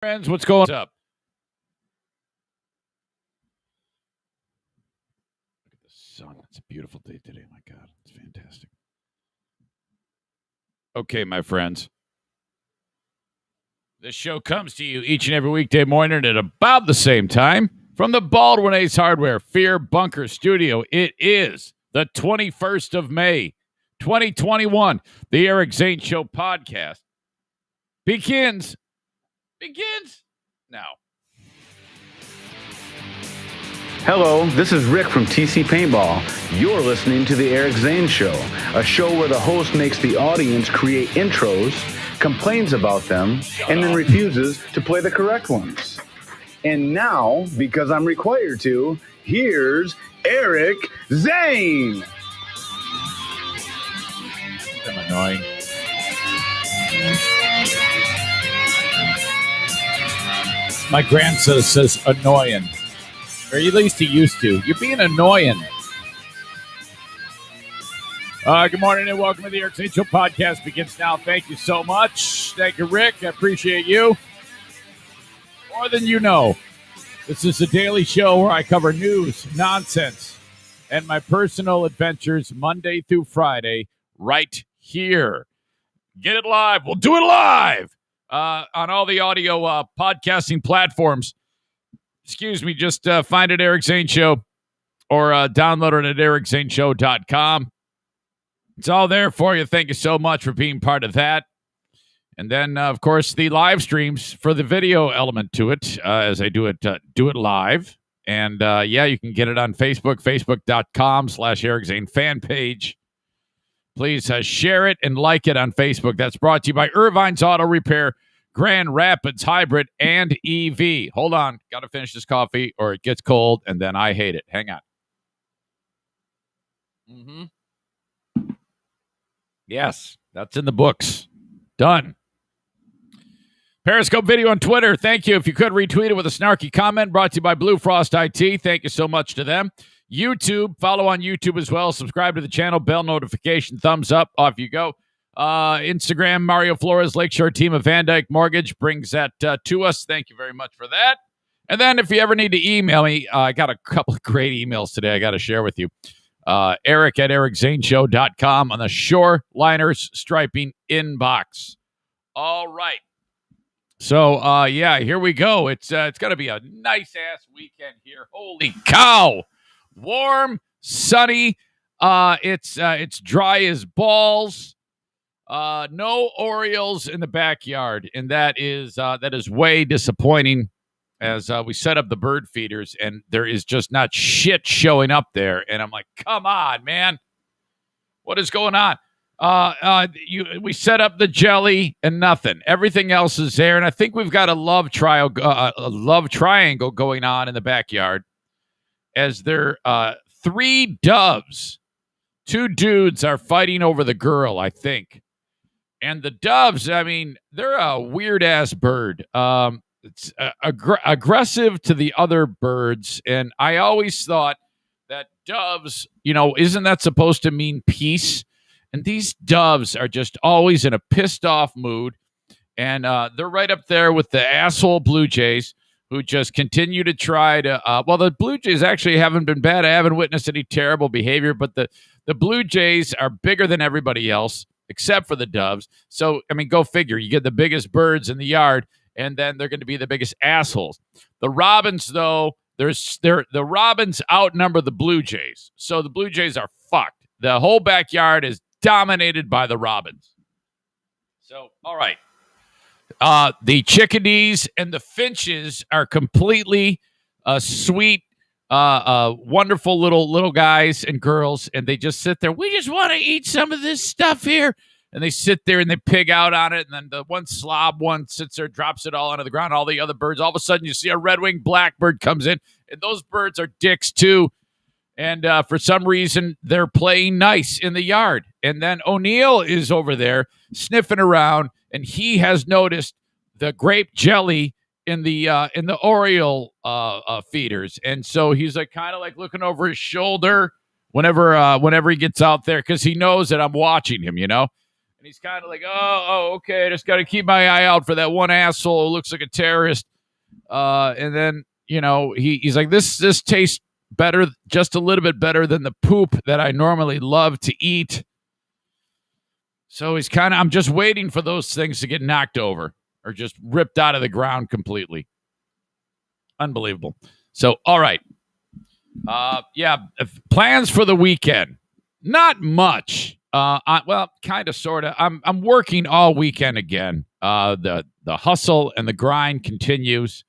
Friends, what's going up? Look at the sun. It's a beautiful day today. My God, it's fantastic. Okay, my friends. This show comes to you each and every weekday morning at about the same time from the Baldwin Ace Hardware Fear Bunker Studio. It is the 21st of May, 2021. The Eric Zane Show podcast begins now. Hello, this is Rick from TC Paintball. You're listening to The Eric Zane Show, a show where the host makes the audience create intros, complains about them, and then refuses to play the correct ones. And now, because I'm required to, here's Eric Zane. I'm annoying. My grandson says annoying. Or at least he used to. You're being annoying. Good morning and welcome to the Eric Zane Show podcast. Begins now. Thank you so much. Thank you, Rick. I appreciate you. More than you know. This is a daily show where I cover news, nonsense, and my personal adventures Monday through Friday right here. Get it live. We'll do it live on all the audio podcasting platforms. Excuse me, just find it Eric Zane Show or download it at ericzaneshow.com. It's all there for you. Thank you so much for being part of that. And then, of course, the live streams for the video element to it as I do it live. And, you can get it on Facebook, facebook.com/Eric Zane fan page. Please share it and like it on Facebook. That's brought to you by Irvine's Auto Repair, Grand Rapids Hybrid, and EV. Hold on. Got to finish this coffee or it gets cold, and then I hate it. Hang on. Yes, that's in the books. Done. Periscope video on Twitter. Thank you. If you could retweet it with a snarky comment, brought to you by Blue Frost IT. Thank you so much to them. YouTube. Follow on YouTube as well. Subscribe to the channel. Bell notification. Thumbs up. Off you go. Instagram, Mario Flores, Lakeshore Team of Van Dyke Mortgage brings that to us. Thank you very much for that. And then if you ever need to email me, I got a couple of great emails today I got to share with you. Eric at ericzaneshow.com on the Shoreliners Striping inbox. All right. So, here we go. It's going to be a nice-ass weekend here. Holy cow. Warm, sunny. It's dry as balls. No Orioles in the backyard, and that is way disappointing as we set up the bird feeders, and there is just not shit showing up there. And I'm like, come on, man. What is going on? We set up the jelly and nothing. Everything else is there, and I think we've got a love triangle going on in the backyard as there 3 doves. 2 dudes are fighting over the girl, I think. And the doves, I mean, they're a weird-ass bird. It's aggressive to the other birds. And I always thought that doves, isn't that supposed to mean peace? And these doves are just always in a pissed-off mood. And they're right up there with the asshole Blue Jays who just continue to try to... the Blue Jays actually haven't been bad. I haven't witnessed any terrible behavior. But the Blue Jays are bigger than everybody else, except for the doves. So, I mean, go figure. You get the biggest birds in the yard, and then they're going to be the biggest assholes. The robins, though, the robins outnumber the Blue Jays. So the Blue Jays are fucked. The whole backyard is dominated by the robins. So, all right. The chickadees and the finches are completely sweet, wonderful little guys and girls, and they just sit there. We just want to eat some of this stuff here. And they sit there and they pig out on it. And then the one slob one sits there, drops it all onto the ground. All the other birds, all of a sudden you see a red-winged blackbird comes in. And those birds are dicks too. And for some reason, they're playing nice in the yard. And then O'Neill is over there sniffing around. And he has noticed the grape jelly in the Oriole feeders. And so he's like kind of like looking over his shoulder whenever he gets out there because he knows that I'm watching him, And he's kind of like, okay, just got to keep my eye out for that one asshole who looks like a terrorist. And then, he's like, this tastes better, just a little bit better than the poop that I normally love to eat. So I'm just waiting for those things to get knocked over or just ripped out of the ground completely. Unbelievable. So, all right. Plans for the weekend. Not much. Kind of, sort of. I'm working all weekend again. The hustle and the grind continues.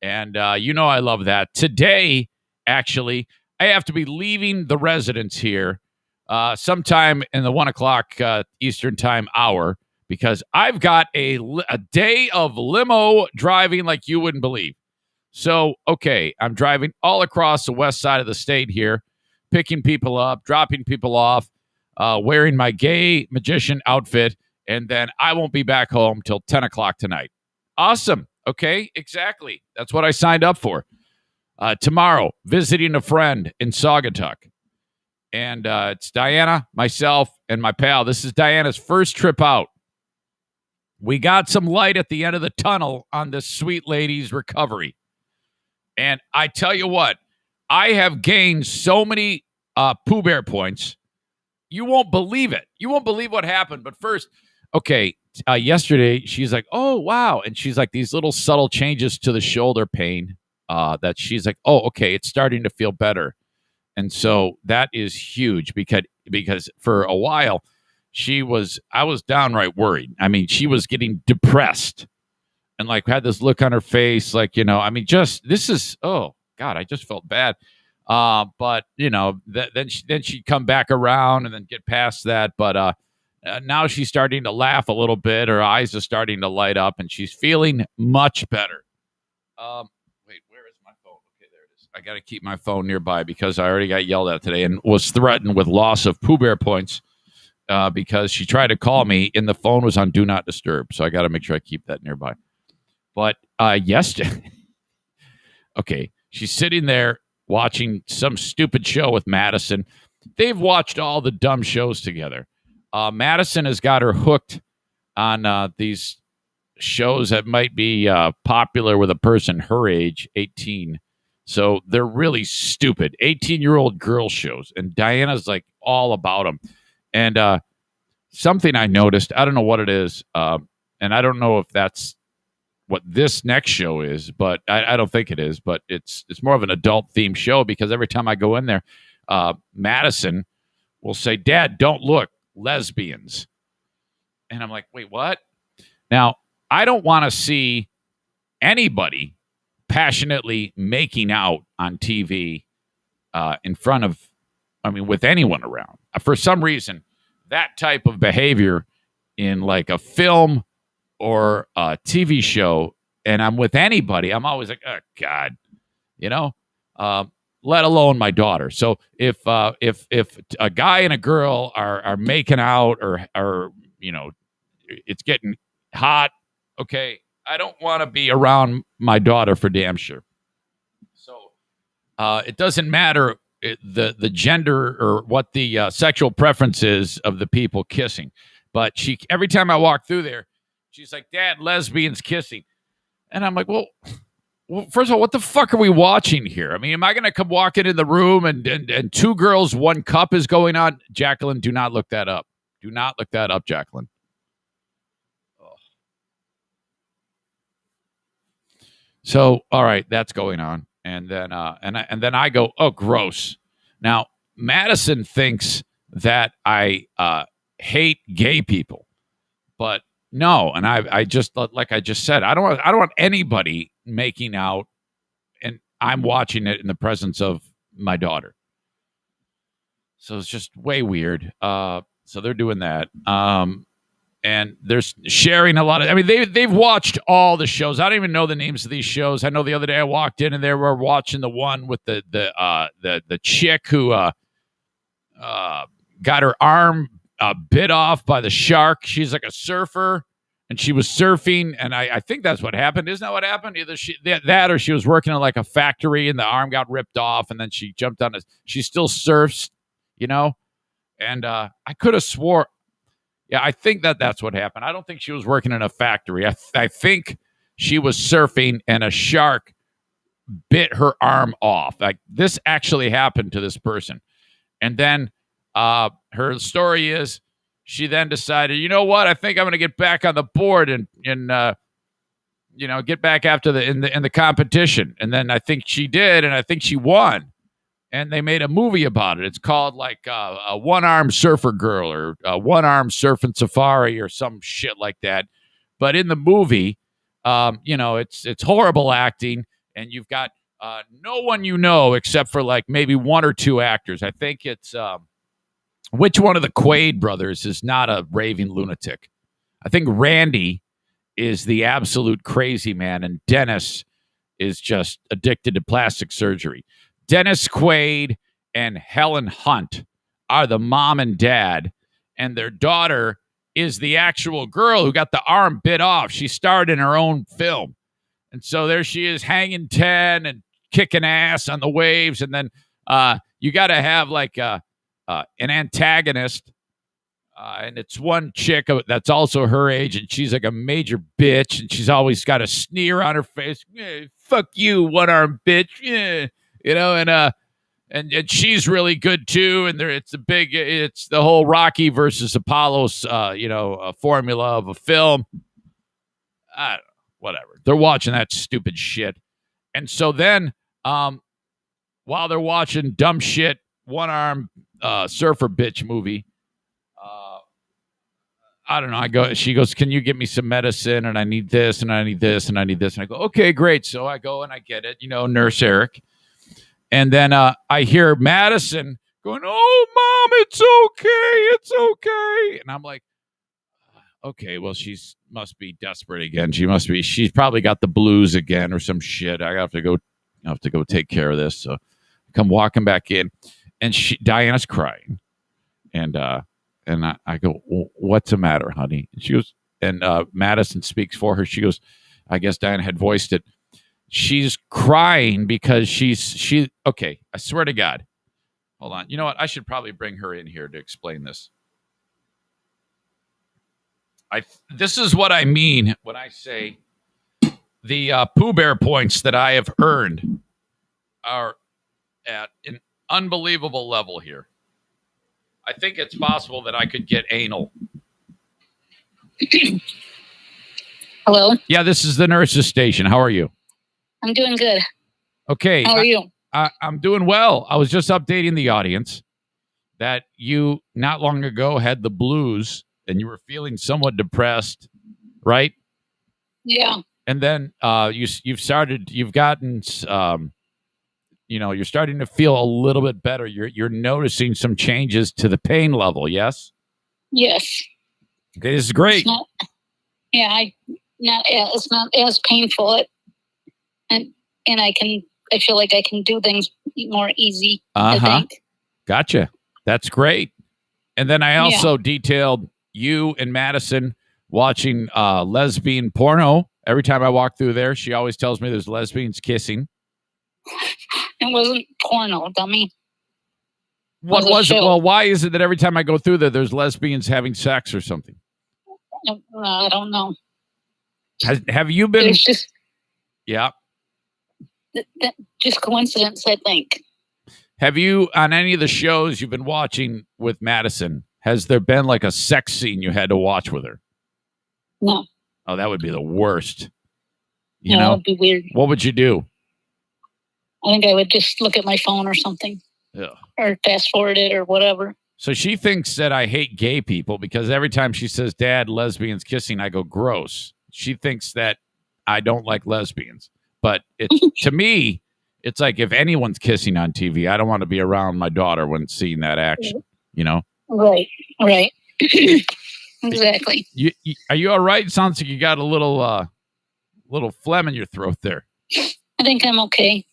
And I love that. Today, actually, I have to be leaving the residence here sometime in the 1 o'clock Eastern time hour because I've got a day of limo driving like you wouldn't believe. So, okay, I'm driving all across the west side of the state here, picking people up, dropping people off, wearing my gay magician outfit, and then I won't be back home till 10 o'clock tonight. Awesome. Okay, exactly. That's what I signed up for. Tomorrow, visiting a friend in Saugatuck. And it's Diana, myself, and my pal. This is Diana's first trip out. We got some light at the end of the tunnel on this sweet lady's recovery. And I tell you what, I have gained so many Pooh Bear points. You won't believe it. You won't believe what happened. But first, okay, yesterday, she's like, oh, wow. And she's like, these little subtle changes to the shoulder pain that she's like, oh, okay, it's starting to feel better. And so that is huge because for a while, I was downright worried. I mean, she was getting depressed and like had this look on her face, like, this is, oh God, I just felt bad. But then she'd come back around and then get past that. But now she's starting to laugh a little bit. Her eyes are starting to light up and she's feeling much better. Wait, where is my phone? Okay, there it is. I got to keep my phone nearby because I already got yelled at today and was threatened with loss of Pooh Bear points because she tried to call me and the phone was on Do Not Disturb. So I got to make sure I keep that nearby. But yesterday, okay, she's sitting there watching some stupid show with Madison. They've watched all the dumb shows together. Madison has got her hooked on these shows that might be popular with a person her age, 18. So they're really stupid 18-year-old girl shows. And Diana's like all about them. And something I noticed, I don't know what it is. And I don't know if that's what this next show is, but I don't think it is. But it's more of an adult-themed show because every time I go in there, Madison will say, Dad, don't look, lesbians. And I'm like, wait, what? Now, I don't want to see anybody passionately making out on TV in front of, with anyone around. For some reason, that type of behavior in like a film or a TV show, and I'm with anybody, I'm always like, oh, God, let alone my daughter. So if a guy and a girl are making out or it's getting hot, okay, I don't want to be around my daughter for damn sure. So it doesn't matter the gender or what the sexual preference is of the people kissing. But every time I walk through there, she's like, Dad, lesbians kissing. And I'm like, well, first of all, what the fuck are we watching here? I mean, am I going to come walking in the room and two girls, one cup is going on? Jacqueline, do not look that up. Do not look that up, Jacqueline. So, all right, that's going on, and then then I go, oh, gross. Now, Madison thinks that I hate gay people, but no, and I just like I just said, I don't want anybody making out, and I'm watching it in the presence of my daughter. So it's just way weird. So they're doing that. And they're sharing a lot of. I mean, they've watched all the shows. I don't even know the names of these shows. I know the other day I walked in and they were watching the one with the chick who got her arm bit off by the shark. She's like a surfer, and she was surfing, and I think that's what happened. Isn't that what happened? Either that or she was working in like a factory, and the arm got ripped off, and then she jumped on it. She still surfs, And I could have swore. Yeah, I think that's what happened. I don't think she was working in a factory. I think she was surfing and a shark bit her arm off. Like this actually happened to this person. And then her story is she then decided, you know what? I think I'm going to get back on the board and get back after in the competition. And then I think she did, and I think she won. And they made a movie about it. It's called like a One-Armed Surfer Girl or One-Armed Surfing Safari or some shit like that. But in the movie, it's horrible acting, and you've got no one except for like maybe one or two actors. I think it's which one of the Quaid brothers is not a raving lunatic? I think Randy is the absolute crazy man, and Dennis is just addicted to plastic surgery. Dennis Quaid and Helen Hunt are the mom and dad, and their daughter is the actual girl who got the arm bit off. She starred in her own film. And so there she is hanging 10 and kicking ass on the waves. And then you got to have like an antagonist. And it's one chick that's also her age, and she's like a major bitch, and she's always got a sneer on her face. Fuck you, one-armed bitch. Yeah. And she's really good too. And it's the whole Rocky versus Apollo's, formula of a film. I don't know, whatever. They're watching that stupid shit. And so then, while they're watching dumb shit, one-armed surfer bitch movie, I don't know. She goes, can you get me some medicine? And I need this, and I need this, and I need this. And I go, okay, great. So I go and I get it, Nurse Eric. And then I hear Madison going, oh, Mom, it's okay. It's okay. And I'm like, okay, well, must be desperate again. She's probably got the blues again or some shit. I have to go take care of this. So I come walking back in, and Diana's crying. And I go, well, what's the matter, honey? And she goes, and Madison speaks for her. She goes, I guess Diana had voiced it. She's crying because okay, I swear to God. Hold on. You know what? I should probably bring her in here to explain this. This is what I mean when I say the Pooh Bear points that I have earned are at an unbelievable level here. I think it's possible that I could get anal. Hello? Yeah, this is the nurse's station. How are you? I'm doing good. Okay. How are you? I'm doing well. I was just updating the audience that you not long ago had the blues and you were feeling somewhat depressed, right? Yeah. And then you're starting to feel a little bit better. You're noticing some changes to the pain level, yes? Yes. Okay, this is great. It's not as painful. And I feel like I can do things more easy, I think. Gotcha. That's great. And then I also detailed you and Madison watching lesbian porno. Every time I walk through there, she always tells me there's lesbians kissing. It wasn't porno, dummy. What was it? Well, why is it that every time I go through there's lesbians having sex or something? I don't know. Have you been? It's just... Yeah. Just coincidence, I think. Have you, on any of the shows you've been watching with Madison, has there been like a sex scene you had to watch with her? No. Oh, that would be the worst. That would be weird. What would you do? I think I would just look at my phone or something. Yeah. Or fast forward it or whatever. So she thinks that I hate gay people because every time she says, Dad, lesbians kissing, I go, gross. She thinks that I don't like lesbians. But to me, it's like if anyone's kissing on TV, I don't want to be around my daughter when seeing that action, Right. Exactly. Are you all right? It sounds like you got a little phlegm in your throat there. I think I'm okay.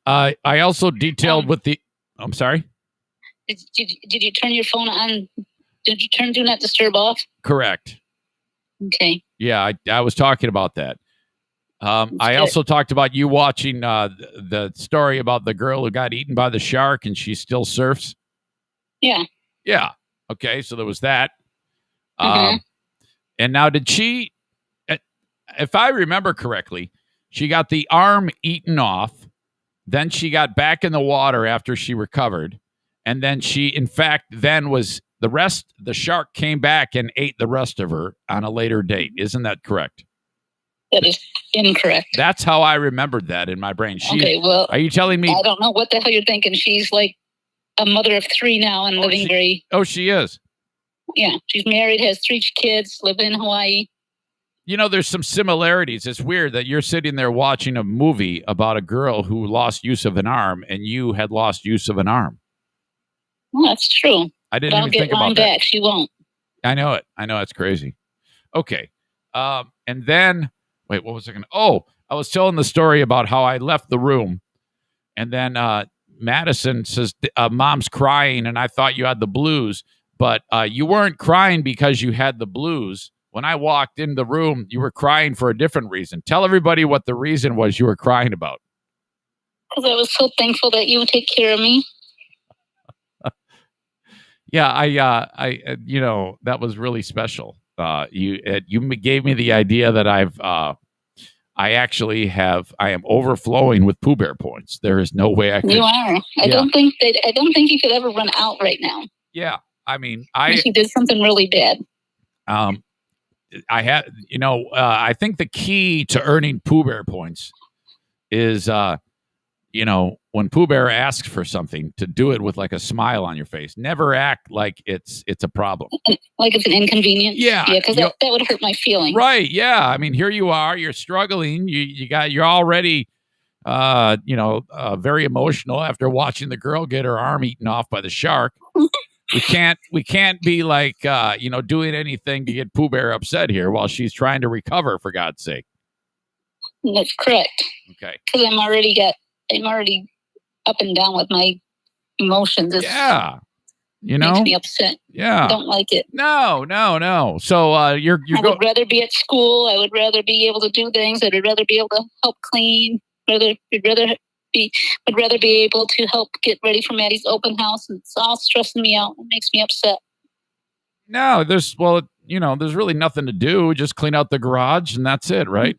I also detailed with the... I'm sorry? Did you turn your phone on? Did you turn Do Not Disturb off? Correct. Okay. Yeah, I was talking about that. I also talked about you watching the story about the girl who got eaten by the shark and she still surfs. Yeah. Yeah. Okay, so there was that. Mm-hmm. And now did she, if I remember correctly, she got the arm eaten off. Then she got back in the water after she recovered. And then she, in fact, then was the shark came back and ate the rest of her on a later date. Isn't that correct? That is incorrect. That's how I remembered that in my brain. Okay, well, are you telling me? I don't know what the hell you're thinking. She's like a mother of 3 now and living very. Oh, she is. Yeah, she's married, has 3 kids, living in Hawaii. You know, there's some similarities. It's weird that you're sitting there watching a movie about a girl who lost use of an arm, and you had lost use of an arm. Well, that's true. I didn't even think about that. Back. She won't. I know it. I know it's crazy. Okay. And then, wait, what was I going to? Oh, I was telling the story about how I left the room, and then Madison says, Mom's crying, and I thought you had the blues, but you weren't crying because you had the blues. When I walked in the room, you were crying for a different reason. Tell everybody what the reason was you were crying about. Because I was so thankful that you would take care of me. Yeah, I that was really special. You gave me the idea that I am overflowing with Pooh Bear points. There is no way I could. You are. I don't think you could ever run out right now. Yeah, I mean, unless you did something really bad. I think the key to earning Pooh Bear points is, when Pooh Bear asks for something, to do it with like a smile on your face. Never act like it's a problem. Like it's an inconvenience. Yeah. Yeah, because that would hurt my feelings. Right. Yeah. I mean, here you are. You're struggling. You're already, very emotional after watching the girl get her arm eaten off by the shark. We can't be like, doing anything to get Pooh Bear upset here while she's trying to recover, for God's sake. That's correct. Okay. Because I'm already up and down with my emotions. Makes me upset. Yeah. I don't like it. No. So I would rather be at school. I would rather be able to do things. I would rather be able to help clean. Would rather be able to help get ready for Maddie's open house, and it's all stressing me out. It makes me upset. No, there's really nothing to do. Just clean out the garage and that's it, right?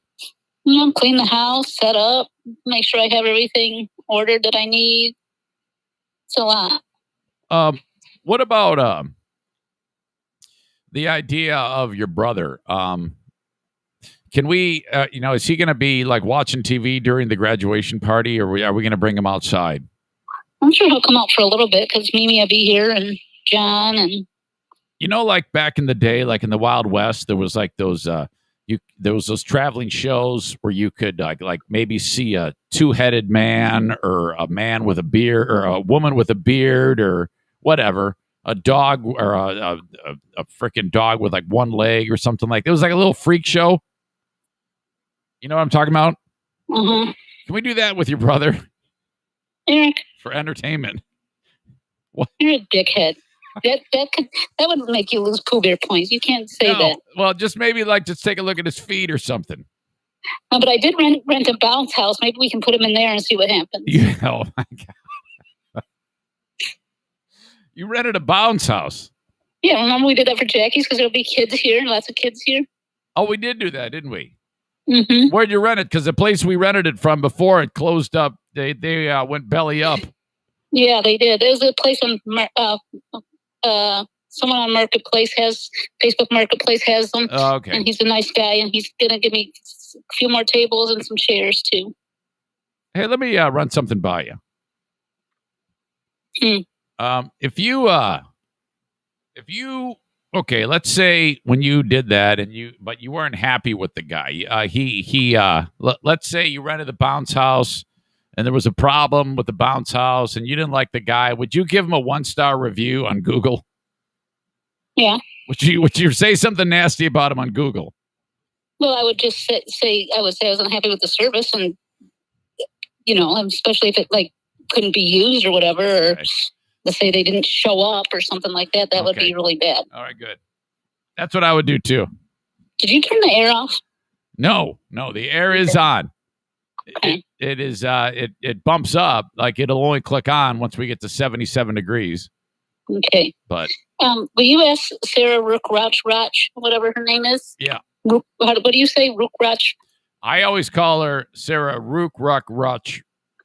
Clean the house, set up, make sure I have everything ordered that I need. It's a lot. What about the idea of your brother? Can we, is he going to be like watching TV during the graduation party, or are we going to bring him outside? I'm sure he'll come out for a little bit because Mimi will be here and John and. Like back in the day, like in the Wild West, there was like those those traveling shows where you could like maybe see a 2-headed man or a man with a beard or a woman with a beard or whatever, a dog or a freaking dog with like one leg or something like that. It was like a little freak show. You know what I'm talking about? Mm-hmm. Can we do that with your brother? Eric. For entertainment. What? You're a dickhead. That would make you lose Pooh Bear points. You can't say that. Well, just maybe just take a look at his feet or something. No, but I did rent a bounce house. Maybe we can put him in there and see what happens. Yeah, oh my God. You rented a bounce house? Yeah, remember we did that for Jackie's because there'll be kids here, lots of kids here. Oh, we did do that, didn't we? Mm-hmm. Where'd you rent it? Because the place we rented it from before it closed up, they went belly up. Yeah, they did. There's a place on someone on Marketplace Facebook Marketplace has them. Oh, okay. And he's a nice guy, and he's gonna give me a few more tables and some chairs too. Hey, let me run something by you. If you okay, let's say when you did that but you weren't happy with the guy. Let's say you rented the bounce house and there was a problem with the bounce house and you didn't like the guy. Would you give him a 1-star review on Google? Yeah. Would you say something nasty about him on Google? Well, I would just say I wasn't happy with the service, and especially if it couldn't be used or whatever, or okay. Let's say they didn't show up or something like that. That would be really bad. All right, good. That's what I would do too. Did you turn the air off? No, the air is on. Okay. It is. It bumps up. Like it'll only click on once we get to 77 degrees. Okay. But Will you ask Sarah Rook-Roch, whatever her name is? Yeah. What do you say, Rook-Roch? I always call her Sarah Rook-Roch,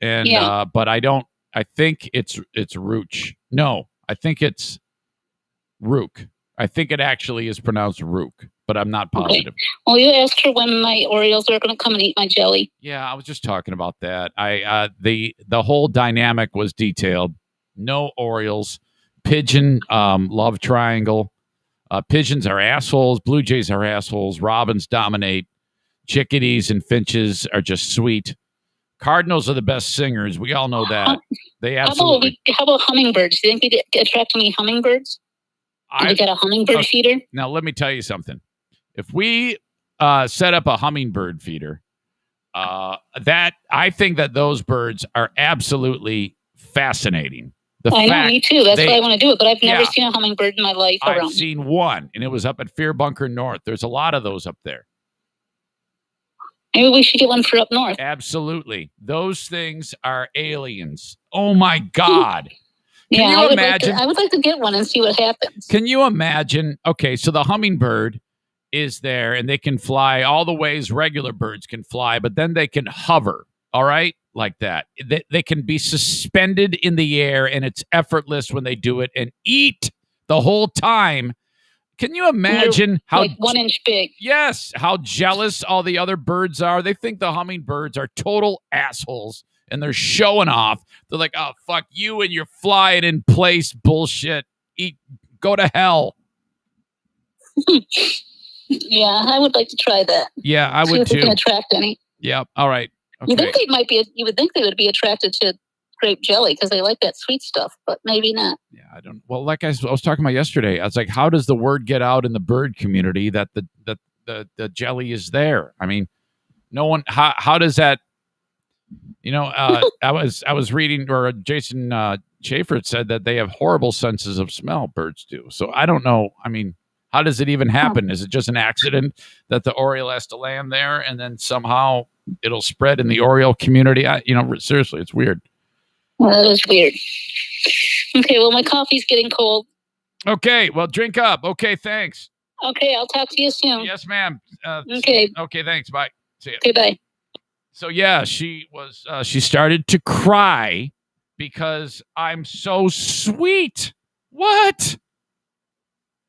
and but I don't. I think it's Rooch. No, I think it's Rook. I think it actually is pronounced Rook, but I'm not positive. Okay. Well, you asked her when my Orioles are going to come and eat my jelly. Yeah, I was just talking about that. The whole dynamic was detailed. No Orioles, pigeon love triangle. Pigeons are assholes. Blue Jays are assholes. Robins dominate. Chickadees and finches are just sweet. Cardinals are the best singers. We all know that. They absolutely. How about hummingbirds? Do you think we attract any hummingbirds? We got a hummingbird feeder. Now, let me tell you something. If we set up a hummingbird feeder, that I think that those birds are absolutely fascinating. I know, me too. That's why I want to do it. But I've never seen a hummingbird in my life around. I've seen one, and it was up at Fear Bunker North. There's a lot of those up there. Maybe we should get one for up north. Absolutely. Those things are aliens. Oh, my God. Can you imagine? I would like to get one and see what happens. Can you imagine? Okay, so the hummingbird is there, and they can fly all the ways regular birds can fly, but then they can hover, all right, like that. They can be suspended in the air, and it's effortless when they do it, and eat the whole time. Can you imagine how like 1 inch big? Yes, how jealous all the other birds are. They think the hummingbirds are total assholes, and they're showing off. They're like, "Oh, fuck you and your flying in place bullshit. Go to hell." Yeah, I would like to try that. Yeah, I would too. Can attract any? Yeah. All right. Okay. You think they might be? You would think they would be attracted to grape jelly because they like that sweet stuff, but maybe not. Yeah, I don't. Well, like I was talking about yesterday, I was like, how does the word get out in the bird community that the jelly is there? I mean, no one. How does that? You know, I was reading, or Jason Schaefer said that they have horrible senses of smell. Birds do. So I don't know. I mean, how does it even happen? Is it just an accident that the Oriole has to land there, and then somehow it'll spread in the Oriole community? Seriously, it's weird. Well, that is weird. Okay, well, my coffee's getting cold. Okay, well, drink up. Okay, thanks. Okay, I'll talk to you soon. Yes, ma'am. Okay. Okay, thanks. Bye. See you. Okay, bye. So, yeah, she started to cry because I'm so sweet. What?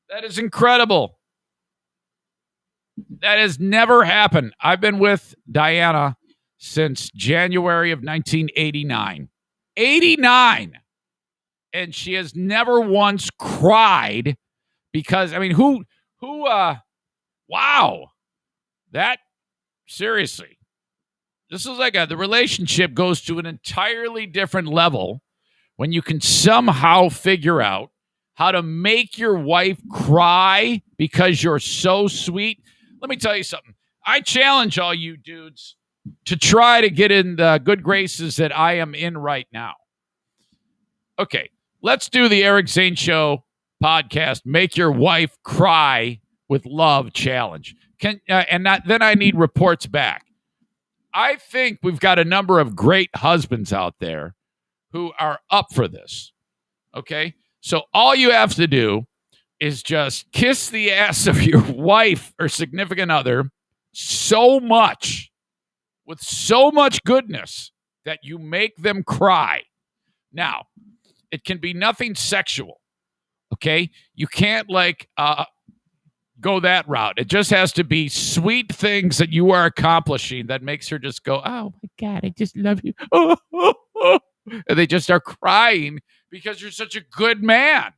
That is incredible. That has never happened. I've been with Diana since January of 1989. 89. And she has never once cried because, I mean, wow. That, seriously. This is like the relationship goes to an entirely different level when you can somehow figure out how to make your wife cry because you're so sweet. Let me tell you something. I challenge all you dudes to try to get in the good graces that I am in right now. Okay, let's do the Eric Zane Show podcast, Make Your Wife Cry with Love challenge. Then I need reports back. I think we've got a number of great husbands out there who are up for this. Okay? So all you have to do is just kiss the ass of your wife or significant other so much, with so much goodness, that you make them cry. Now, it can be nothing sexual, okay? You can't, go that route. It just has to be sweet things that you are accomplishing that makes her just go, "Oh, my God, I just love you." And they just start crying because you're such a good man.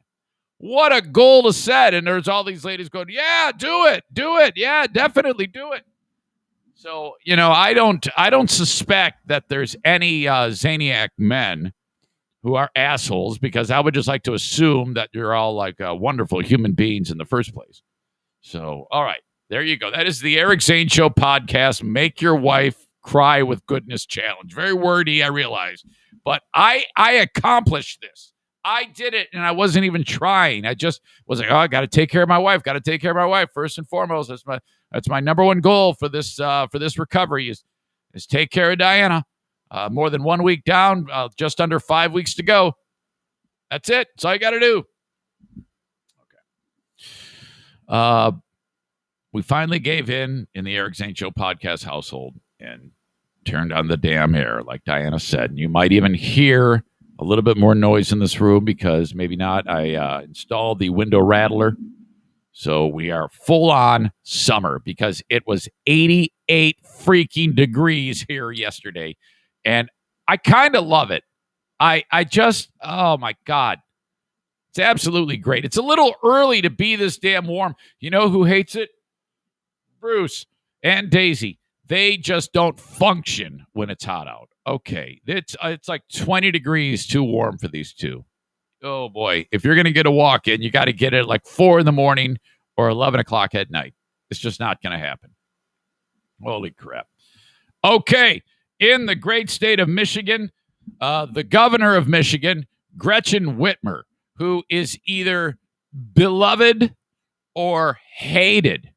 What a goal to set. And there's all these ladies going, "Yeah, do it. Yeah, definitely do it." So, I don't suspect that there's any Zaniac men who are assholes, because I would just like to assume that you're all like wonderful human beings in the first place. So, all right, there you go. That is the Eric Zane Show podcast, Make Your Wife Cry with Goodness challenge. Very wordy, I realize. But I accomplished this. I did it, and I wasn't even trying. I just was like, "Oh, I got to take care of my wife. Got to take care of my wife first and foremost. That's my number one goal for this recovery is take care of Diana. More than 1 week down, just under 5 weeks to go. That's it. That's all you got to do." We finally gave in the Eric Zane Show podcast household and turned on the damn air, like Diana said. And you might even hear a little bit more noise in this room because maybe not. I installed the window rattler. So we are full on summer because it was 88 freaking degrees here yesterday. And I kind of love it. I just, oh my God. It's absolutely great. It's a little early to be this damn warm. You know who hates it? Bruce and Daisy. They just don't function when it's hot out. Okay. It's like 20 degrees too warm for these two. Oh boy. If you're going to get a walk in, you got to get it at like 4 a.m. or 11 o'clock at night. It's just not going to happen. Holy crap. Okay. In the great state of Michigan, the governor of Michigan, Gretchen Whitmer, who is either beloved or hated.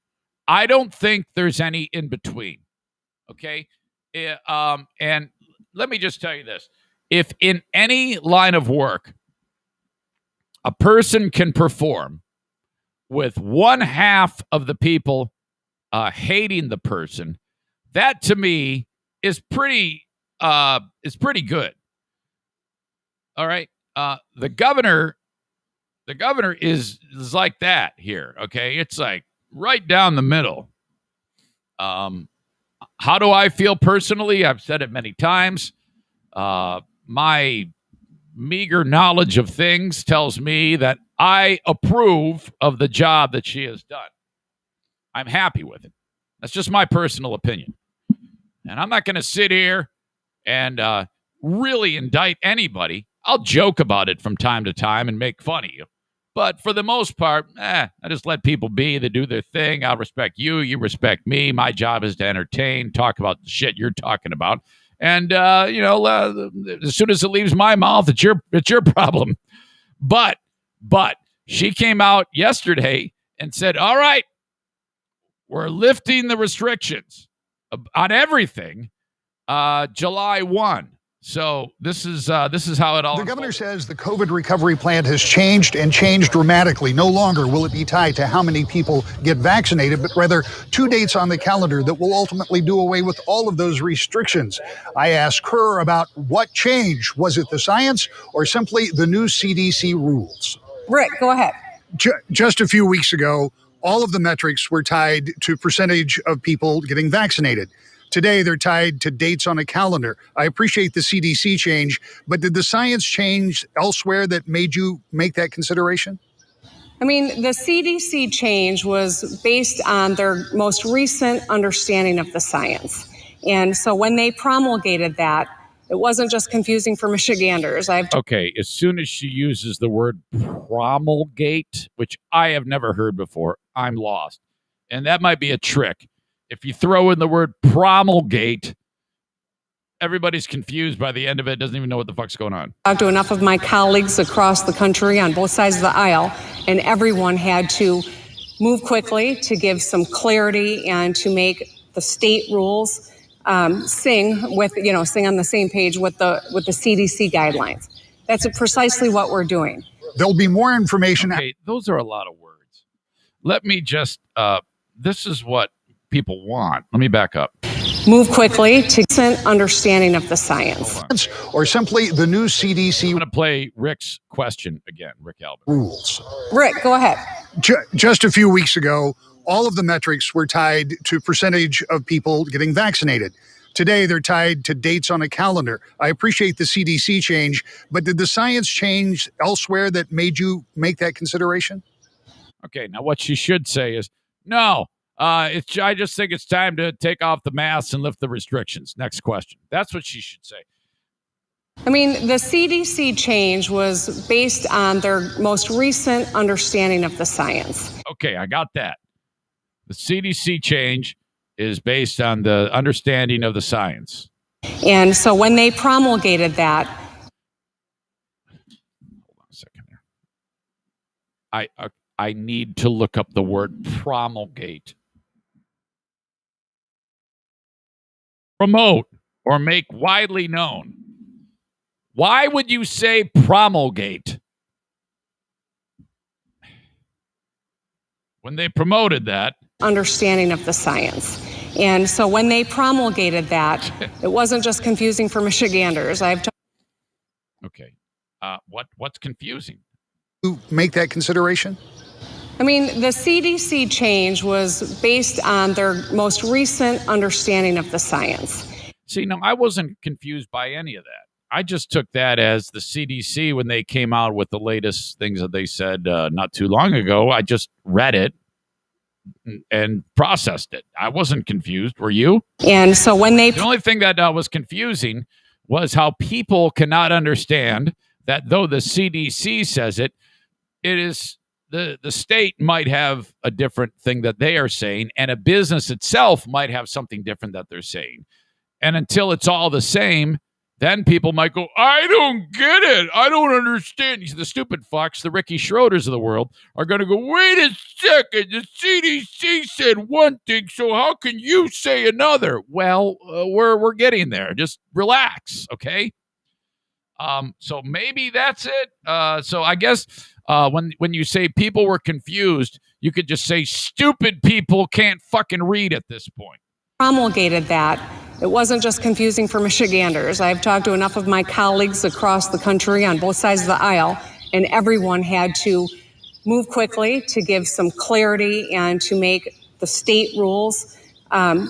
I don't think there's any in between. Okay. And let me just tell you this. If in any line of work, a person can perform with one half of the people hating the person, that to me is pretty good. All right. The governor is like that here. Okay. It's like right down the middle. How do I feel personally? I've said it many times. My meager knowledge of things tells me that I approve of the job that she has done. I'm happy with it. That's just my personal opinion. And I'm not going to sit here and really indict anybody. I'll joke about it from time to time and make fun of you. But for the most part, I just let people be. They do their thing. I'll respect you. You respect me. My job is to entertain, talk about the shit you're talking about. And, as soon as it leaves my mouth, it's your problem. But she came out yesterday and said, all right, we're lifting the restrictions on everything July 1. So this is how it all. The governor says the COVID recovery plan has changed and changed dramatically. No longer will it be tied to how many people get vaccinated, but rather 2 dates on the calendar that will ultimately do away with all of those restrictions. I asked her about what changed. Was it the science or simply the new CDC rules? Rick, go ahead. Just a few weeks ago, all of the metrics were tied to percentage of people getting vaccinated. Today, they're tied to dates on a calendar. I appreciate the CDC change, but did the science change elsewhere that made you make that consideration? I mean, the CDC change was based on their most recent understanding of the science. And so when they promulgated that, it wasn't just confusing for Michiganders. Okay, as soon as she uses the word promulgate, which I have never heard before, I'm lost. And that might be a trick. If you throw in the word promulgate, everybody's confused by the end of it, doesn't even know what the fuck's going on. I've talked to enough of my colleagues across the country on both sides of the aisle, and everyone had to move quickly to give some clarity and to make the state rules sing on the same page with the CDC guidelines. That's precisely what we're doing. There'll be more information. Okay, those are a lot of words. Let me just, this is what people want. Let me back up. Move quickly to get understanding of the science. Or simply the new CDC. I'm going to play Rick's question again, Rick Albert. Rules. Rick, go ahead. Just a few weeks ago, all of the metrics were tied to percentage of people getting vaccinated. Today, they're tied to dates on a calendar. I appreciate the CDC change, but did the science change elsewhere that made you make that consideration? Okay, now what she should say is, no, I just think it's time to take off the masks and lift the restrictions. Next question. That's what she should say. I mean, the CDC change was based on their most recent understanding of the science. Okay, I got that. The CDC change is based on the understanding of the science. And so when they promulgated that. Hold on a second here. I need to look up the word promulgate. Promote or make widely known. Why would you say promulgate? When they promoted that. Understanding of the science. And so when they promulgated that, it wasn't just confusing for Michiganders. Okay. What's confusing? You make that consideration? I mean, the CDC change was based on their most recent understanding of the science. See, no, I wasn't confused by any of that. I just took that as the CDC when they came out with the latest things that they said not too long ago. I just read it and processed it. I wasn't confused. Were you? And so when the only thing that was confusing was how people cannot understand that though the CDC says it, it is the state might have a different thing that they are saying, and a business itself might have something different that they're saying. And until it's all the same, then people might go, I don't get it. I don't understand. The stupid fucks, the Ricky Schroders of the world, are going to go, wait a second. The CDC said one thing, so how can you say another? Well, we're getting there. Just relax, okay? So maybe that's it. So I guess when you say people were confused, you could just say stupid people can't fucking read at this point. Promulgated that, it wasn't just confusing for Michiganders. I've talked to enough of my colleagues across the country on both sides of the aisle, and everyone had to move quickly to give some clarity and to make the state rules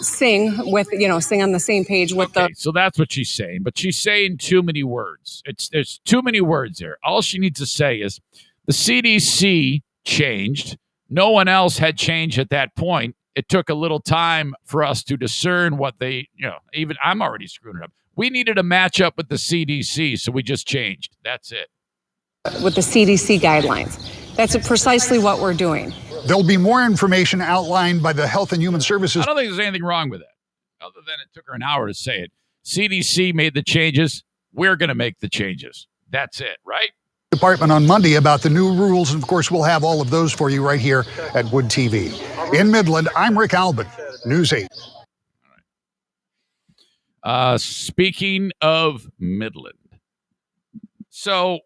sing on the same page with okay, so that's what she's saying, but she's saying too many words. There's too many words there. All she needs to say is the CDC changed. No one else had changed at that point. It took a little time for us to discern what they, even I'm already screwing it up. We needed a match up with the CDC, so we just changed. That's it. With the CDC guidelines. That's precisely what we're doing. There'll be more information outlined by the Health and Human Services. I don't think there's anything wrong with that, other than it took her an hour to say it. CDC made the changes. We're going to make the changes. That's it, right? Department on Monday about the new rules, and of course we'll have all of those for you right here at Wood TV. In Midland, I'm Rick Albin, News 8. All right. Speaking of Midland, so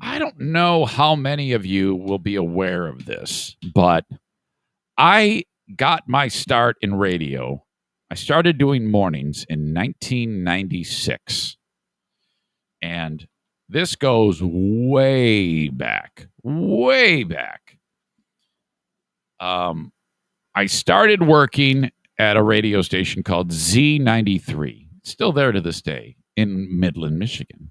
I don't know how many of you will be aware of this, but I got my start in radio. I started doing mornings in 1996, and this goes way back, way back. I started working at a radio station called Z93. It's still there to this day in Midland, Michigan.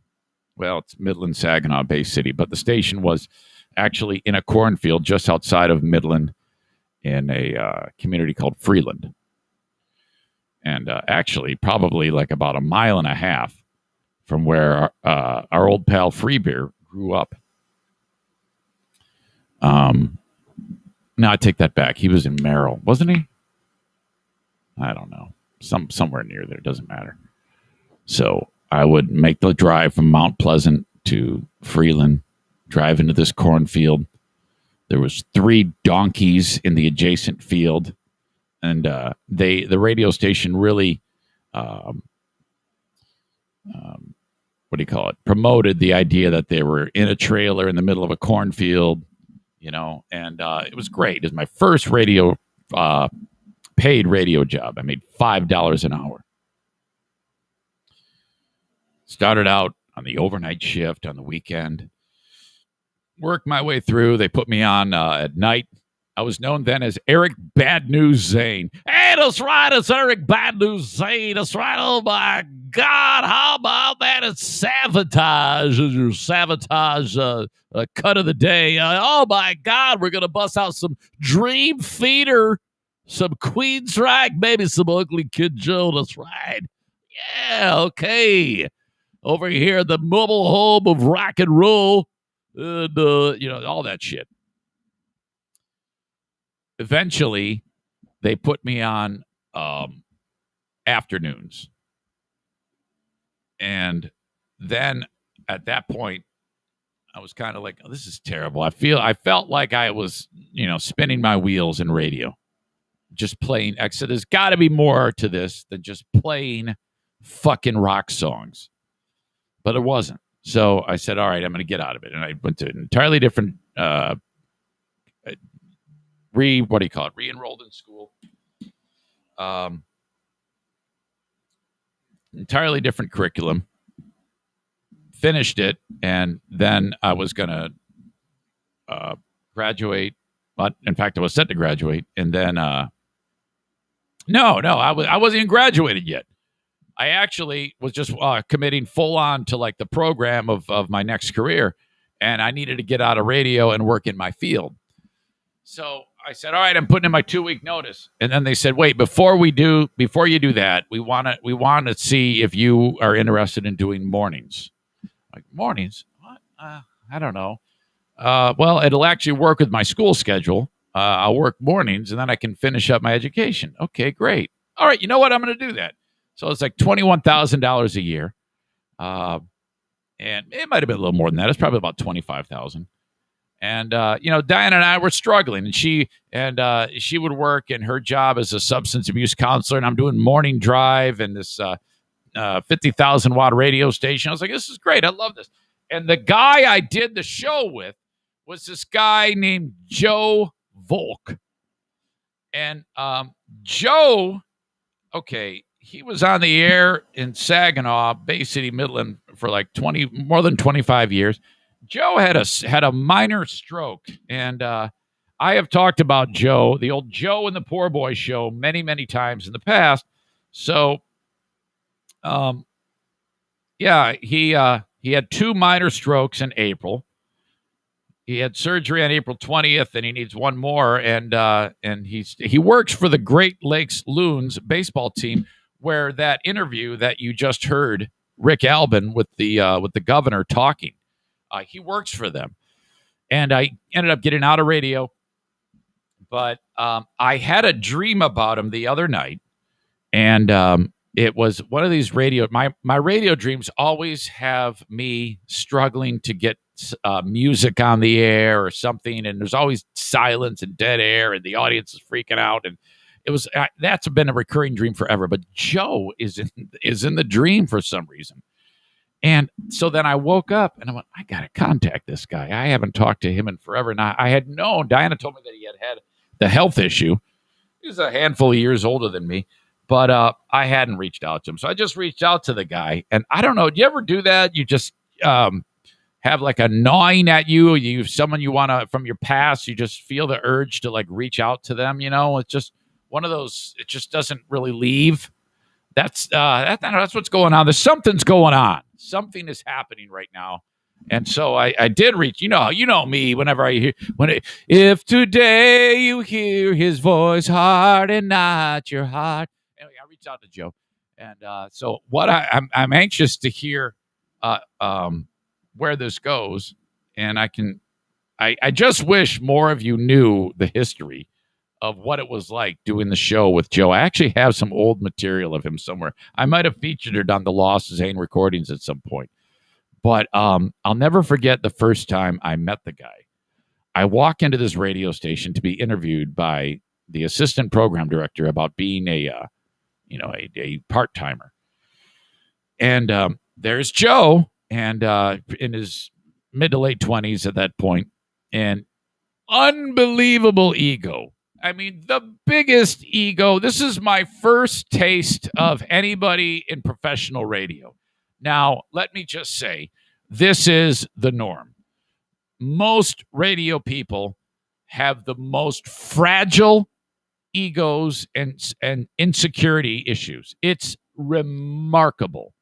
Well, it's Midland, Saginaw, Bay City, but the station was actually in a cornfield just outside of Midland in a community called Freeland. And actually, probably like about a mile and a half from where our old pal Freebeer grew up. No, I take that back. He was in Merrill, wasn't he? I don't know. Somewhere near there. Doesn't matter. So I would make the drive from Mount Pleasant to Freeland, drive into this cornfield. There was 3 donkeys in the adjacent field, and the radio station really, promoted the idea that they were in a trailer in the middle of a cornfield, and it was great. It was my first paid radio job. I made $5 an hour. Started out on the overnight shift on the weekend. Worked my way through. They put me on at night. I was known then as Eric Bad News Zane. Hey, that's right. It's Eric Bad News Zane. That's right. Oh, my God. How about that? It's sabotage. It's your sabotage cut of the day. Oh, my God. We're going to bust out some Dream Theater, some Queensryche, maybe some Ugly Kid Joe. That's right. Yeah, okay. Over here, the mobile home of rock and roll, and, all that shit. Eventually, they put me on afternoons. And then at that point, I was kind of like, oh, this is terrible. I felt like I was, spinning my wheels in radio. Just playing Exit. There's got to be more to this than just playing fucking rock songs. But it wasn't. So I said, all right, I'm going to get out of it. And I went to an entirely different re-enrolled in school. Entirely different curriculum. Finished it, and then I was going to graduate. But in fact, I was set to graduate, and then no, I wasn't even graduated yet. I actually was just committing full on to like the program of my next career, and I needed to get out of radio and work in my field. So I said, all right, I'm putting in my 2-week notice. And then they said, wait, before you do that, we want to see if you are interested in doing mornings. Like, mornings? What? I don't know. Well, it'll actually work with my school schedule. I'll work mornings and then I can finish up my education. Okay, great. All right, you know what? I'm going to do that. So it's like $21,000 a year. And it might have been a little more than that. It's probably about $25,000. And Diana and I were struggling, and she would work in her job as a substance abuse counselor, and I'm doing morning drive and this 50,000 watt radio station. I was like, this is great. I love this. And the guy I did the show with was this guy named Joe Volk. And Joe, okay, he was on the air in Saginaw, Bay City, Midland for like more than 25 years. Joe had a minor stroke, and I have talked about Joe, the old Joe and the Poor Boy show, many, many times in the past. So, he had 2 minor strokes in April. He had surgery on April 20th, and he needs one more. And he works for the Great Lakes Loons baseball team, where that interview that you just heard, Rick Albin with the governor talking. He works for them. And I ended up getting out of radio. But I had a dream about him the other night. And it was one of these my radio dreams always have me struggling to get music on the air or something. And there's always silence and dead air and the audience is freaking out. And it was that's been a recurring dream forever. But Joe is in the dream for some reason. And so then I woke up and I went, I got to contact this guy. I haven't talked to him in forever. And I had known, Diana told me that he had the health issue. He was a handful of years older than me, but I hadn't reached out to him. So I just reached out to the guy. And I don't know, do you ever do that? You just have like a gnawing at you, someone you want to, from your past, you just feel the urge to like reach out to them. It's just one of those, it just doesn't really leave. That's what's going on. There's something's going on. Something is happening right now. And so I did reach, you know me, whenever I hear, if today you hear his voice, harden not your heart. Anyway, I reached out to Joe. And so what I'm anxious to hear where this goes. And I just wish more of you knew the history of what it was like doing the show with Joe. I actually have some old material of him somewhere. I might have featured it on the Lost Zane recordings at some point. But I'll never forget the first time I met the guy. I walk into this radio station to be interviewed by the assistant program director about being a part-timer. And there's Joe, and in his mid to late 20s at that point, and unbelievable ego. I mean, the biggest ego. This is my first taste of anybody in professional radio. Now, let me just say, this is the norm. Most radio people have the most fragile egos and insecurity issues. It's remarkable.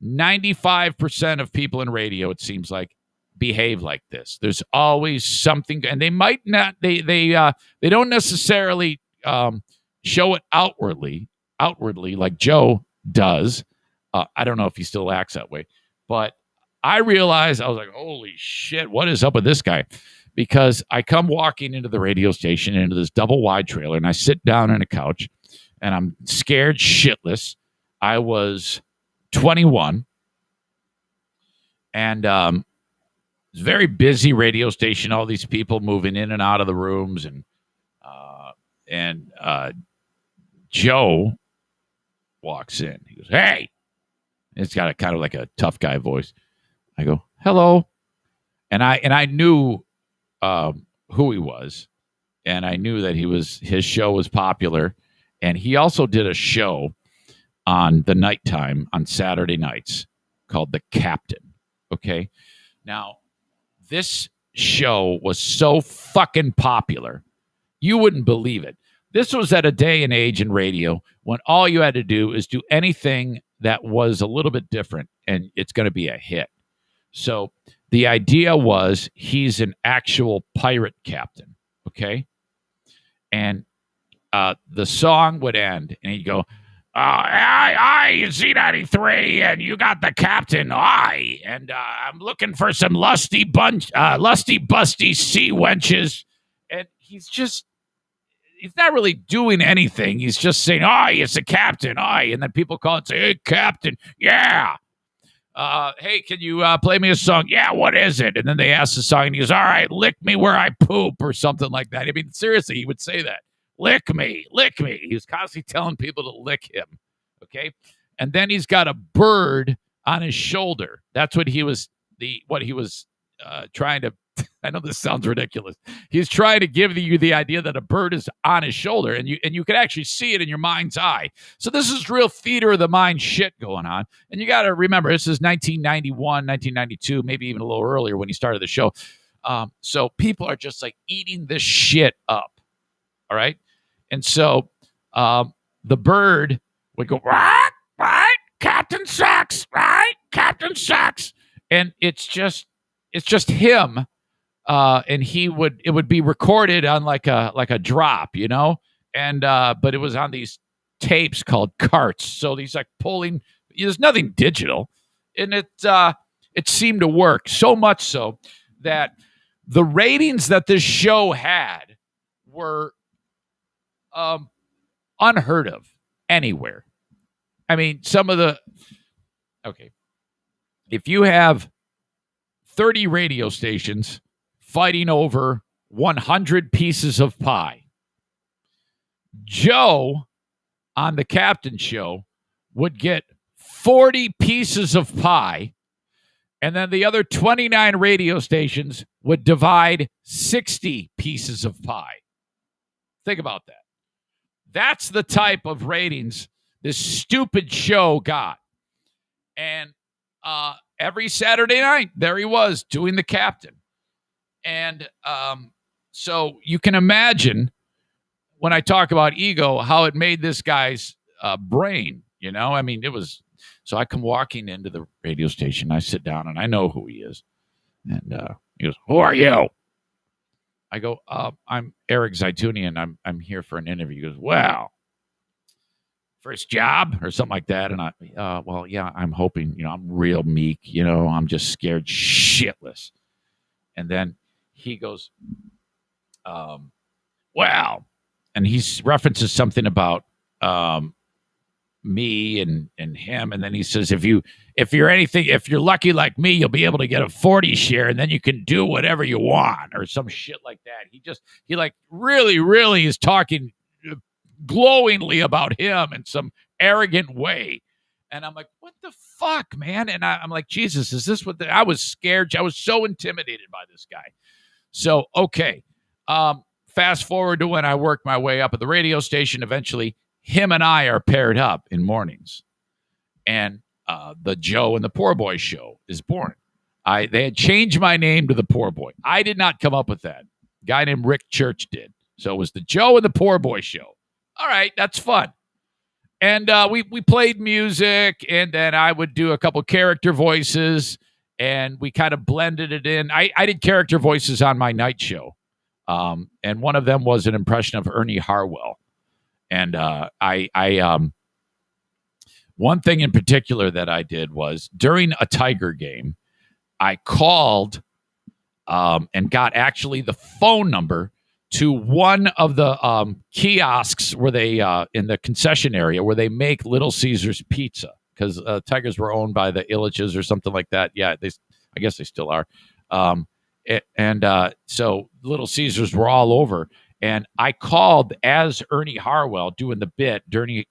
95% of people in radio, it seems like, behave like this. There's always something, and they might not. They don't necessarily show it outwardly like Joe does. I don't know if he still acts that way, but I realized, I was like, holy shit, what is up with this guy? Because I come walking into the radio station, into this double wide trailer, and I sit down on a couch, and I'm scared shitless. I was 21, and it's a very busy radio station, all these people moving in and out of the rooms, and Joe walks in. He goes, hey! It's got a kind of like a tough guy voice. I go, hello. And I knew who he was. and I knew that his show was popular, and he also did a show on the nighttime on Saturday nights called The Captain. Okay, now this show was so fucking popular, you wouldn't believe it. This was at a day and age in radio when all you had to do is do anything that was a little bit different, and it's going to be a hit. So the idea was he's an actual pirate captain, okay? And the song would end, and he'd go, I Z93, and you got the captain, and I'm looking for some lusty busty sea wenches. And he's not really doing anything. He's just saying, it's the captain, and then people call and say, hey, captain, yeah. Hey, can you play me a song? Yeah, what is it? And then they ask the song, and he goes, all right, lick me where I poop, or something like that. I mean, seriously, he would say that. Lick me, lick me. He was constantly telling people to lick him, okay? And then he's got a bird on his shoulder. That's what he was trying to, I know this sounds ridiculous. He's trying to give you the idea that a bird is on his shoulder, and you can actually see it in your mind's eye. So this is real theater of the mind shit going on. And you got to remember, this is 1991, 1992, maybe even a little earlier when he started the show. So people are just like eating this shit up. All right. And so the bird would go, right, Captain sucks, right? Captain sucks. And it's just him. And it would be recorded on like a drop, you know? And but it was on these tapes called carts. So he's like pulling, there's nothing digital. And it seemed to work so much so that the ratings that this show had were unheard of anywhere. I mean, if you have 30 radio stations fighting over 100 pieces of pie, Joe on the Captain Show would get 40 pieces of pie, and then the other 29 radio stations would divide 60 pieces of pie. Think about that. That's the type of ratings this stupid show got. And every Saturday night, there he was doing the Captain. And so you can imagine when I talk about ego, how it made this guy's brain, you know? I mean, so I come walking into the radio station. I sit down, and I know who he is. And he goes, who are you? I go, I'm Eric Zaitunian. I'm here for an interview. He goes, well, first job or something like that. And I, well, yeah, I'm hoping, I'm real meek, I'm just scared shitless. And then he goes, well, and he references something about me and him. And then he says, if you're lucky like me, you'll be able to get a 40 share, and then you can do whatever you want, or some shit like that. He like really, really is talking glowingly about him in some arrogant way. And I'm like, what the fuck, man? And I'm like, Jesus, is this what I was scared? I was so intimidated by this guy. So, okay. Fast forward to when I worked my way up at the radio station. Eventually, him and I are paired up in mornings. And the Joe and the Poor Boy show is born. They had changed my name to the Poor Boy. I did not come up with that. A guy named Rick Church did. So it was the Joe and the Poor Boy show. All right, that's fun. And we played music, and then I would do a couple character voices, and we kind of blended it in. I did character voices on my night show. And one of them was an impression of Ernie Harwell. And one thing in particular that I did was during a Tiger game, I called and got actually the phone number to one of the kiosks where they in the concession area where they make Little Caesars pizza, because Tigers were owned by the Illiches or something like that. Yeah, I guess they still are. So Little Caesars were all over. And I called as Ernie Harwell doing the bit. Dirty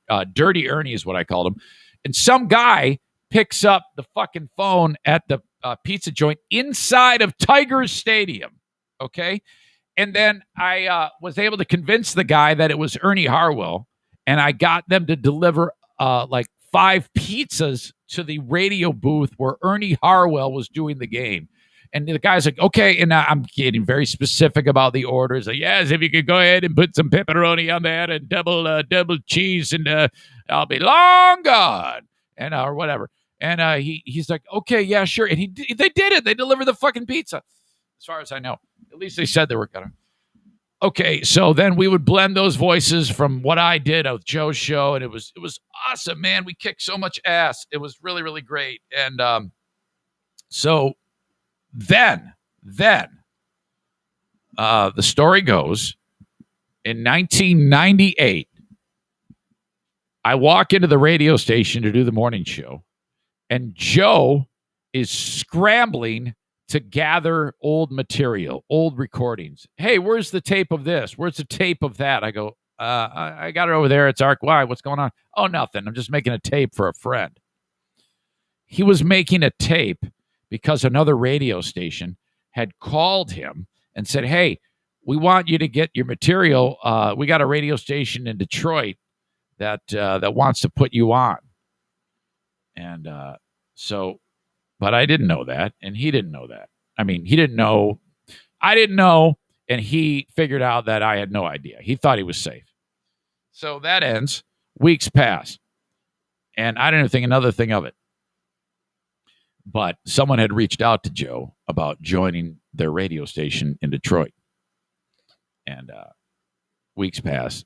Ernie is what I called him. And some guy picks up the fucking phone at the pizza joint inside of Tigers Stadium. Okay. And then I was able to convince the guy that it was Ernie Harwell, and I got them to deliver like 5 pizzas to the radio booth where Ernie Harwell was doing the game. And the guy's like, okay. And I'm getting very specific about the orders. Like, yes, if you could go ahead and put some pepperoni on that and double cheese, and I'll be long gone, and or whatever. And he's like, okay, yeah, sure. And they did it. They delivered the fucking pizza, as far as I know. At least they said they were gonna. Okay, so then we would blend those voices from what I did with Joe's show, and it was awesome, man. We kicked so much ass. It was really, really great. And so then the story goes, in 1998, I walk into the radio station to do the morning show, and Joe is scrambling to gather old material, old recordings. Hey, where's the tape of this? Where's the tape of that? I go, I got it over there. It's Arc. Why? What's going on? Oh, nothing. I'm just making a tape for a friend. He was making a tape because another radio station had called him and said, hey, we want you to get your material. We got a radio station in Detroit that wants to put you on. And but I didn't know that, and he didn't know that. I mean, he didn't know. I didn't know, and he figured out that I had no idea. He thought he was safe. So that ends. Weeks pass, and I didn't think another thing of it. But someone had reached out to Joe about joining their radio station in Detroit. And weeks pass,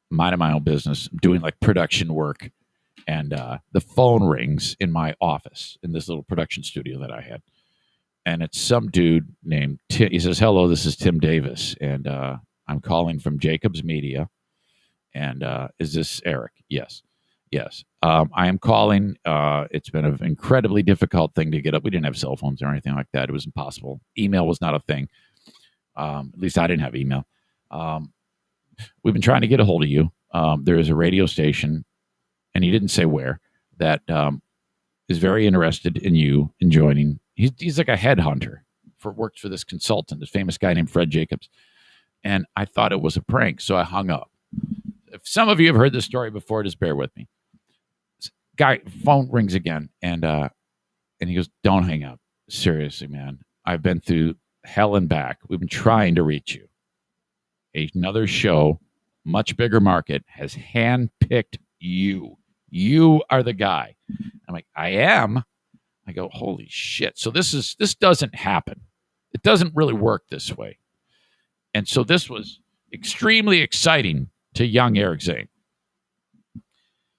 minding my own business, doing like production work. And the phone rings in my office in this little production studio that I had. And it's some dude named Tim. He says, hello, this is Tim Davis. And I'm calling from Jacobs Media. And is this Eric? Yes. I am calling. It's been an incredibly difficult thing to get up. We didn't have cell phones or anything like that. It was impossible. Email was not a thing. At least I didn't have email. We've been trying to get a hold of you. There is a radio station, and he didn't say where, that is very interested in you in joining. He's like a headhunter works for this consultant, this famous guy named Fred Jacobs. And I thought it was a prank, so I hung up. If some of you have heard this story before, just bear with me. Guy, phone rings again, and he goes, don't hang up. Seriously, man. I've been through hell and back. We've been trying to reach you. Another show, much bigger market, has handpicked you. You are the guy. I'm like, I am? I go, holy shit. So this doesn't happen. It doesn't really work this way. And so this was extremely exciting to young Eric Zane.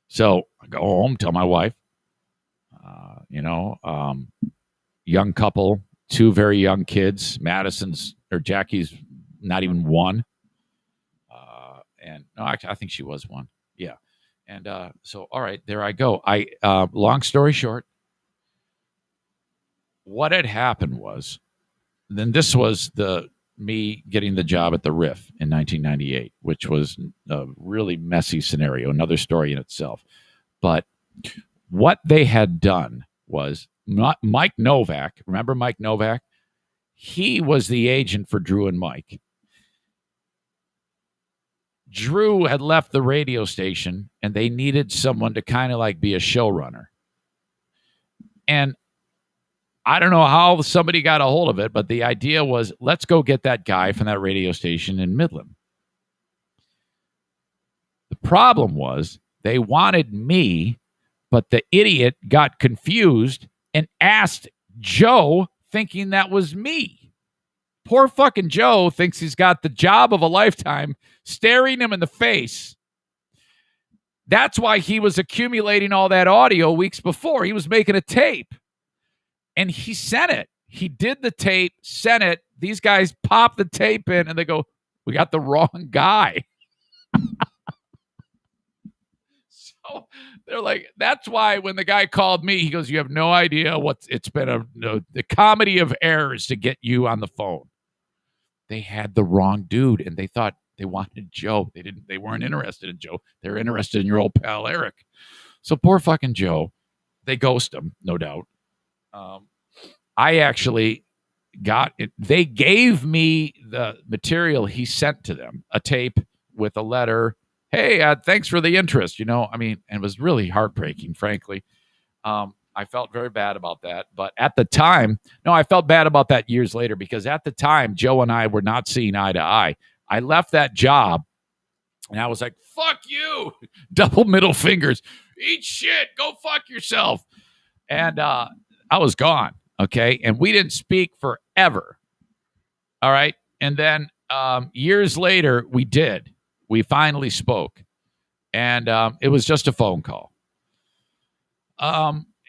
So I go home, tell my wife, young couple, 2 very young kids. Jackie's not even 1. And no, actually, I think she was 1. Yeah. And so, all right, there I go. Long story short, what had happened was, then this was me getting the job at the Riff in 1998, which was a really messy scenario, another story in itself. But what they had done was, Mike Novak, remember Mike Novak? He was the agent for Drew and Mike. Drew had left the radio station, and they needed someone to kind of like be a showrunner. And I don't know how somebody got a hold of it, but the idea was, let's go get that guy from that radio station in Midland. The problem was they wanted me, but the idiot got confused and asked Joe, thinking that was me. Poor fucking Joe thinks he's got the job of a lifetime staring him in the face. That's why he was accumulating all that audio weeks before. He was making a tape. And he sent it. He did the tape, sent it. These guys pop the tape in, and they go, we got the wrong guy. So they're like, that's why when the guy called me, he goes, you have no idea it's been the comedy of errors to get you on the phone. They had the wrong dude, and they thought they wanted Joe. They weren't interested in Joe. They're interested in your old pal, Eric. So poor fucking Joe. They ghost him, no doubt. I actually got it. They gave me the material he sent to them, a tape with a letter. Hey, thanks for the interest. And it was really heartbreaking, frankly. I felt very bad about that. But at the time, no, I felt bad about that years later, because at the time, Joe and I were not seeing eye to eye. I left that job and I was like, fuck you. Double middle fingers. Eat shit. Go fuck yourself. And I was gone. Okay. And we didn't speak forever. All right. And then years later, we did. We finally spoke. And it was just a phone call.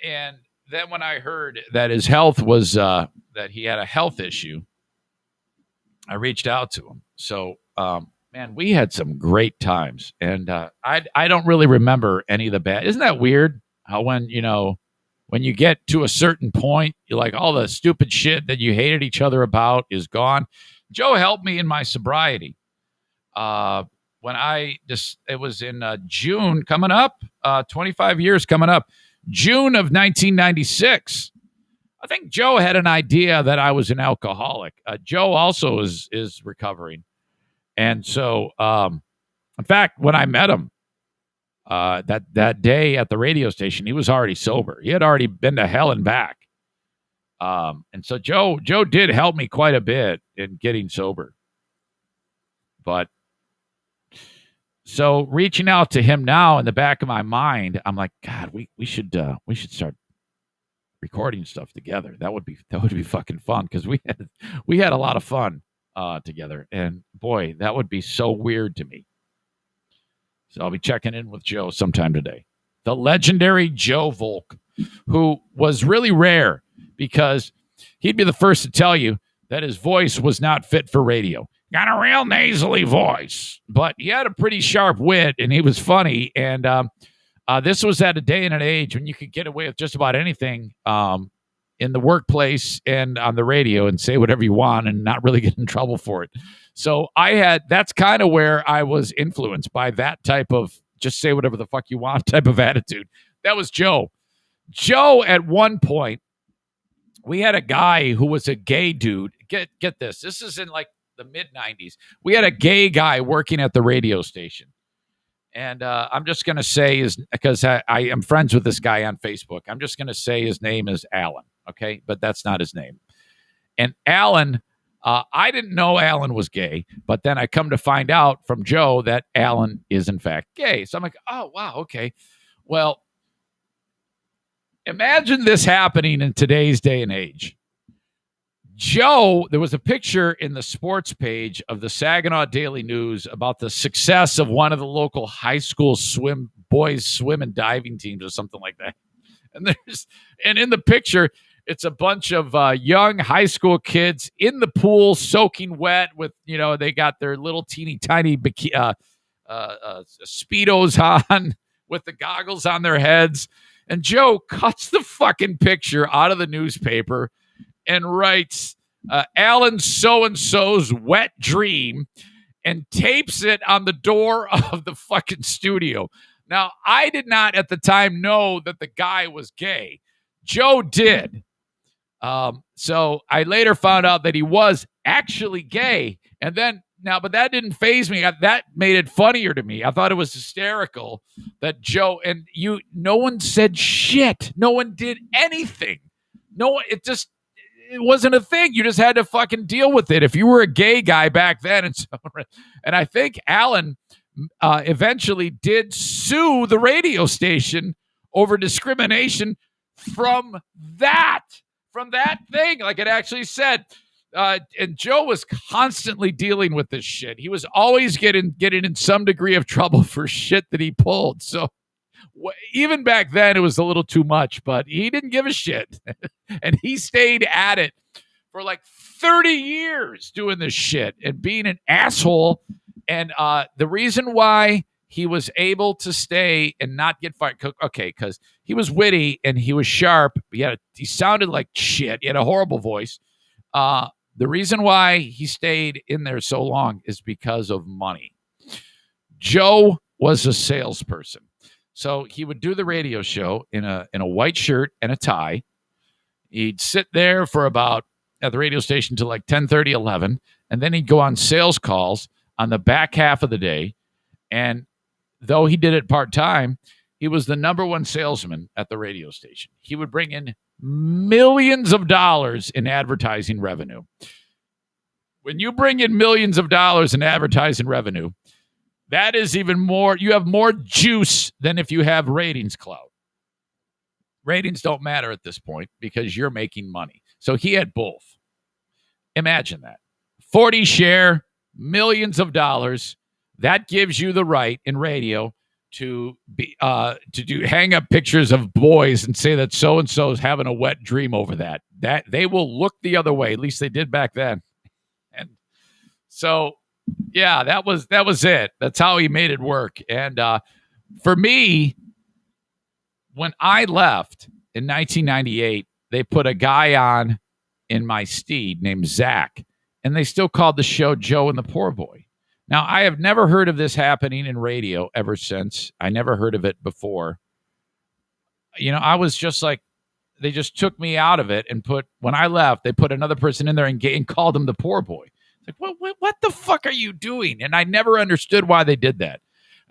And then when I heard that his health was, that he had a health issue, I reached out to him. So, man, we had some great times. And I don't really remember any of the bad. Isn't that weird? How when you get to a certain point, you're like, all the stupid shit that you hated each other about is gone. Joe helped me in my sobriety. When it was in June coming up, 25 years coming up, June of 1996. I think Joe had an idea that I was an alcoholic. Joe also is recovering. And so, in fact, when I met him that day at the radio station, he was already sober. He had already been to hell and back. And so Joe did help me quite a bit in getting sober. But so reaching out to him now, in the back of my mind, I'm like, God, we should start recording stuff together. That would be fucking fun, because we had a lot of fun together. And boy, that would be so weird to me. So I'll be checking in with Joe sometime today. The legendary Joe Volk, who was really rare, because he'd be the first to tell you that his voice was not fit for radio. Got a real nasally voice, but he had a pretty sharp wit, and he was funny. And this was at a day and an age when you could get away with just about anything in the workplace and on the radio and say whatever you want and not really get in trouble for it. So that's kind of where I was influenced by that type of just say whatever the fuck you want type of attitude. That was Joe. Joe, at one point, we had a guy who was a gay dude. Get this. This is in like the mid-90s. We had a gay guy working at the radio station. And I'm just going to say because I am friends with this guy on Facebook, I'm just going to say his name is Alan. Okay. But that's not his name. And Alan, I didn't know Alan was gay, but then I come to find out from Joe that Alan is in fact gay. So I'm like, oh, wow. Okay. Well, imagine this happening in today's day and age. Joe, there was a picture in the sports page of the Saginaw Daily News about the success of one of the local high school boys swim and diving teams or something like that. And in the picture, it's a bunch of young high school kids in the pool soaking wet with, they got their little teeny tiny Speedos on with the goggles on their heads. And Joe cuts the fucking picture out of the newspaper and writes Alan so-and-so's wet dream and tapes it on the door of the fucking studio. Now, I did not at the time know that the guy was gay. Joe did. So I later found out that he was actually gay. And then but that didn't faze me. That made it funnier to me. I thought it was hysterical that Joe and no one said shit. No one did anything. It wasn't a thing. You just had to fucking deal with it if you were a gay guy back then. And I think Alan eventually did sue the radio station over discrimination from that thing. Like it actually said. And Joe was constantly dealing with this shit. He was always getting in some degree of trouble for shit that he pulled. So even back then, it was a little too much, but he didn't give a shit. And he stayed at it for like 30 years doing this shit and being an asshole. And the reason why he was able to stay and not get fired, because he was witty and he was sharp. He sounded like shit. He had a horrible voice. The reason why he stayed in there so long is because of money. Joe was a salesperson. So he would do the radio show in a white shirt and a tie. He'd sit there for about at the radio station till like 10:30, 11, and then he'd go on sales calls on the back half of the day. And though he did it part-time, he was the number one salesman at the radio station. He would bring in millions of dollars in advertising revenue. When you bring in millions of dollars in advertising revenue, that is even more. You have more juice than if you have ratings clout. Ratings don't matter at this point because you're making money. So he had both. Imagine that. 40 share, millions of dollars. That gives you the right in radio to hang up pictures of boys and say that so and so is having a wet dream over that. That they will look the other way. At least they did back then. And so, yeah, that was it. That's how he made it work. And for me, when I left in 1998, they put a guy on in my steed named Zach, and they still called the show Joe and the Poor Boy. Now, I have never heard of this happening in radio ever since. I never heard of it before. I was just like, they just took me out of it and when I left, they put another person in there and called him the Poor Boy. It's like, what the fuck are you doing? And I never understood why they did that.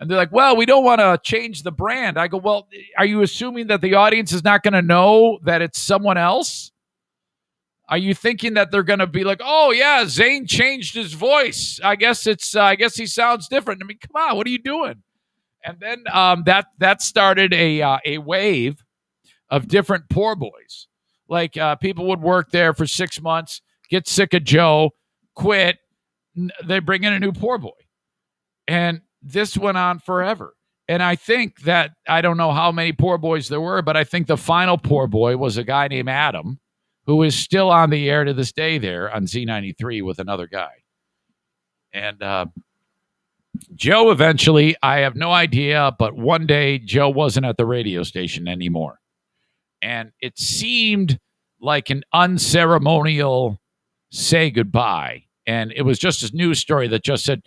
And they're like, well, we don't want to change the brand. I go, well, are you assuming that the audience is not going to know that it's someone else? Are you thinking that they're going to be like, oh, yeah, Zane changed his voice. I guess he sounds different. I mean, come on, what are you doing? And then that started a wave of different poor boys. Like people would work there for 6 months, get sick of Joe, quit. They bring in a new poor boy. And this went on forever. And I think that, I don't know how many poor boys there were, but I think the final poor boy was a guy named Adam, who is still on the air to this day there on Z93 with another guy. And Joe eventually, I have no idea, but one day Joe wasn't at the radio station anymore. And it seemed like an unceremonial say goodbye. And it was just a news story that just said,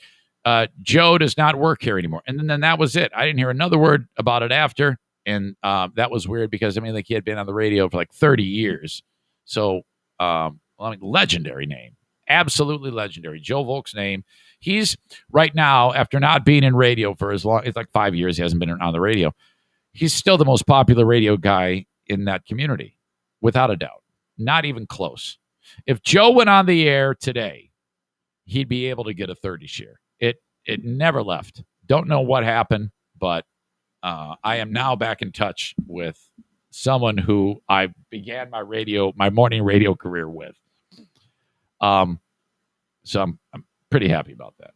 Joe does not work here anymore. And then that was it. I didn't hear another word about it after. And that was weird because, he had been on the radio for like 30 years. So, legendary name. Absolutely legendary. Joe Volk's name. He's right now, after not being in radio for as long, it's like 5 years, he hasn't been on the radio. He's still the most popular radio guy in that community, without a doubt. Not even close. If Joe went on the air today, he'd be able to get a 30 share. It never left. Don't know what happened, but I am now back in touch with someone who I began my morning radio career with. So I'm pretty happy about that.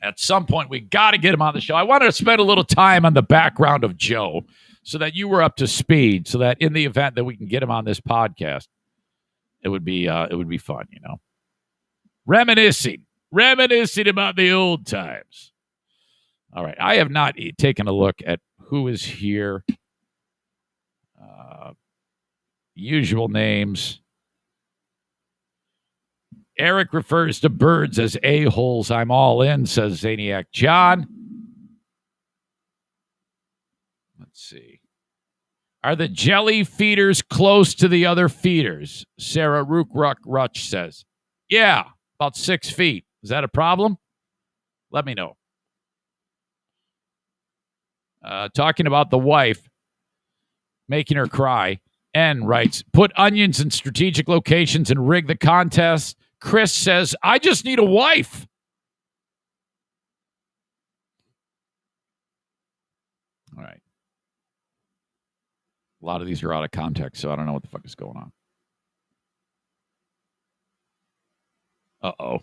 At some point, we got to get him on the show. I wanted to spend a little time on the background of Joe so that you were up to speed, so that in the event that we can get him on this podcast, it would be fun, Reminiscing about the old times. All right. I have not taken a look at who is here. Usual names. Eric refers to birds as a-holes. I'm all in, says Zaniac John. Let's see. Are the jelly feeders close to the other feeders? Sarah Rook-Ruch says. Yeah, about 6 feet. Is that a problem? Let me know. Talking about the wife making her cry. N writes, put onions in strategic locations and rig the contest. Chris says, I just need a wife. All right. A lot of these are out of context, so I don't know what the fuck is going on. Uh-oh.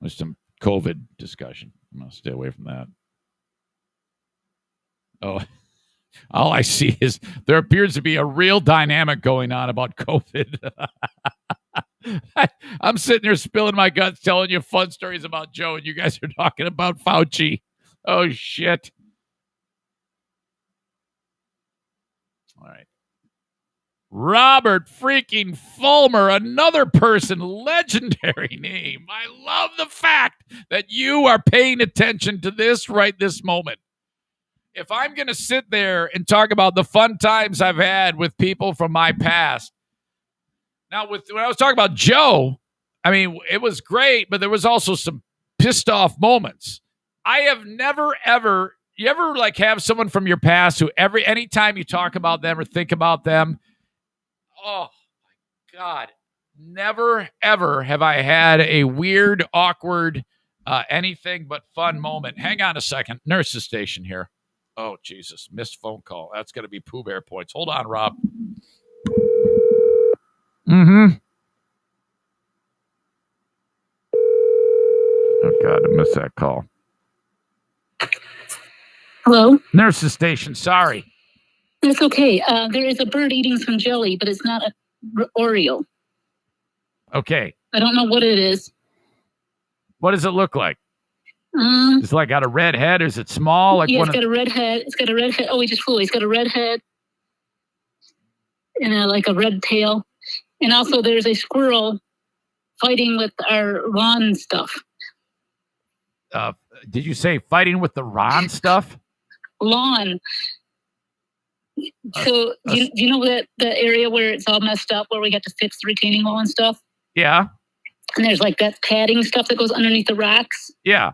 There's some COVID discussion. I'm going to stay away from that. Oh, all I see is there appears to be a real dynamic going on about COVID. I'm sitting there spilling my guts, telling you fun stories about Joe, and you guys are talking about Fauci. Oh, shit. All right. Robert freaking Fulmer, another person, legendary name. I love the fact that you are paying attention to this right this moment. If I'm going to sit there and talk about the fun times I've had with people from my past, Now, when I was talking about Joe, I mean, it was great, but there was also some pissed off moments. I have never, ever, you ever like have someone from your past who anytime you talk about them or think about them, oh my God, never, ever have I had a weird, awkward, anything but fun moment. Hang on a second. Nurse's station here. Oh, Jesus. Missed phone call. That's going to be Pooh Bear points. Hold on, Rob. Mm-hmm. Oh, God, I missed that call. Hello? Nurse's station. Sorry. That's okay. There is a bird eating some jelly, but it's not an Oreo. Okay. I don't know what it is. What does it look like? It's like got a red head. Is it small? Like it's got a red head. It's got a red head. Oh, he just flew. He's got a red head and like a red tail. And also there's a squirrel fighting with our lawn stuff. Did you say fighting with the Ron stuff? Lawn. So do you know that the area where it's all messed up, where we got to fix the retaining wall and stuff? Yeah. And there's like that padding stuff that goes underneath the rocks. Yeah.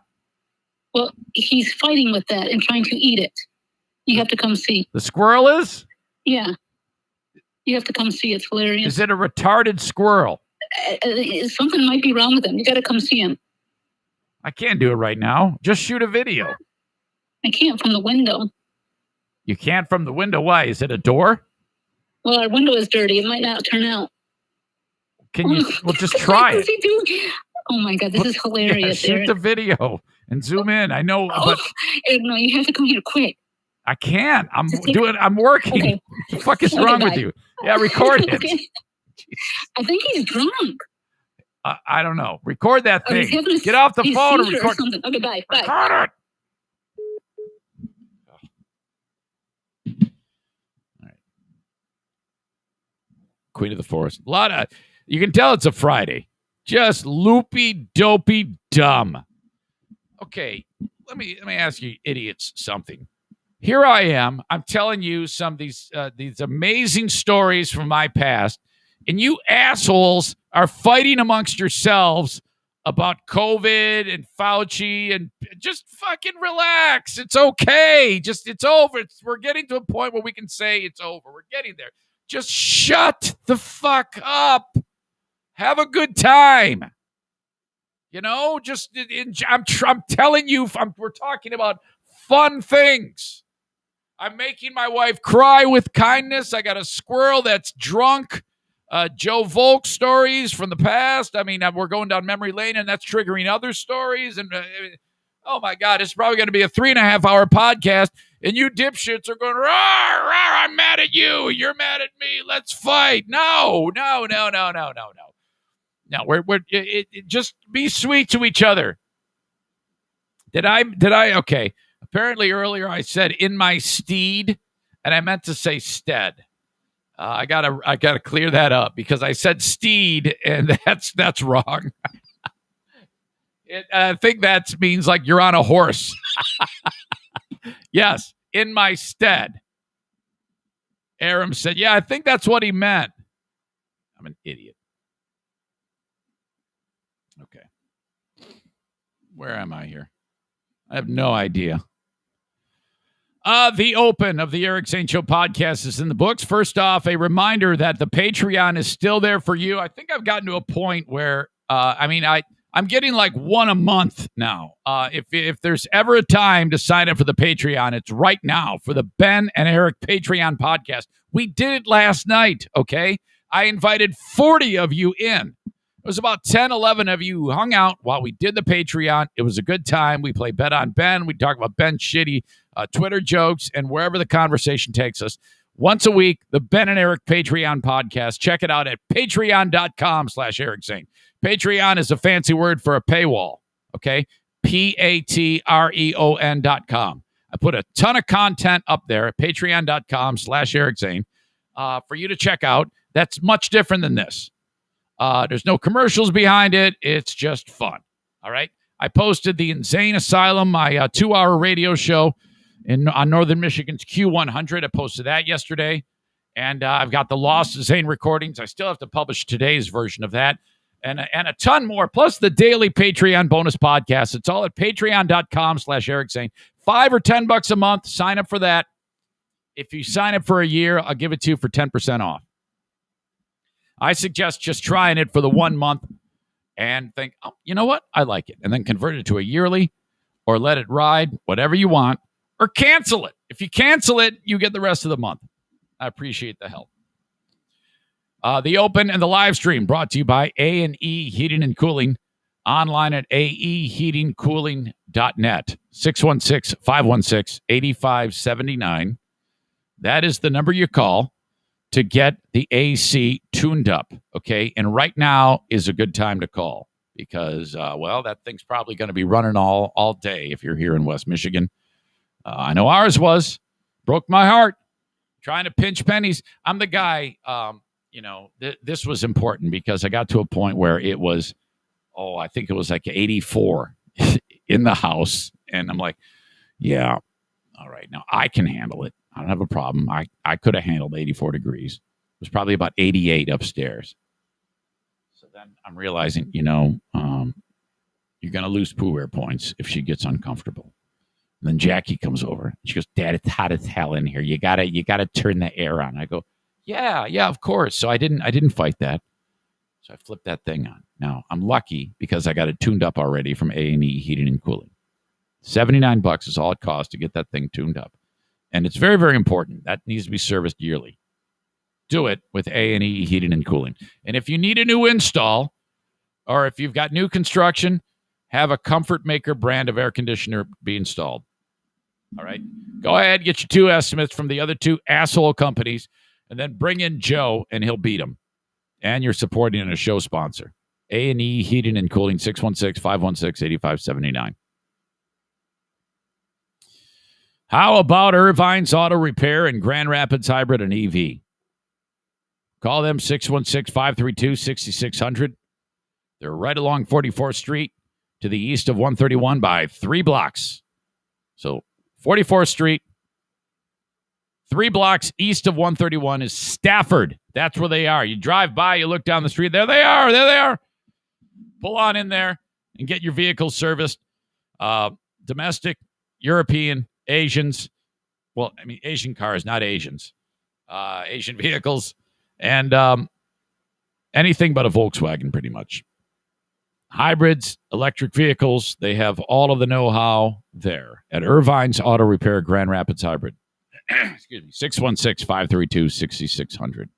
Well, he's fighting with that and trying to eat it. You have to come see. The squirrel is? Yeah. You have to come see. It's hilarious. Is it a retarded squirrel? Something might be wrong with him. You got to come see him. I can't do it right now. Just shoot a video. I can't from the window. You can't from the window? Why? Is it a door? Well, our window is dirty. It might not turn out. Can you? Well, just try it. Oh my God, this is hilarious. Yeah, shoot the video and zoom in. I know, but no, you have to come here quick. I can't. I'm working. Okay. What the fuck is wrong with you? Yeah, record it. Okay. I think he's drunk. I don't know. Record that thing. Get off the phone and record. Okay, bye. Record it. All right. Queen of the Forest. A lot of. You can tell it's a Friday. Just loopy, dopey, dumb. Okay, let me ask you idiots something. Here I am. I'm telling you some of these amazing stories from my past, and you assholes are fighting amongst yourselves about COVID and Fauci, and just fucking relax. It's okay. It's over. We're getting to a point where we can say it's over. We're getting there. Just shut the fuck up. Have a good time. You know, I'm telling you, we're talking about fun things. I'm making my wife cry with kindness. I got a squirrel that's drunk. Joe Volk stories from the past. I mean, we're going down memory lane, and that's triggering other stories. And oh my God, it's probably going to be a 3.5-hour podcast. And you dipshits are going, rawr, rawr, I'm mad at you. You're mad at me. Let's fight. No. No, just be sweet to each other. Did I? Okay. Apparently earlier I said in my steed, and I meant to say stead. I gotta clear that up because I said steed, and that's wrong. I think that means like you're on a horse. Yes, in my stead. Aram said, yeah, I think that's what he meant. I'm an idiot. Okay. Where am I here? I have no idea. The open of the Eric Zane Show podcast is in the books. First off, a reminder that the Patreon is still there for you. I think I've gotten to a point where, I'm getting like one a month now. If there's ever a time to sign up for the Patreon, it's right now for the Ben and Eric Patreon podcast. We did it last night, okay? I invited 40 of you in. It was about 10, 11 of you who hung out while we did the Patreon. It was a good time. We play Bet on Ben. We talk about Ben's shitty Twitter jokes and wherever the conversation takes us. Once a week, the Ben and Eric Patreon podcast. Check it out at patreon.com/Eric Zane. Patreon is a fancy word for a paywall, okay? Patreon.com. I put a ton of content up there at patreon.com/Eric Zane for you to check out. That's much different than this. There's no commercials behind it. It's just fun. All right. I posted the Insane Asylum, my 2-hour radio show on Northern Michigan's Q100. I posted that yesterday. And I've got the Lost Zane recordings. I still have to publish today's version of that. And a ton more, plus the daily Patreon bonus podcast. It's all at patreon.com/Eric Zane. $5 or $10 a month. Sign up for that. If you sign up for a year, I'll give it to you for 10% off. I suggest just trying it for the 1 month and think, oh, you know what? I like it. And then convert it to a yearly or let it ride, whatever you want, or cancel it. If you cancel it, you get the rest of the month. I appreciate the help. The open and the live stream brought to you by A&E Heating and Cooling, online at aeheatingcooling.net, 616-516-8579. That is the number you call to get the AC tuned up, okay? And right now is a good time to call because, that thing's probably going to be running all day if you're here in West Michigan. I know ours was. Broke my heart. Trying to pinch pennies. I'm the guy, this was important because I got to a point where it was, I think it was like 84 in the house. And I'm like, yeah, all right, now I can handle it. I don't have a problem. I could have handled 84 degrees. It was probably about 88 upstairs. So then I'm realizing, you're going to lose Pooh Bear points if she gets uncomfortable. And then Jackie comes over. She goes, Dad, it's hot as hell in here. You gotta turn the air on. I go, yeah, of course. So I didn't fight that. So I flipped that thing on. Now I'm lucky because I got it tuned up already from A&E Heating and Cooling. $79 is all it costs to get that thing tuned up. And it's very, very important. That needs to be serviced yearly. Do it with A&E Heating and Cooling. And if you need a new install or if you've got new construction, have a Comfort Maker brand of air conditioner be installed. All right. Go ahead, get your 2 estimates from the other 2 asshole companies, and then bring in Joe, and he'll beat them. And you're supporting a show sponsor. A&E Heating and Cooling, 616-516-8579. How about Irvine's Auto Repair in Grand Rapids Hybrid and EV? Call them 616-532-6600. They're right along 44th Street to the east of 131 by 3 blocks. So 44th Street, 3 blocks east of 131 is Stafford. That's where they are. You drive by, you look down the street. There they are. Pull on in there and get your vehicle serviced. Domestic, European, Asians. Well, I mean, Asian cars, not Asians. Asian vehicles. And anything but a Volkswagen, pretty much. Hybrids, electric vehicles, they have all of the know-how there at Irvine's Auto Repair Grand Rapids Hybrid. Excuse me, 616-532-6600.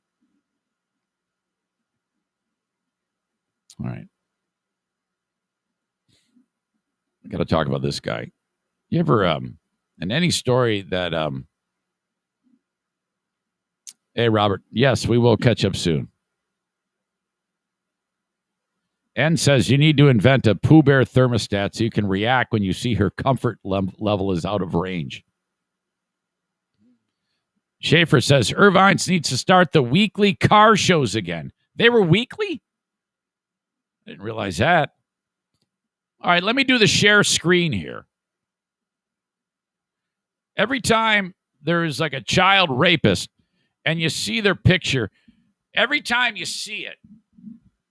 All right. I got to talk about this guy. You ever, in any story that, hey, Robert, yes, we will catch up soon. N says you need to invent a Pooh Bear thermostat so you can react when you see her comfort level is out of range. Schaefer says Irvine's needs to start the weekly car shows again. They were weekly? I didn't realize that. All right, let me do the share screen here. Every time there's like a child rapist and you see their picture, every time you see it,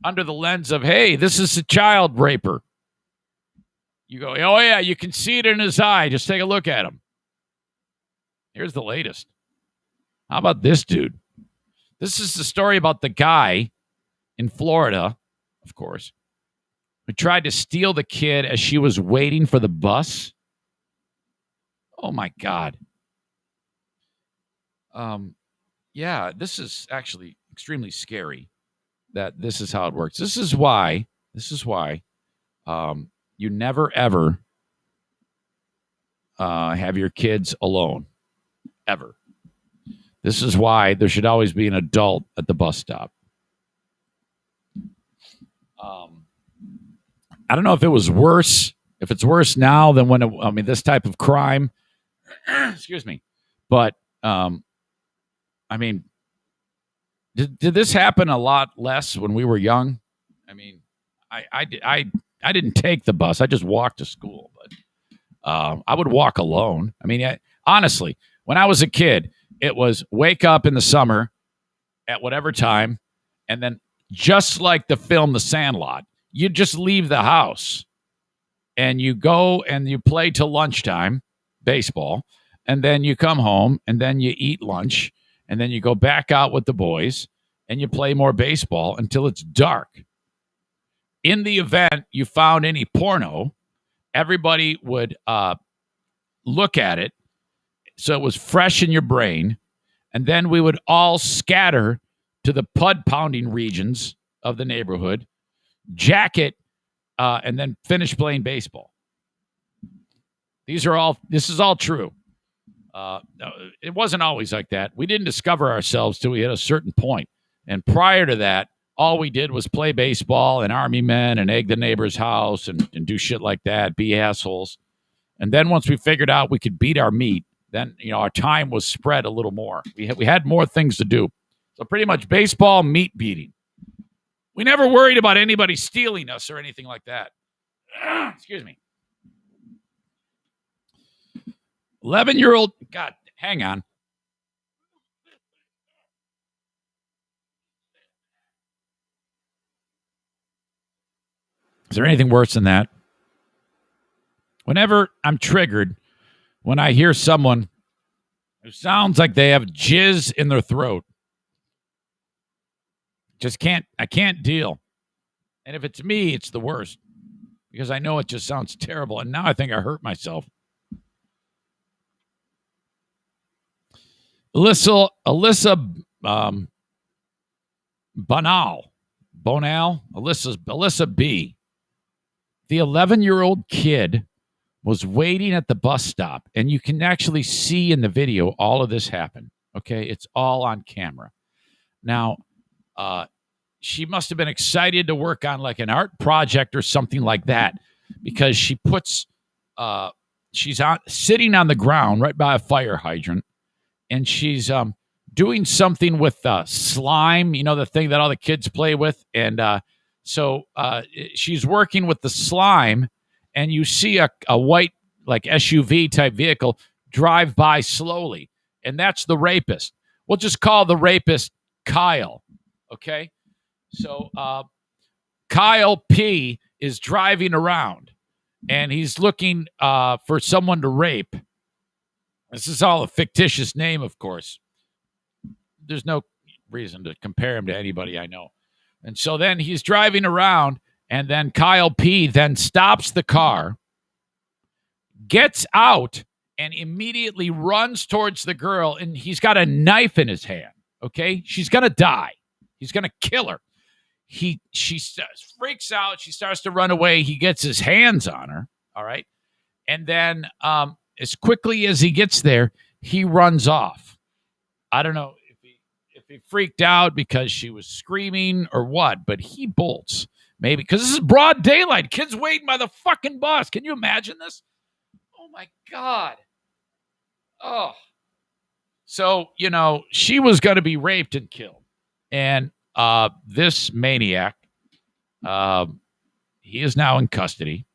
under the lens of, hey, this is a child raper. You go, oh, yeah, you can see it in his eye. Just take a look at him. Here's the latest. How about this dude? This is the story about the guy in Florida, of course, who tried to steal the kid as she was waiting for the bus. Oh, my God. Yeah, this is actually extremely scary. That this is how it works. This is why you never, ever have your kids alone, ever. This is why there should always be an adult at the bus stop. I don't know if it was worse, if it's worse now than when this type of crime, excuse me, but, Did this happen a lot less when we were young? I mean, I didn't take the bus. I just walked to school. But I would walk alone. I mean, honestly, when I was a kid, it was wake up in the summer, at whatever time. And then just like the film The Sandlot, you just leave the house and you go and you play till lunchtime, baseball, and then you come home and then you eat lunch and then you go back out with the boys and you play more baseball until it's dark. In the event you found any porno, everybody would look at it so it was fresh in your brain, and then we would all scatter to the pud-pounding regions of the neighborhood, jacket, and then finish playing baseball. This is all true. It wasn't always like that. We didn't discover ourselves till we hit a certain point. And prior to that, all we did was play baseball and army men and egg the neighbor's house and do shit like that, be assholes. And then once we figured out we could beat our meat, then our time was spread a little more. We had more things to do. So pretty much baseball, meat beating. We never worried about anybody stealing us or anything like that. Excuse me. 11-year-old, God, hang on. Is there anything worse than that? Whenever I'm triggered, when I hear someone who sounds like they have jizz in their throat, I can't deal. And if it's me, it's the worst because I know it just sounds terrible. And now I think I hurt myself. Alyssa Bonal, Alyssa B. The 11-year-old kid was waiting at the bus stop, and you can actually see in the video all of this happen. Okay, it's all on camera. Now, she must have been excited to work on like an art project or something like that because she's sitting on the ground right by a fire hydrant, and she's doing something with slime, the thing that all the kids play with. And so she's working with the slime, and you see a white, like SUV type vehicle drive by slowly. And that's the rapist. We'll just call the rapist Kyle. Okay. So Kyle P is driving around and he's looking for someone to rape. This is all a fictitious name, of course. There's no reason to compare him to anybody I know. And so then he's driving around, and then Kyle P then stops the car, gets out, and immediately runs towards the girl, and he's got a knife in his hand, okay? She's going to die. He's going to kill her. She freaks out. She starts to run away. He gets his hands on her, all right? And then as quickly as he gets there, he runs off. I don't know if he freaked out because she was screaming or what, but he bolts. Maybe because this is broad daylight. Kids waiting by the fucking bus. Can you imagine this? Oh, my God. Oh. So, she was going to be raped and killed. And this maniac, he is now in custody.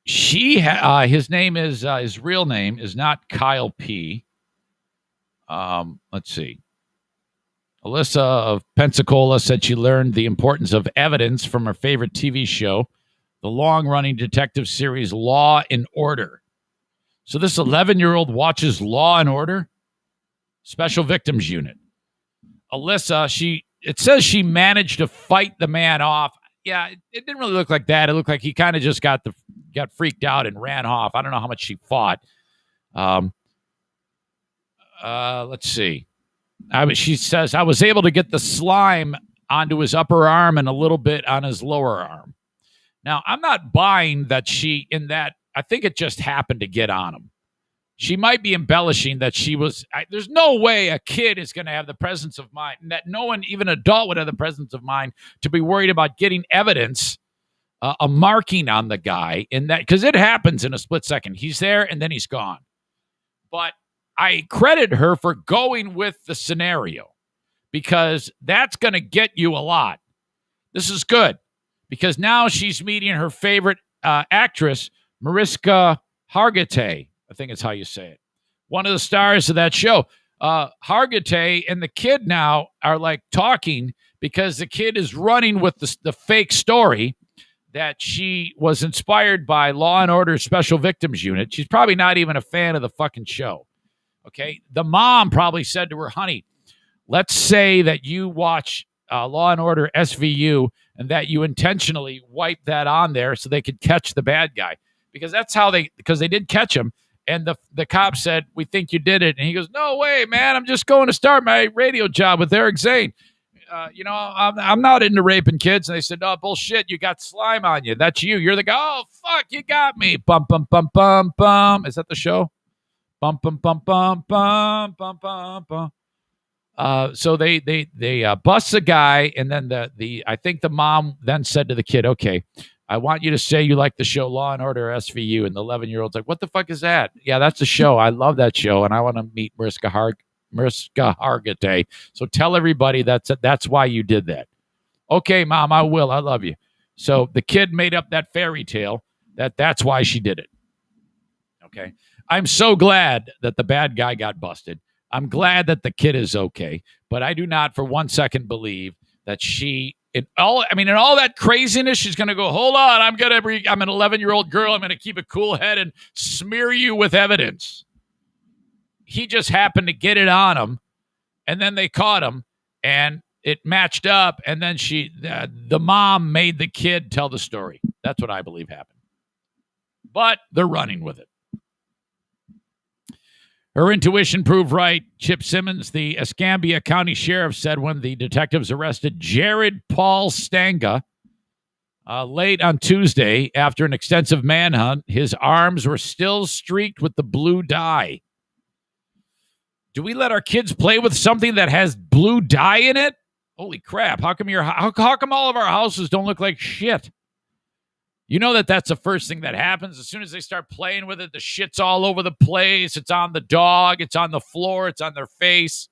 His real name is not Kyle P. Let's see. Alyssa of Pensacola said she learned the importance of evidence from her favorite TV show, the long-running detective series Law and Order. So this 11-year-old watches Law and Order? Special Victims Unit. Alyssa, it says she managed to fight the man off. Yeah, it didn't really look like that. It looked like he kind of just got freaked out and ran off. I don't know how much she fought. Let's see. She says, I was able to get the slime onto his upper arm and a little bit on his lower arm. Now, I'm not buying that I think it just happened to get on him. She might be embellishing that there's no way a kid is going to have the presence of mind, and that no one, even adult, would have the presence of mind to be worried about getting evidence, a marking on the guy in that, because it happens in a split second. He's there and then he's gone. But I credit her for going with the scenario because that's going to get you a lot. This is good because now she's meeting her favorite actress, Mariska Hargitay. I think it's how you say it. One of the stars of that show. Hargitay and the kid now are like talking because the kid is running with the fake story that she was inspired by Law and Order Special Victims Unit. She's probably not even a fan of the fucking show. Okay. The mom probably said to her, honey, let's say that you watch Law and Order SVU and that you intentionally wipe that on there so they could catch the bad guy. Because that's how because they did catch him. And the cop said, we think you did it. And he goes, no way, man. I'm just going to start my radio job with Eric Zane. I'm not into raping kids. And they said, no, bullshit. You got slime on you. That's you. You're the guy. Oh, fuck, you got me. Bum, bum, bum, bum, bum. Is that the show? Bum, bum, bum, bum, bum, bum, bum, bum. So they bust the guy. And then I think the mom then said to the kid, okay, I want you to say you like the show Law and Order SVU. And the 11-year-old's like, what the fuck is that? Yeah, that's the show. I love that show. And I want to meet Mariska Hargitay. So tell everybody that's why you did that. Okay, Mom, I will. I love you. So the kid made up that fairy tale that's why she did it. Okay. I'm so glad that the bad guy got busted. I'm glad that the kid is okay. But I do not for 1 second believe that in all that craziness, she's going to go, hold on, I'm an 11-year-old girl. I'm going to keep a cool head and smear you with evidence. He just happened to get it on him, and then they caught him, and it matched up, and then the mom made the kid tell the story. That's what I believe happened. But they're running with it. Her intuition proved right. Chip Simmons, the Escambia County Sheriff, said when the detectives arrested Jared Paul Stanga late on Tuesday after an extensive manhunt, his arms were still streaked with the blue dye. Do we let our kids play with something that has blue dye in it? Holy crap. How come all of our houses don't look like shit? You know that's the first thing that happens. As soon as they start playing with it, the shit's all over the place. It's on the dog. It's on the floor. It's on their face.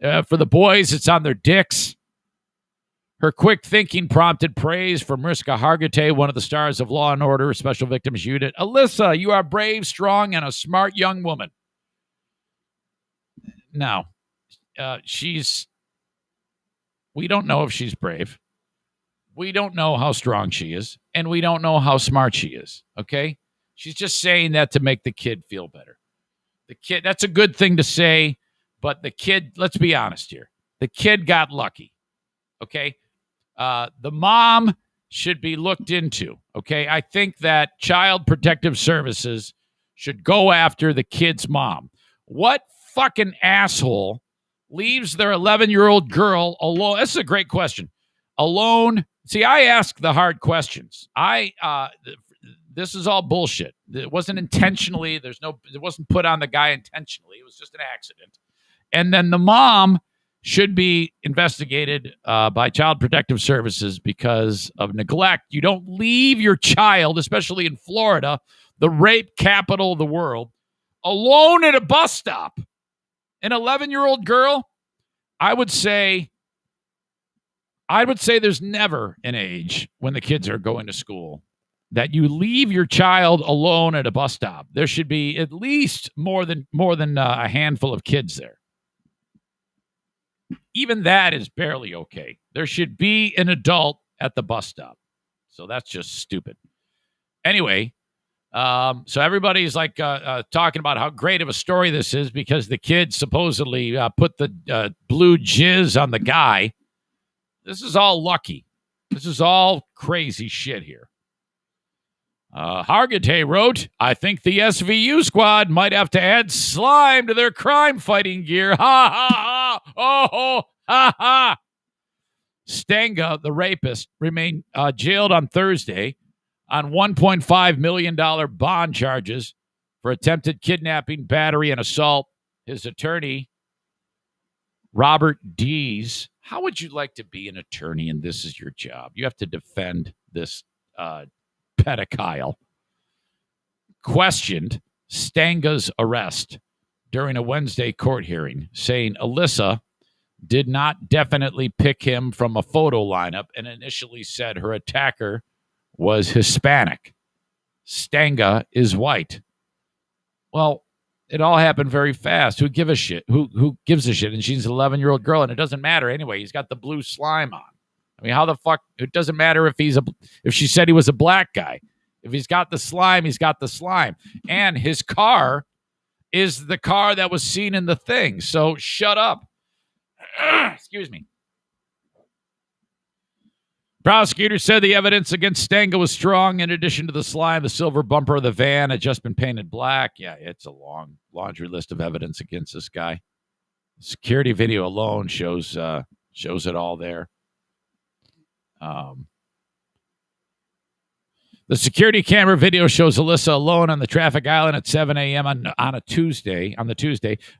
For the boys, it's on their dicks. Her quick thinking prompted praise from Mariska Hargitay, one of the stars of Law and Order Special Victims Unit. Alyssa, you are brave, strong, and a smart young woman. Now, we don't know if she's brave. We don't know how strong she is, and we don't know how smart she is, okay? She's just saying that to make the kid feel better. The kid, that's a good thing to say, but the kid, let's be honest here. The kid got lucky, okay? The mom should be looked into, okay? I think that Child Protective Services should go after the kid's mom. What fucking asshole leaves their 11-year-old girl alone? This is a great question. Alone. See, I ask the hard questions. This is all bullshit. It wasn't intentionally. It wasn't put on the guy intentionally. It was just an accident. And then the mom should be investigated by Child Protective Services because of neglect. You don't leave your child, especially in Florida, the rape capital of the world, alone at a bus stop. An 11-year-old girl, I would say there's never an age when the kids are going to school that you leave your child alone at a bus stop. There should be at least more than a handful of kids there. Even that is barely okay. There should be an adult at the bus stop. So that's just stupid. Anyway, so everybody's like talking about how great of a story this is because the kid supposedly put the blue jizz on the guy. This is all lucky. This is all crazy shit here. Hargitay wrote, I think the SVU squad might have to add slime to their crime-fighting gear. Ha, ha, ha. Oh, ha, ha. Stanga, the rapist, remained jailed on Thursday on $1.5 million bond charges for attempted kidnapping, battery, and assault. His attorney, Robert Dees. How would you like to be an attorney and this is your job? You have to defend this pedophile. Questioned Stanga's arrest during a Wednesday court hearing, saying Alyssa did not definitely pick him from a photo lineup and initially said her attacker was Hispanic. Stanga is white. Well, It all happened very fast. Who give a shit? Who gives a shit? And she's an 11-year-old girl, and it doesn't matter anyway. He's got the blue slime on. I mean, how the fuck? It doesn't matter if she said he was a black guy. If he's got the slime, he's got the slime. And his car is the car that was seen in the thing. So shut up. Excuse me. Prosecutors said the evidence against Stenga was strong. In addition to the slime, the silver bumper of the van had just been painted black. Yeah, it's a long laundry list of evidence against this guy. Security video alone shows it all there. The security camera video shows Alyssa alone on the traffic island at 7 a.m. on the Tuesday.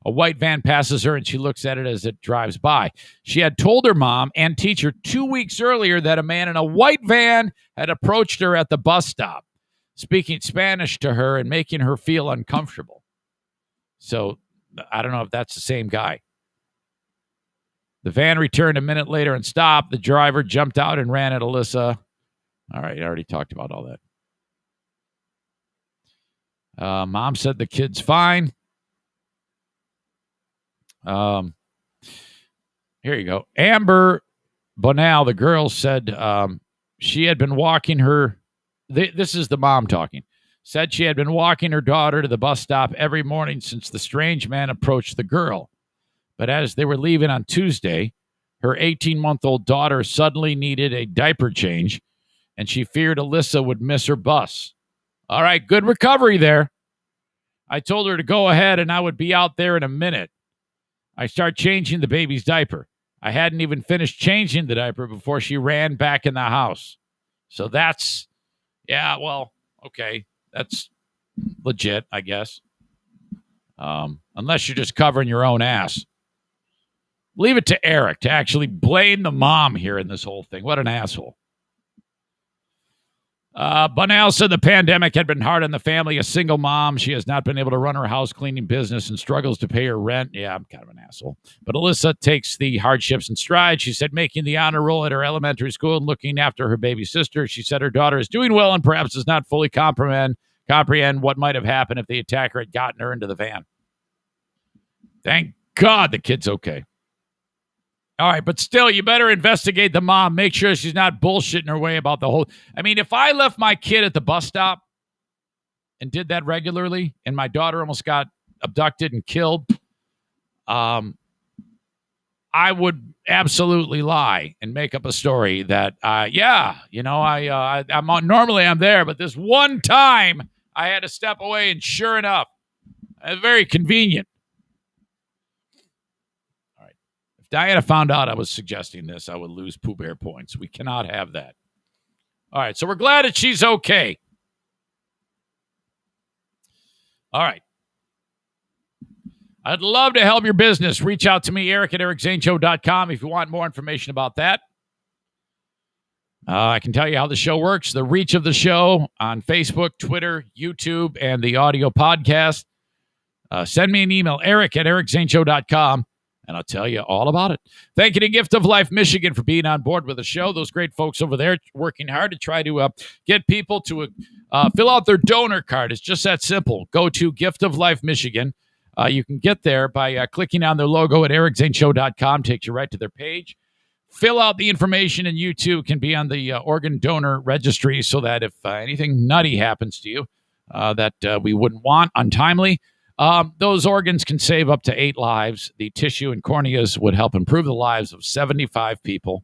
A white van passes her, and she looks at it as it drives by. She had told her mom and teacher 2 weeks earlier that a man in a white van had approached her at the bus stop, speaking Spanish to her and making her feel uncomfortable. So I don't know if that's the same guy. The van returned a minute later and stopped. The driver jumped out and ran at Alyssa. All right, I already talked about all that. Mom said the kid's fine. Here you go. Amber Bonal, the girl, said she had been walking her. This is the mom talking. Said she had been walking her daughter to the bus stop every morning since the strange man approached the girl. But as they were leaving on Tuesday, her 18-month-old daughter suddenly needed a diaper change, and she feared Alyssa would miss her bus. All right, good recovery there. I told her to go ahead and I would be out there in a minute. I start changing the baby's diaper. I hadn't even finished changing the diaper before she ran back in the house. So that's, yeah, well, okay. That's legit, I guess. Unless you're just covering your own ass. Leave it to Eric to actually blame the mom here in this whole thing. What an asshole. Bunnell said the pandemic had been hard on the family. A single mom. She has not been able to run her house cleaning business and struggles to pay her rent. Yeah, I'm kind of an asshole. But Alyssa takes the hardships in stride. She said making the honor roll at her elementary school and looking after her baby sister. She said her daughter is doing well and perhaps does not fully comprehend what might have happened if the attacker had gotten her into the van. Thank God the kid's okay. All right, but still, you better investigate the mom. Make sure she's not bullshitting her way about the whole... I mean, if I left my kid at the bus stop and did that regularly, and my daughter almost got abducted and killed, I would absolutely lie and make up a story that, normally I'm there, but this one time I had to step away, and sure enough, very convenient. Diana found out I was suggesting this, I would lose Pooh Bear points. We cannot have that. All right, so we're glad that she's okay. All right. I'd love to help your business. Reach out to me, Eric at ericzaneshow.com, if you want more information about that. I can tell you how the show works, the reach of the show on Facebook, Twitter, YouTube, and the audio podcast. Send me an email, Eric at ericzaneshow.com. And I'll tell you all about it. Thank you to Gift of Life Michigan for being on board with the show. Those great folks over there working hard to try to get people to fill out their donor card. It's just that simple. Go to Gift of Life Michigan. You can get there by clicking on their logo at ericzaneshow.com. Takes you right to their page. Fill out the information, and you too can be on the organ donor registry so that if anything nutty happens to you that we wouldn't want untimely, those organs can save up to 8 lives. The tissue and corneas would help improve the lives of 75 people.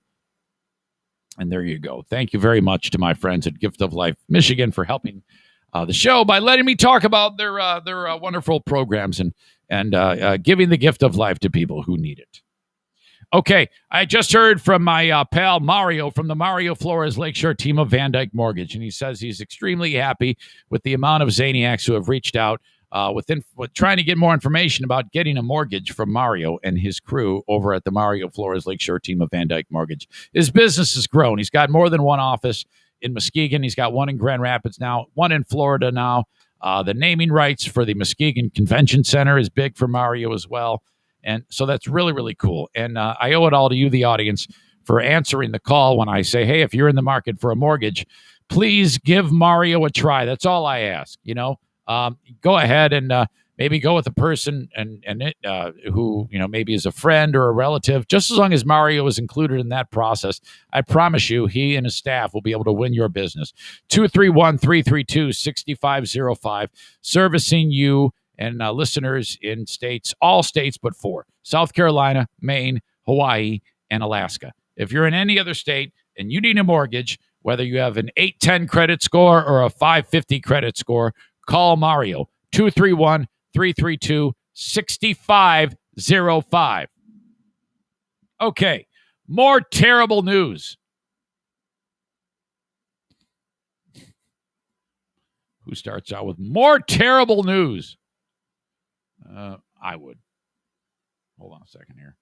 And there you go. Thank you very much to my friends at Gift of Life Michigan for helping the show by letting me talk about their wonderful programs and giving the gift of life to people who need it. Okay, I just heard from my pal Mario from the Mario Flores Lakeshore team of Van Dyke Mortgage, and he says he's extremely happy with the amount of Zaniacs who have reached out with trying to get more information about getting a mortgage from Mario and his crew over at the Mario Flores Lakeshore team of Van Dyke Mortgage. His business has grown. He's got more than one office in Muskegon. He's got one in Grand Rapids now, one in Florida now. The naming rights for the Muskegon Convention Center is big for Mario as well. And so that's really, really cool. And I owe it all to you, the audience, for answering the call when I say, hey, if you're in the market for a mortgage, please give Mario a try. That's all I ask, Go ahead and maybe go with a person who, maybe is a friend or a relative. Just as long as Mario is included in that process, I promise you he and his staff will be able to win your business. 231-332-6505, servicing you and listeners in all states but 4: South Carolina, Maine, Hawaii, and Alaska. If you're in any other state and you need a mortgage, whether you have an 810 credit score or a 550 credit score, call Mario. 231-332-6505. Okay, more terrible news. Who starts out with more terrible news? I would. Hold on a second here.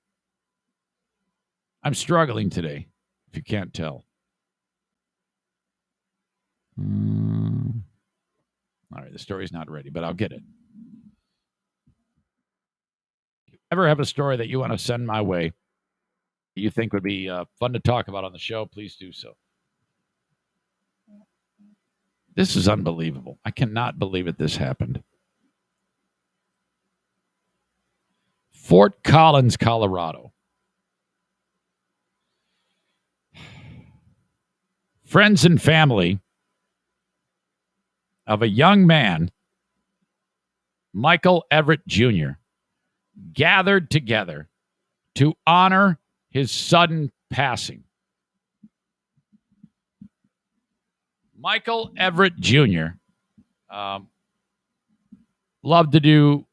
I'm struggling today, if you can't tell. All right, the story's not ready, but I'll get it. Ever have a story that you want to send my way that you think would be fun to talk about on the show, please do so. This is unbelievable. I cannot believe this happened. Fort Collins, Colorado. Friends and family of a young man, Michael Everett Jr., gathered together to honor his sudden passing. Michael Everett Jr. Loved to do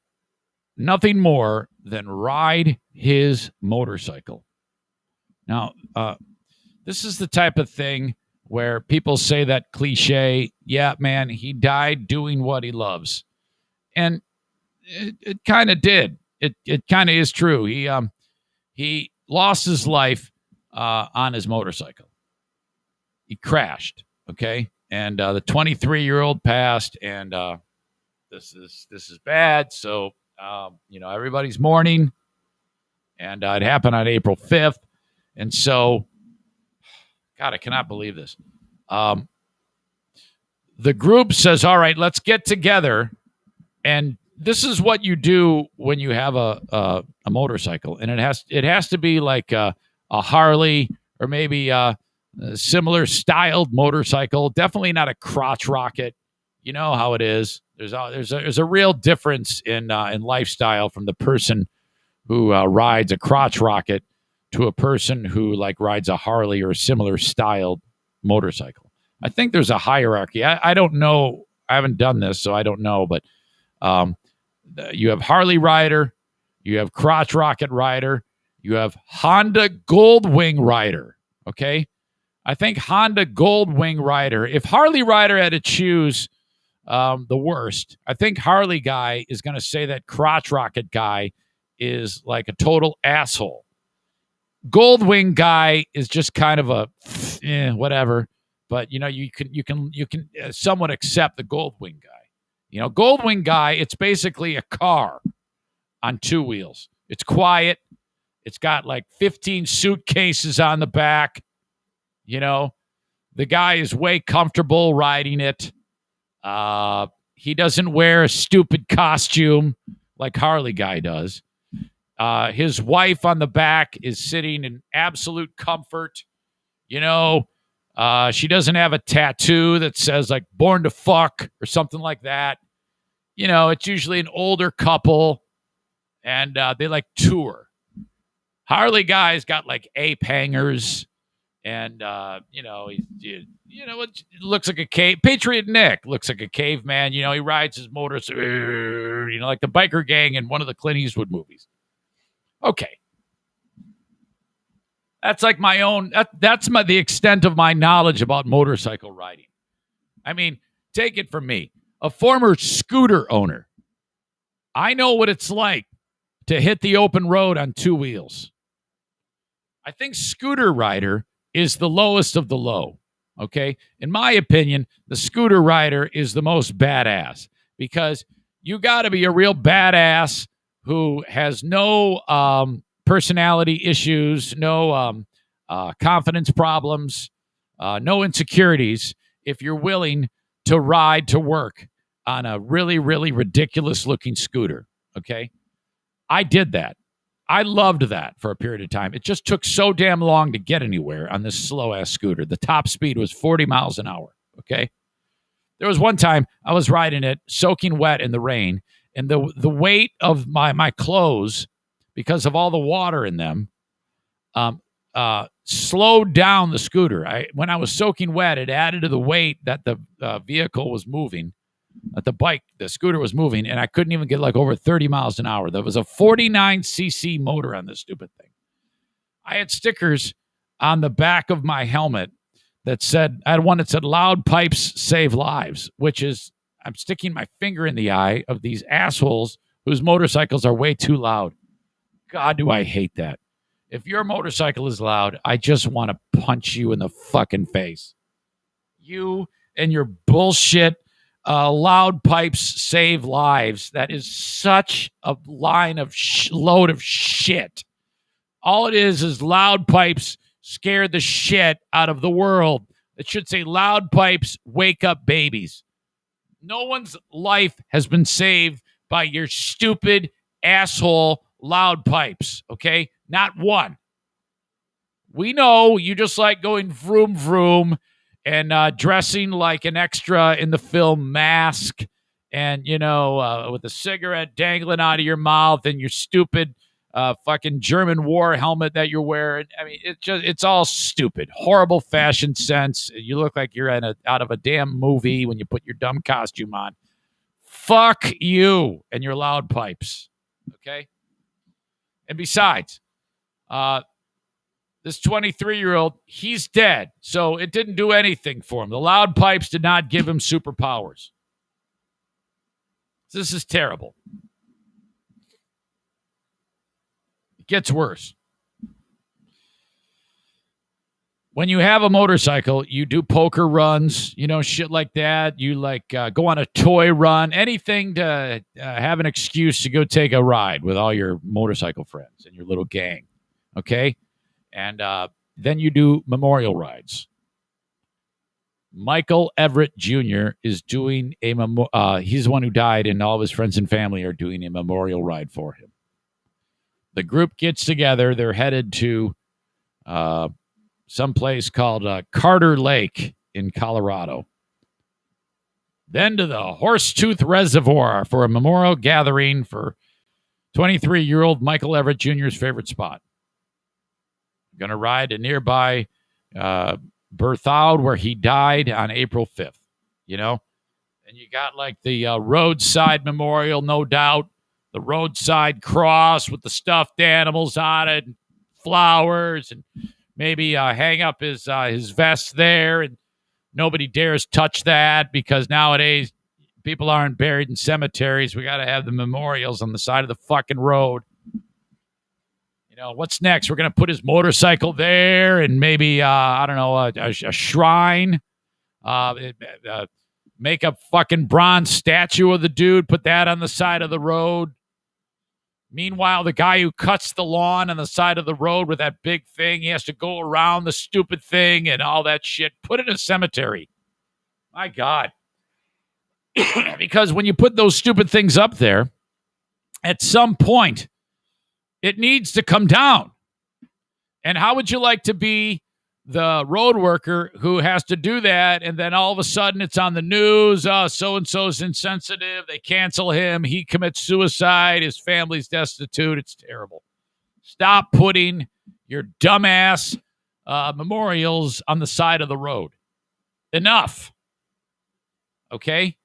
nothing more than ride his motorcycle. Now, this is the type of thing where people say that cliche, yeah, man, he died doing what he loves. And it kind of did. It kind of is true. He lost his life on his motorcycle. He crashed, okay? And the 23-year-old passed, and this is bad. So, everybody's mourning, and it happened on April 5th. And so, God, I cannot believe this. The group says, all right, let's get together. And this is what you do when you have a motorcycle. And it has to be like a Harley or maybe a similar styled motorcycle. Definitely not a crotch rocket. You know how it is. There's a real difference in lifestyle from the person who rides a crotch rocket to a person who rides a Harley or a similar styled motorcycle. I think there's a hierarchy. I don't know. I haven't done this, so I don't know. But you have Harley rider, you have crotch rocket rider, you have Honda Goldwing rider. Okay, I think Honda Goldwing rider. If Harley rider had to choose the worst, I think Harley guy is going to say that crotch rocket guy is like a total asshole. Goldwing guy is just kind of a whatever, but you can somewhat accept the Goldwing guy. Goldwing guy, it's basically a car on 2 wheels. It's quiet. It's got 15 suitcases on the back. The guy is way comfortable riding it. He doesn't wear a stupid costume like Harley guy does. His wife on the back is sitting in absolute comfort. She doesn't have a tattoo that says born to fuck or something like that. It's usually an older couple and they tour. Harley guy's got ape hangers and, it looks like a cave. Patriot Nick looks like a caveman. He rides his motorcycle, like the biker gang in one of the Clint Eastwood movies. Okay. That's my own, that's the extent of my knowledge about motorcycle riding. I mean, take it from me, a former scooter owner. I know what it's like to hit the open road on 2 wheels. I think scooter rider is the lowest of the low, okay? In my opinion, the scooter rider is the most badass because you got to be a real badass who has no personality issues, no confidence problems, no insecurities, if you're willing to ride to work on a really, really ridiculous looking scooter. Okay. I did that. I loved that for a period of time. It just took so damn long to get anywhere on this slow ass scooter. The top speed was 40 miles an hour. Okay. There was one time I was riding it, soaking wet in the rain, and the weight of my clothes, because of all the water in them, slowed down the scooter. When I was soaking wet, it added to the weight that the vehicle was moving, that the scooter was moving, and I couldn't even get like over 30 miles an hour. There was a 49cc motor on this stupid thing. I had stickers on the back of my helmet that said, I had one that said, "Loud pipes save lives," which is, I'm sticking my finger in the eye of these assholes whose motorcycles are way too loud. God, do I hate that. If your motorcycle is loud, I just want to punch you in the fucking face. You and your bullshit loud pipes save lives. That is such a line of load of shit. All it is loud pipes scare the shit out of the world. It should say loud pipes wake up babies. No one's life has been saved by your stupid asshole loud pipes, okay? Not one. We know you just like going vroom vroom and dressing like an extra in the film Mask, and with a cigarette dangling out of your mouth and your stupid fucking German war helmet that you're wearing. I mean, it's all stupid. Horrible fashion sense. You look like you're out of a damn movie when you put your dumb costume on. Fuck you and your loud pipes. Okay? And besides, this 23-year-old, he's dead. So it didn't do anything for him. The loud pipes did not give him superpowers. This is terrible. It gets worse. When you have a motorcycle, you do poker runs, shit like that. You go on a toy run, anything to have an excuse to go take a ride with all your motorcycle friends and your little gang. Okay? And then you do memorial rides. Michael Everett Jr. is doing he's the one who died, and all of his friends and family are doing a memorial ride for him. The group gets together. They're headed to some place called Carter Lake in Colorado. Then to the Horsetooth Reservoir for a memorial gathering for 23-year-old Michael Everett Jr.'s favorite spot. Going to ride to nearby Berthoud, where he died on April 5th, And you got like the roadside memorial, no doubt. The roadside cross with the stuffed animals on it, and flowers, and maybe hang up his vest there. And nobody dares touch that because nowadays people aren't buried in cemeteries. We got to have the memorials on the side of the fucking road. What's next? We're going to put his motorcycle there and maybe, a shrine. Make a fucking bronze statue of the dude, put that on the side of the road. Meanwhile, the guy who cuts the lawn on the side of the road with that big thing, he has to go around the stupid thing and all that shit. Put it in a cemetery. My God. Because when you put those stupid things up there, at some point, it needs to come down. And how would you like to be the road worker who has to do that, and then all of a sudden it's on the news, so-and-so's insensitive, they cancel him, he commits suicide, his family's destitute. It's terrible. Stop putting your dumbass memorials on the side of the road. Enough. Okay?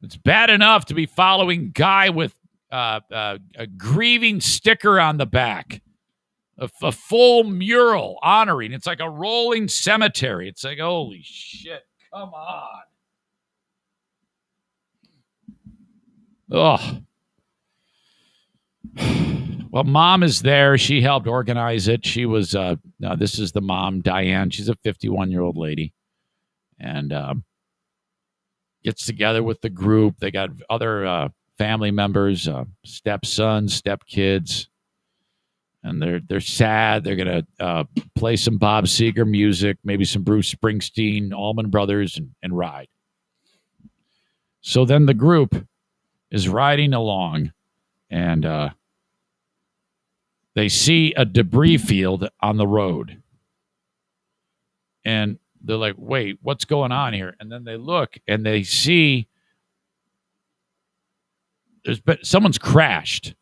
It's bad enough to be following guy with a grieving sticker on the back. A full mural honoring. It's like a rolling cemetery. It's like, holy shit, come on. Oh. Well, Mom is there. She helped organize it. She was, this is the mom, Diane. She's a 51-year-old lady. And gets together with the group. They got other family members, stepsons, stepkids. And they're sad. They're going to play some Bob Seger music, maybe some Bruce Springsteen, Allman Brothers, and ride. So then the group is riding along, and they see a debris field on the road. And they're like, wait, what's going on here? And then they look, and they see someone's crashed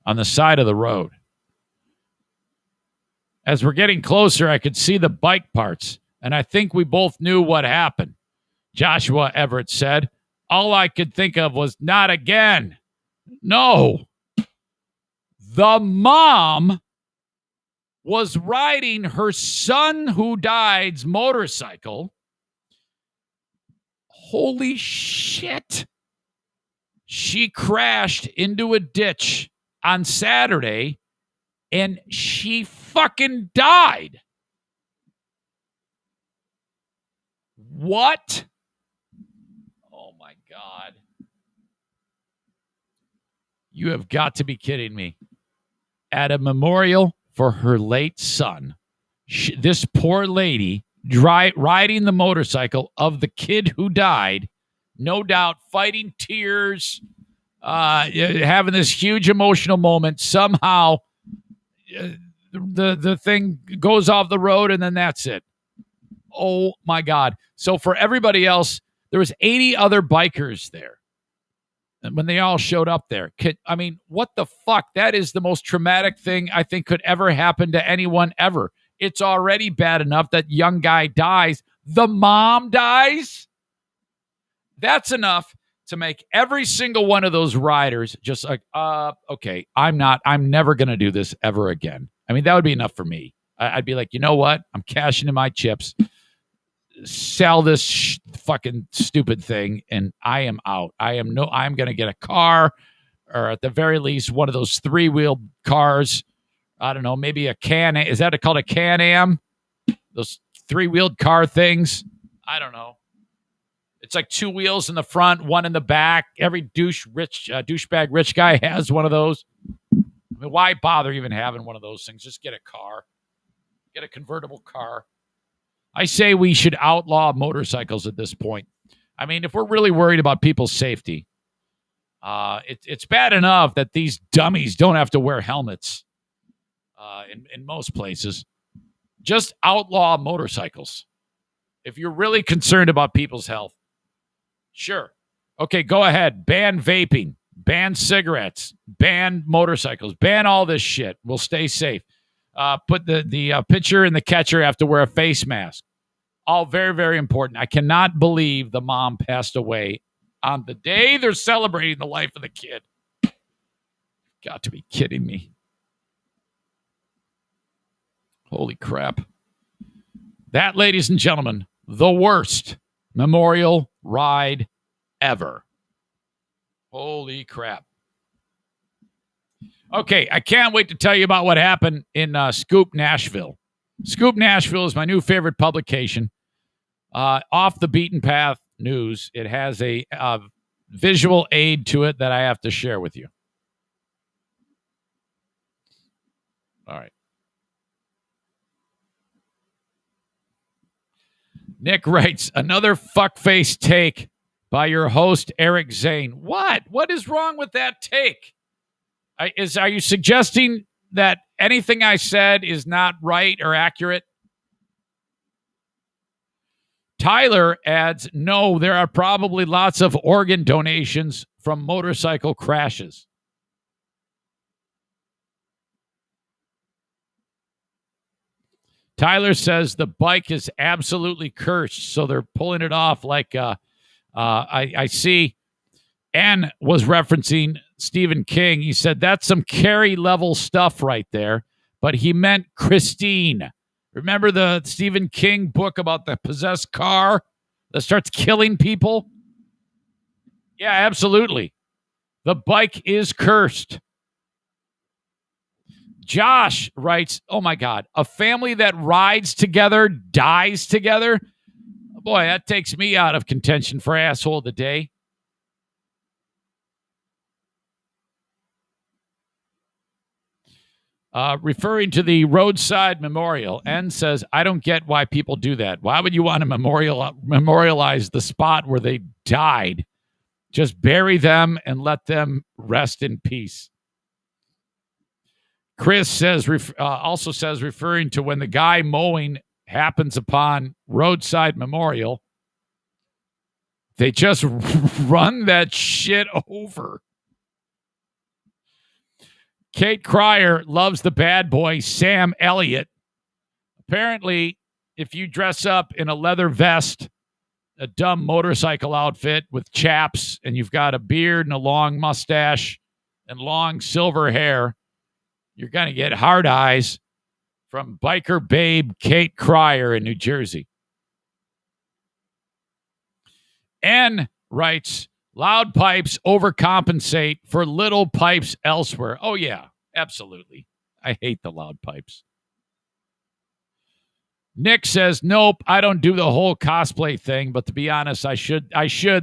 on the side of the road. As we're getting closer, I could see the bike parts, and I think we both knew what happened. Joshua Everett said, all I could think of was not again. No. The mom was riding her son who died's motorcycle. Holy shit. She crashed into a ditch on Saturday, and she fucking died. What? Oh my God. You have got to be kidding me. At a memorial for her late son, this poor lady riding the motorcycle of the kid who died, no doubt fighting tears, having this huge emotional moment. Somehow the thing goes off the road, and then that's it. Oh my God. So for everybody else, there was 80 other bikers there. And when they all showed up there, I mean, what the fuck? That is the most traumatic thing I think could ever happen to anyone ever. It's already bad enough that young guy dies. The mom dies. That's enough to make every single one of those riders just like, okay, I'm never going to do this ever again. I mean, that would be enough for me. I'd be like, you know what? I'm cashing in my chips. Sell this fucking stupid thing, and I am out. I'm going to get a car, or at the very least, one of those 3-wheeled cars. I don't know, maybe a Can. Is that called a Can-Am? Those 3-wheeled car things. I don't know. It's like 2 wheels in the front, 1 in the back. Every douchebag rich guy has one of those. I mean, why bother even having one of those things? Just get a car. Get a convertible car. I say we should outlaw motorcycles at this point. I mean, if we're really worried about people's safety, it's bad enough that these dummies don't have to wear helmets in most places. Just outlaw motorcycles. If you're really concerned about people's health, sure. Okay, go ahead. Ban vaping. Ban cigarettes. Ban motorcycles. Ban all this shit. We'll stay safe. Put the pitcher and the catcher have to wear a face mask. All very, very important. I cannot believe the mom passed away on the day they're celebrating the life of the kid. Got to be kidding me. Holy crap. That, ladies and gentlemen, the worst memorial ride ever. Holy crap. Okay, I can't wait to tell you about what happened in Scoop Nashville. Scoop Nashville is my new favorite publication. Off the Beaten Path News. It has a visual aid to it that I have to share with you. All right. Nick writes, another fuckface take by your host, Eric Zane. What? What is wrong with that take? Are you suggesting that anything I said is not right or accurate? Tyler adds, no, there are probably lots of organ donations from motorcycle crashes. Tyler says the bike is absolutely cursed, so they're pulling it off like I see. Ann was referencing Stephen King. He said that's some Carrie level stuff right there, but he meant Christine. Remember the Stephen King book about the possessed car that starts killing people? Yeah, absolutely. The bike is cursed. Josh writes, oh my God, a family that rides together dies together? Boy, that takes me out of contention for asshole of the day. Referring to the roadside memorial, N says, I don't get why people do that. Why would you want to memorialize the spot where they died? Just bury them and let them rest in peace. Chris says, also says, referring to when the guy mowing happens upon roadside memorial, they just run that shit over. Kate Cryer loves the bad boy, Sam Elliott. Apparently, if you dress up in a leather vest, a dumb motorcycle outfit with chaps, and you've got a beard and a long mustache and long silver hair, you're going to get hard eyes from biker babe Kate Cryer in New Jersey. N writes, loud pipes overcompensate for little pipes elsewhere. Oh, yeah, absolutely. I hate the loud pipes. Nick says, nope, I don't do the whole cosplay thing, but to be honest, I should.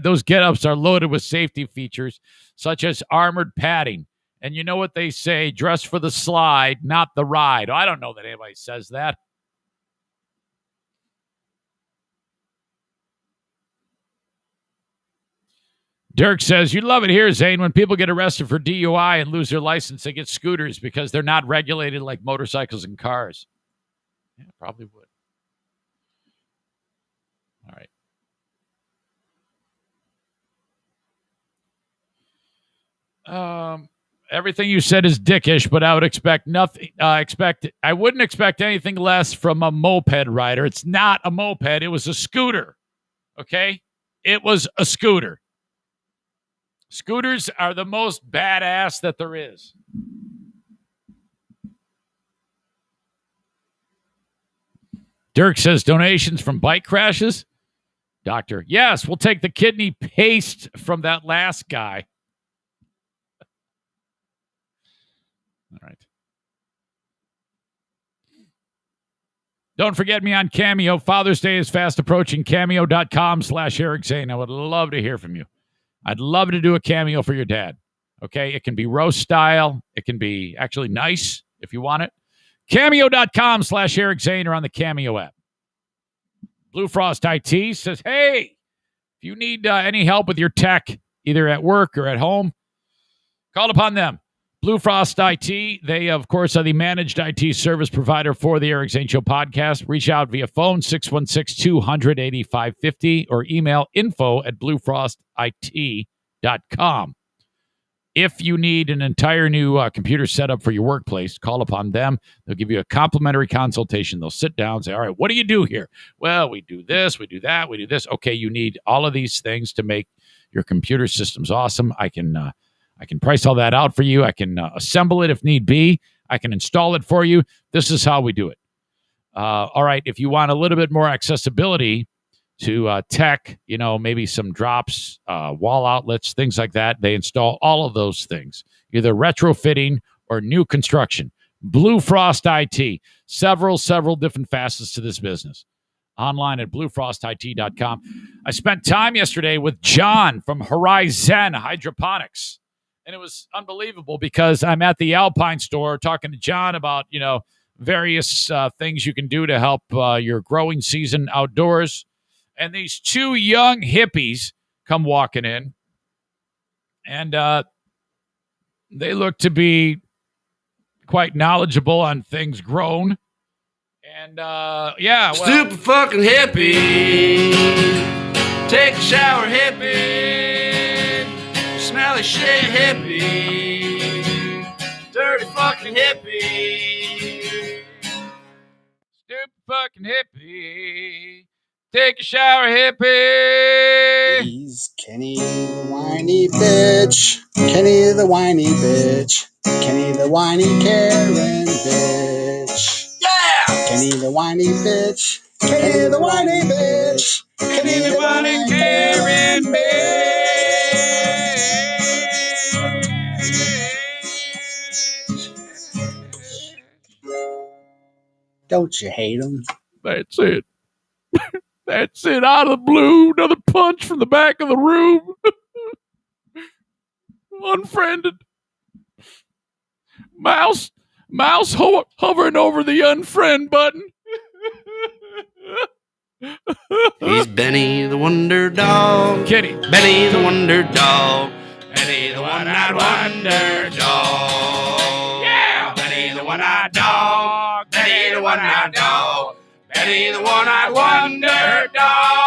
Those get-ups are loaded with safety features, such as armored padding. And you know what they say, dress for the slide, not the ride. I don't know that anybody says that. Dirk says, you love it here, Zane. When people get arrested for DUI and lose their license, they get scooters because they're not regulated like motorcycles and cars. Yeah, probably would. All right. Everything you said is dickish, but I would expect nothing. I wouldn't expect anything less from a moped rider. It's not a moped. It was a scooter. Okay? It was a scooter. Scooters are the most badass that there is. Dirk says, donations from bike crashes? Doctor, yes, we'll take the kidney paste from that last guy. All right. Don't forget me on Cameo. Father's Day is fast approaching. Cameo.com/Eric Zane. I would love to hear from you. I'd love to do a cameo for your dad. Okay? It can be roast style. It can be actually nice if you want it. Cameo.com/Eric Zane or on the Cameo app. Blue Frost IT says, hey, if you need any help with your tech, either at work or at home, call upon them. Blue Frost IT, they, of course, are the managed IT service provider for the Eric Zane Show podcast. Reach out via phone, 616-200-8550, or email info@bluefrostit.com. If you need an entire new computer setup for your workplace, call upon them. They'll give you a complimentary consultation. They'll sit down and say, all right, what do you do here? Well, we do this, we do that, we do this. Okay, you need all of these things to make your computer systems awesome. I can price all that out for you. I can assemble it if need be. I can install it for you. This is how we do it. All right, if you want a little bit more accessibility to tech, maybe some drops, wall outlets, things like that, they install all of those things, either retrofitting or new construction. Blue Frost IT, several different facets to this business. Online at bluefrostit.com. I spent time yesterday with John from Horizon Hydroponics. And it was unbelievable because I'm at the Alpine store talking to John about, various things you can do to help your growing season outdoors. And these two young hippies come walking in. And they look to be quite knowledgeable on things grown. And, stupid fucking hippie. Take a shower, hippie. Smelly shit, hippie. Dirty fucking hippie. Stupid fucking hippie. Take a shower, hippie. He's Kenny the whiny bitch. Kenny the whiny bitch. Kenny the whiny Karen bitch. Yeah! Kenny the whiny bitch. Kenny the whiny bitch. Kenny the whiny Karen bitch. Don't you hate him? That's it. That's it. Out of the blue. Another punch from the back of the room. Unfriended. Mouse Mouse hovering over the unfriend button. He's Benny the Wonder Dog. Kitty. Benny the Wonder Dog. Benny the One-Eyed Wonder Dog. Yeah! Benny the One-Eyed Dog. Benny the One-Eyed Dog. Benny the One-Eyed Wonder Dog.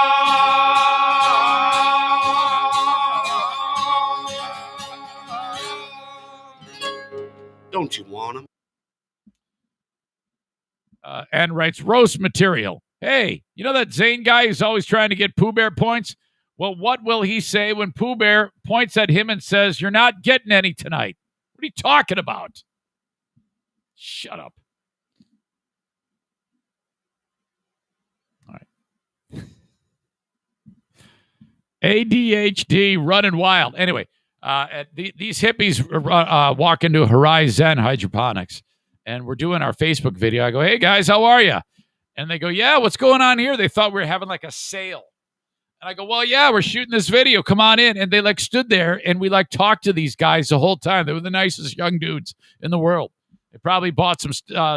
Don't you want him? And writes, roast material. Hey, you know that Zane guy who's always trying to get Pooh Bear points? Well, what will he say when Pooh Bear points at him and says, you're not getting any tonight? What are you talking about? Shut up. All right. ADHD running wild. Anyway, these hippies walk into Horizon Hydroponics, and we're doing our Facebook video. I go, hey, guys, how are you? And they go, yeah, what's going on here? They thought we were having like a sale. And I go, well, yeah, we're shooting this video. Come on in. And they like stood there and we like talked to these guys the whole time. They were the nicest young dudes in the world. They probably bought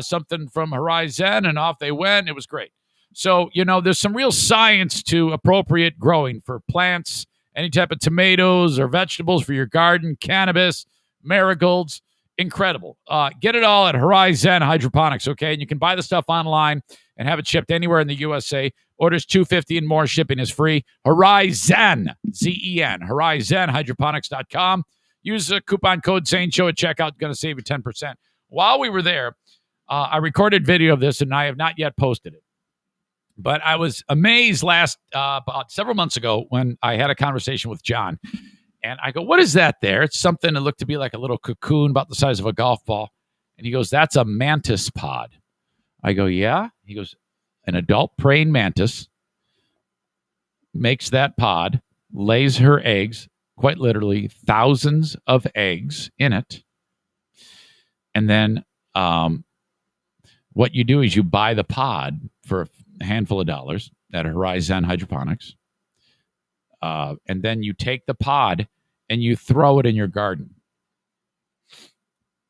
something from Horizon and off they went. It was great. So, you know, there's some real science to appropriate growing for plants, any type of tomatoes or vegetables for your garden, cannabis, marigolds. Incredible. Get it all at Horizon Hydroponics, okay? And you can buy the stuff online and have it shipped anywhere in the USA. Orders $250 and more. Shipping is free. Horizon, Z-E-N, horizonhydroponics.com. Use the coupon code Zane Show at checkout. Going to save you 10%. While we were there, I recorded video of this, and I have not yet posted it. But I was amazed about several months ago when I had a conversation with John. And I go, what is that there? It's something that looked to be like a little cocoon about the size of a golf ball. And he goes, that's a mantis pod. I go, yeah? He goes, an adult praying mantis makes that pod, lays her eggs, quite literally thousands of eggs in it. And then what you do is you buy the pod for a handful of dollars at Horizon Hydroponics. And then you take the pod and you throw it in your garden.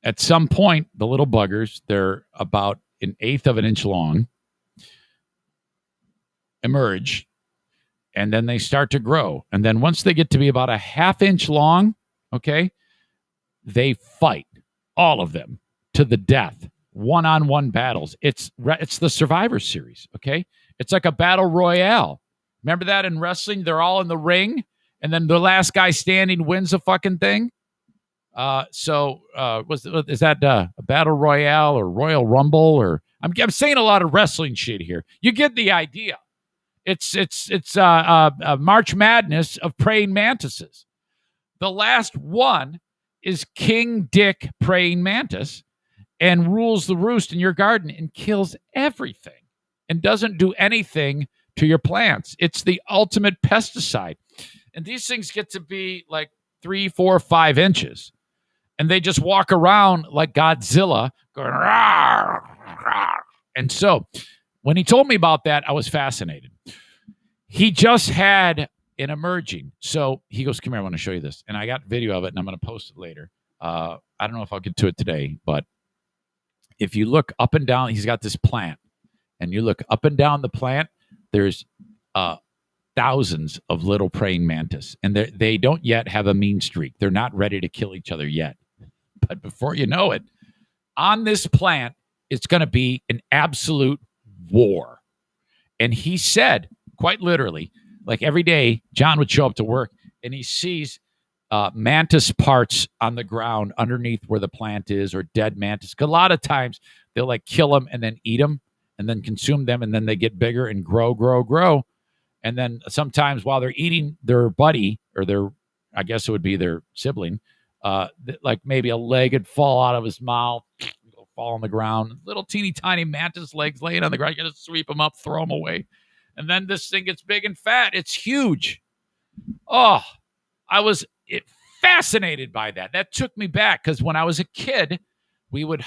At some point, the little buggers, they're about 1/8 of an inch long, emerge, and then they start to grow. And then once they get to be about 1/2 inch long, okay, they fight, all of them, to the death, one-on-one battles. It's the Survivor Series, okay? It's like a battle royale. Remember that in wrestling? They're all in the ring, and then the last guy standing wins the fucking thing. Is that a battle royale or Royal Rumble? Or I'm saying a lot of wrestling shit here. You get the idea. It's a March Madness of praying mantises. The last one is King Dick praying mantis and rules the roost in your garden and kills everything and doesn't do anything to your plants. It's the ultimate pesticide. And these things get to be like 3, 4, 5 inches. And they just walk around like Godzilla going, rawr, rawr. And so when he told me about that, I was fascinated. He just had an emerging. So he goes, come here, I want to show you this. And I got video of it, and I'm going to post it later. I don't know if I'll get to it today, but if you look up and down, he's got this plant. And you look up and down the plant, there's thousands of little praying mantis. And they don't yet have a mean streak. They're not ready to kill each other yet. But before you know it, on this plant, it's going to be an absolute war. And he said, quite literally, like every day, John would show up to work and he sees mantis parts on the ground underneath where the plant is, or dead mantis. A lot of times they'll like kill them and then eat them and then consume them, and then they get bigger and grow. And then sometimes while they're eating their buddy, or their, I guess it would be their sibling, like maybe a leg would fall out of his mouth, fall on the ground. Little teeny tiny mantis legs laying on the ground. You got to sweep them up, throw them away. And then this thing gets big and fat. It's huge. Oh, I was fascinated by that. That took me back, because when I was a kid, we would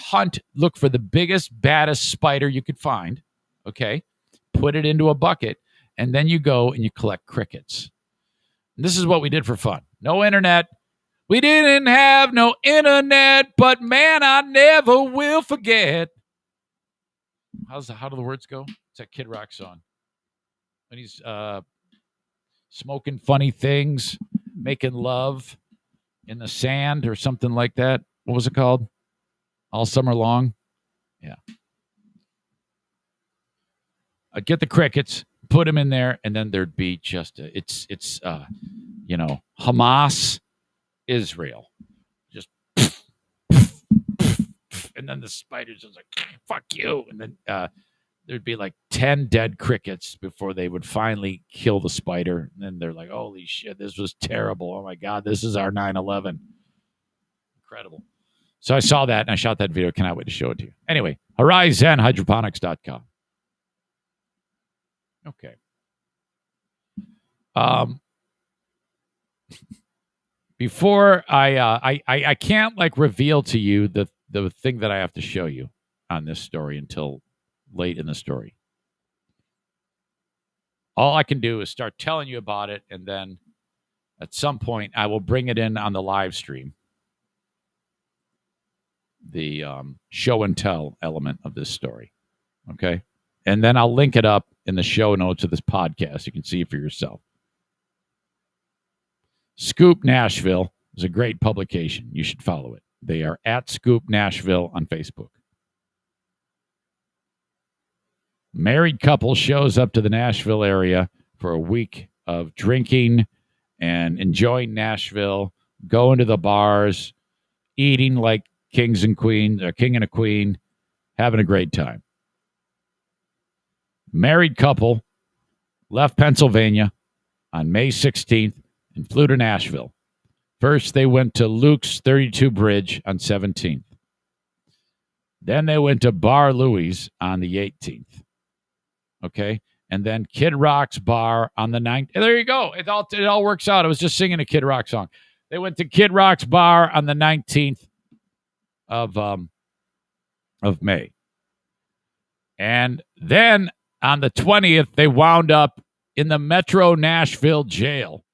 look for the biggest, baddest spider you could find, okay, put it into a bucket, and then you go and you collect crickets. And this is what we did for fun. No internet. We didn't have no internet, but man, I never will forget. How do the words go? It's that Kid Rock song. When he's smoking funny things, making love in the sand or something like that. What was it called? All Summer Long? Yeah. I'd get the crickets, put them in there, and then there'd be just Hamas, Israel. Just and then the spiders was like, fuck you. And then there'd be like 10 dead crickets before they would finally kill the spider. And then they're like, holy shit, this was terrible. Oh my God, this is our 9/11. Incredible. So I saw that and I shot that video. Cannot wait to show it to you. Anyway, HorizonHydroponics.com. Okay. Before I can't like reveal to you the thing that I have to show you on this story until late in the story. All I can do is start telling you about it, and then at some point I will bring it in on the live stream. The show and tell element of this story. Okay? And then I'll link it up in the show notes of this podcast. You can see it for yourself. Scoop Nashville is a great publication. You should follow it. They are at Scoop Nashville on Facebook. Married couple shows up to the Nashville area for a week of drinking and enjoying Nashville, going to the bars, eating like kings and queens, a king and a queen, having a great time. Married couple left Pennsylvania on May 16th and flew to Nashville. First, they went to Luke's 32 Bridge on 17th. Then they went to Bar Louie's on the 18th. Okay? And then Kid Rock's Bar on the 9th. There you go. It all works out. I was just singing a Kid Rock song. They went to Kid Rock's Bar on the 19th of May. And then on the 20th, they wound up in the Metro Nashville jail.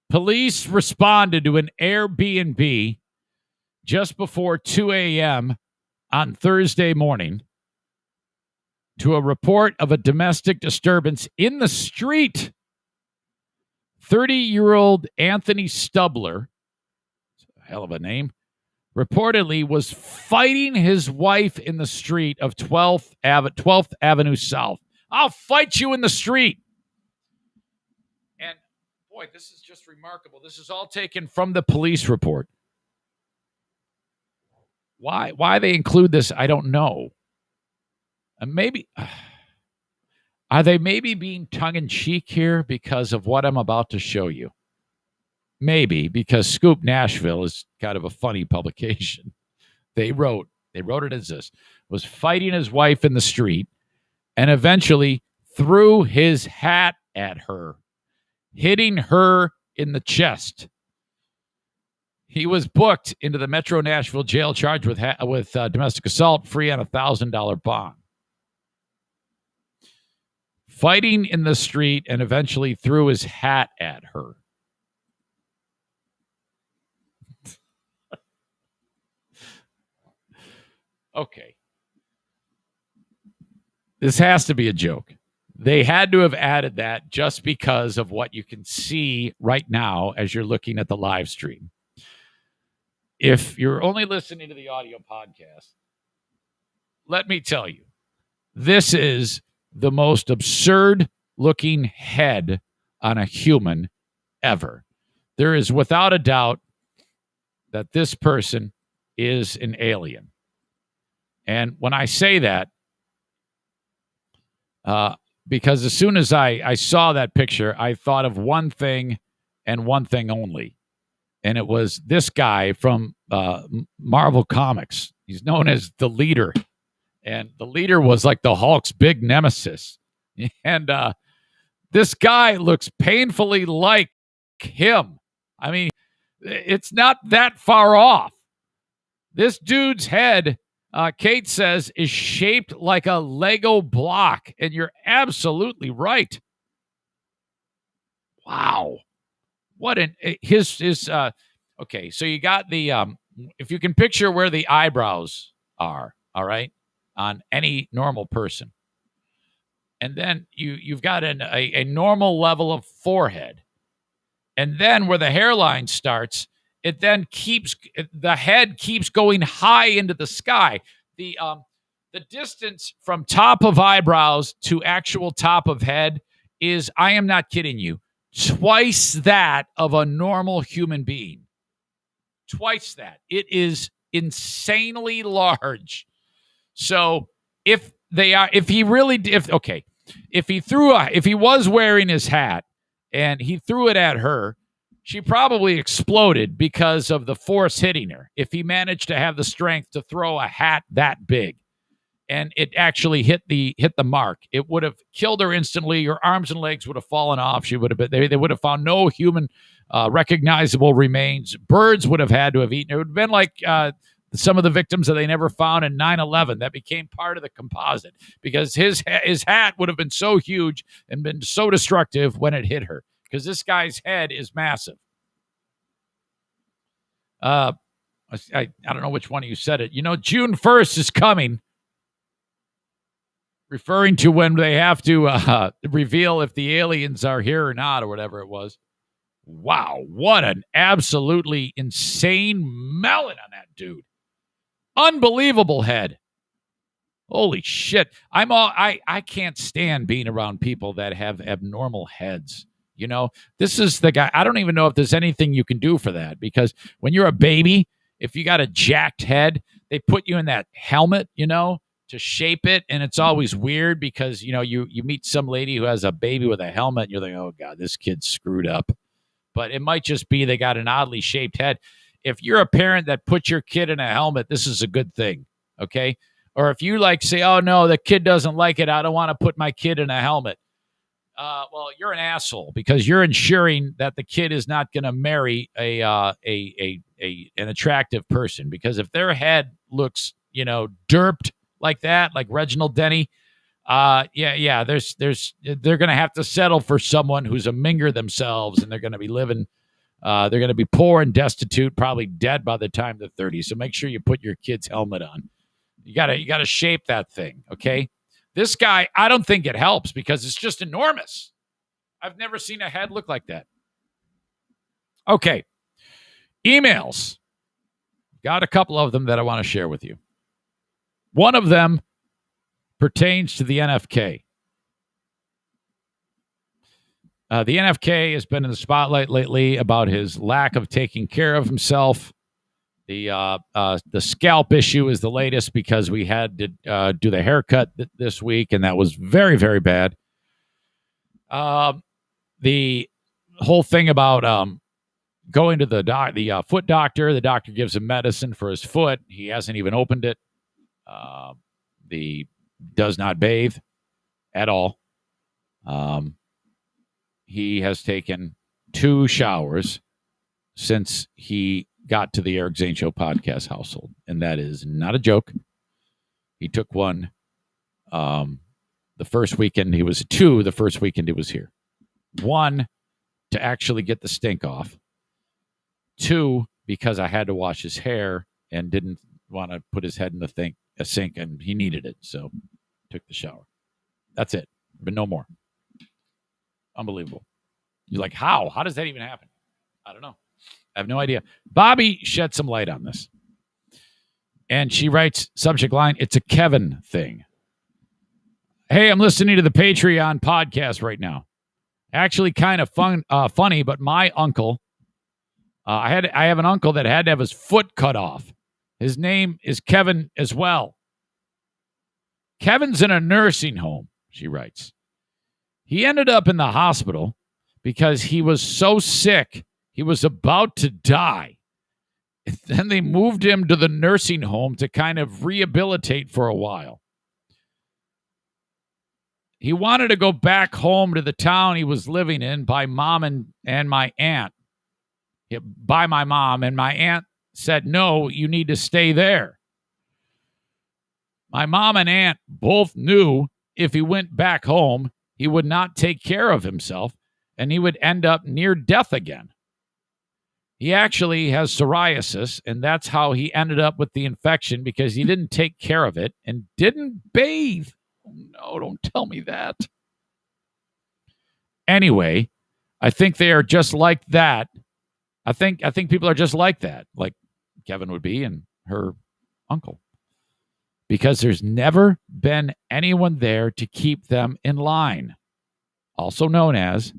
Police responded to an Airbnb just before 2 a.m. on Thursday morning to a report of a domestic disturbance in the street. 30-year-old Anthony Stubler, a hell of a name, reportedly was fighting his wife in the street of 12th Avenue South. I'll fight you in the street. And boy, this is just remarkable. This is all taken from the police report. Why they include this, I don't know. And are they maybe being tongue-in-cheek here because of what I'm about to show you? Maybe, because Scoop Nashville is kind of a funny publication. They wrote it as this: was fighting his wife in the street and eventually threw his hat at her, hitting her in the chest. He was booked into the Metro Nashville jail charged with domestic assault, free on a $1,000 bond. Fighting in the street and eventually threw his hat at her. Okay. This has to be a joke. They had to have added that just because of what you can see right now as you're looking at the live stream. If you're only listening to the audio podcast, let me tell you, this is the most absurd looking head on a human ever. There is without a doubt that this person is an alien. And when I say that, because as soon as I saw that picture, I thought of one thing and one thing only. And it was this guy from Marvel Comics. He's known as the Leader. And the Leader was like the Hulk's big nemesis. And this guy looks painfully like him. I mean, it's not that far off. This dude's head, Kate says, is shaped like a Lego block. And you're absolutely right. Wow. Okay, so you got the if you can picture where the eyebrows are, all right, on any normal person. And then you've got a normal level of forehead. And then where the hairline starts, the head keeps going high into the sky. The distance from top of eyebrows to actual top of head is, I am not kidding you, twice that of a normal human being. Twice that. It is insanely large. So if he was wearing his hat and he threw it at her, she probably exploded because of the force hitting her. If he managed to have the strength to throw a hat that big and it actually hit the mark, it would have killed her instantly. Her arms and legs would have fallen off. She would have been, they would have found no human recognizable remains. Birds would have had to have eaten her. It would have been like some of the victims that they never found in 9/11 that became part of the composite because his hat would have been so huge and been so destructive when it hit her because this guy's head is massive. I don't know which one of you said it. June 1st is coming, referring to when they have to reveal if the aliens are here or not or whatever it was. Wow, what an absolutely insane melon on that dude. Unbelievable head. Holy shit. I can't stand being around people that have abnormal heads. This is the guy. I don't even know if there's anything you can do for that because when you're a baby, if you got a jacked head, they put you in that helmet, to shape it. And it's always weird because, you meet some lady who has a baby with a helmet and you're like, oh God, this kid's screwed up. But it might just be they got an oddly shaped head. If you're a parent that puts your kid in a helmet, this is a good thing, okay? Or if you say, oh, no, the kid doesn't like it, I don't want to put my kid in a helmet. Well, you're an asshole because you're ensuring that the kid is not going to marry an attractive person because if their head looks, derped like that, like Reginald Denny, they're going to have to settle for someone who's a minger themselves and they're going to be living they're going to be poor and destitute, probably dead by the time they're 30. So make sure you put your kid's helmet on. You gotta shape that thing, okay? This guy, I don't think it helps because it's just enormous. I've never seen a head look like that. Okay. Emails. Got a couple of them that I want to share with you. One of them pertains to the NFK. The NFK has been in the spotlight lately about his lack of taking care of himself. The scalp issue is the latest because we had to do the haircut this week, and that was very, very bad. The whole thing about going to the foot doctor, the doctor gives him medicine for his foot. He hasn't even opened it. Does not bathe at all. He has taken 2 showers since he got to the Eric Zane Show podcast household. And that is not a joke. He took one the first weekend he was here. 1, to actually get the stink off. 2, because I had to wash his hair and didn't want to put his head in a sink, and he needed it. So took the shower. That's it. But no more. Unbelievable. You're like, how? How does that even happen? I don't know. I have no idea. Bobby shed some light on this. And she writes, subject line, it's a Kevin thing. Hey, I'm listening to the Patreon podcast right now. Actually kind of funny, but my uncle, I have an uncle that had to have his foot cut off. His name is Kevin as well. Kevin's in a nursing home, she writes. He ended up in the hospital because he was so sick, he was about to die. And then they moved him to the nursing home to kind of rehabilitate for a while. He wanted to go back home to the town he was living in by mom and my aunt. By my mom, and my aunt said, no, you need to stay there. My mom and aunt both knew if he went back home, he would not take care of himself, and he would end up near death again. He actually has psoriasis, and that's how he ended up with the infection, because he didn't take care of it and didn't bathe. Oh, no, don't tell me that. Anyway, I think they are just like that. I think people are just like that, like Kevin would be and her uncle, because there's never been anyone there to keep them in line. Also known as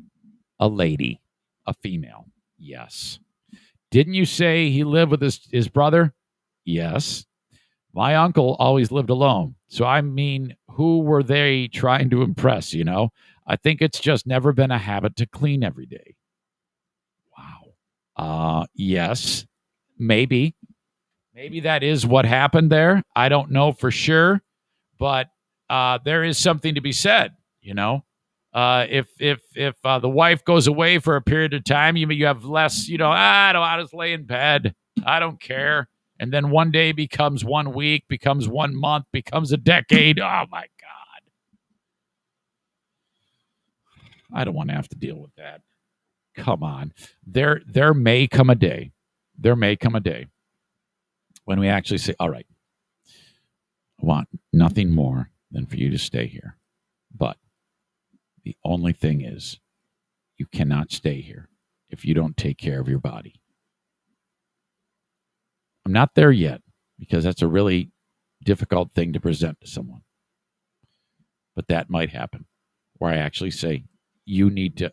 a lady, a female. Yes. Didn't you say he lived with his brother? Yes. My uncle always lived alone. So, I mean, who were they trying to impress, you know? I think it's just never been a habit to clean every day. Wow. Yes. Maybe. Maybe that is what happened there. I don't know for sure. But there is something to be said, you know? If the wife goes away for a period of time, you have less, I'll just lay in bed. I don't care. And then one day becomes 1 week, becomes 1 month, becomes a decade. Oh my God. I don't want to have to deal with that. Come on. There may come a day. There may come a day when we actually say, all right, I want nothing more than for you to stay here. But the only thing is, you cannot stay here if you don't take care of your body. I'm not there yet, because that's a really difficult thing to present to someone. But that might happen, where I actually say, you need to.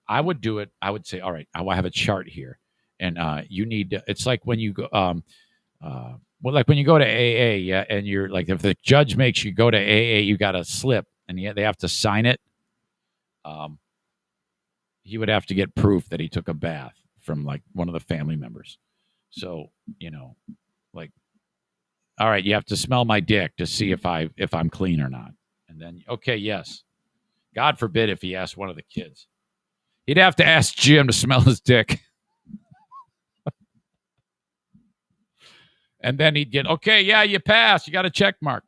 I would do it. I would say, all right, I have a chart here, and you need to. It's like when you go, like when you go to AA, yeah, and you're like, if the judge makes you go to AA, you got to slip, and they have to sign it. He would have to get proof that he took a bath from like one of the family members. So, like, all right, you have to smell my dick to see if I'm clean or not. And then, okay, yes. God forbid if he asked one of the kids. He'd have to ask Jim to smell his dick. And then he'd get, okay, yeah, you passed. You got a check mark.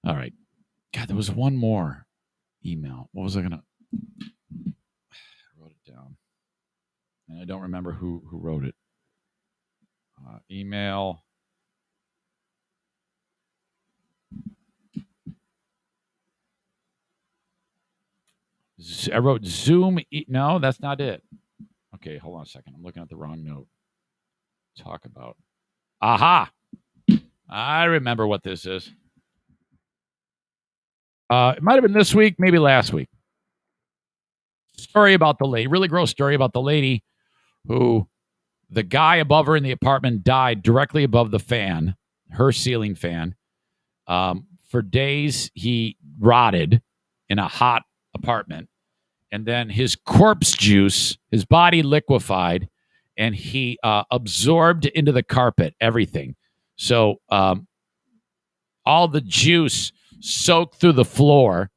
All right. God, there was one more email. What was I going to... I wrote it down. And I don't remember who wrote it. Email. I wrote Zoom. No, that's not it. Okay, hold on a second. I'm looking at the wrong note. Talk about. Aha! I remember what this is. It might have been this week, maybe last week. Story about the lady, really gross story about the lady who, the guy above her in the apartment died directly above the fan, her ceiling fan. For days, he rotted in a hot apartment. And then his corpse juice, his body liquefied, and he absorbed into the carpet everything. So all the juice soaked through the floor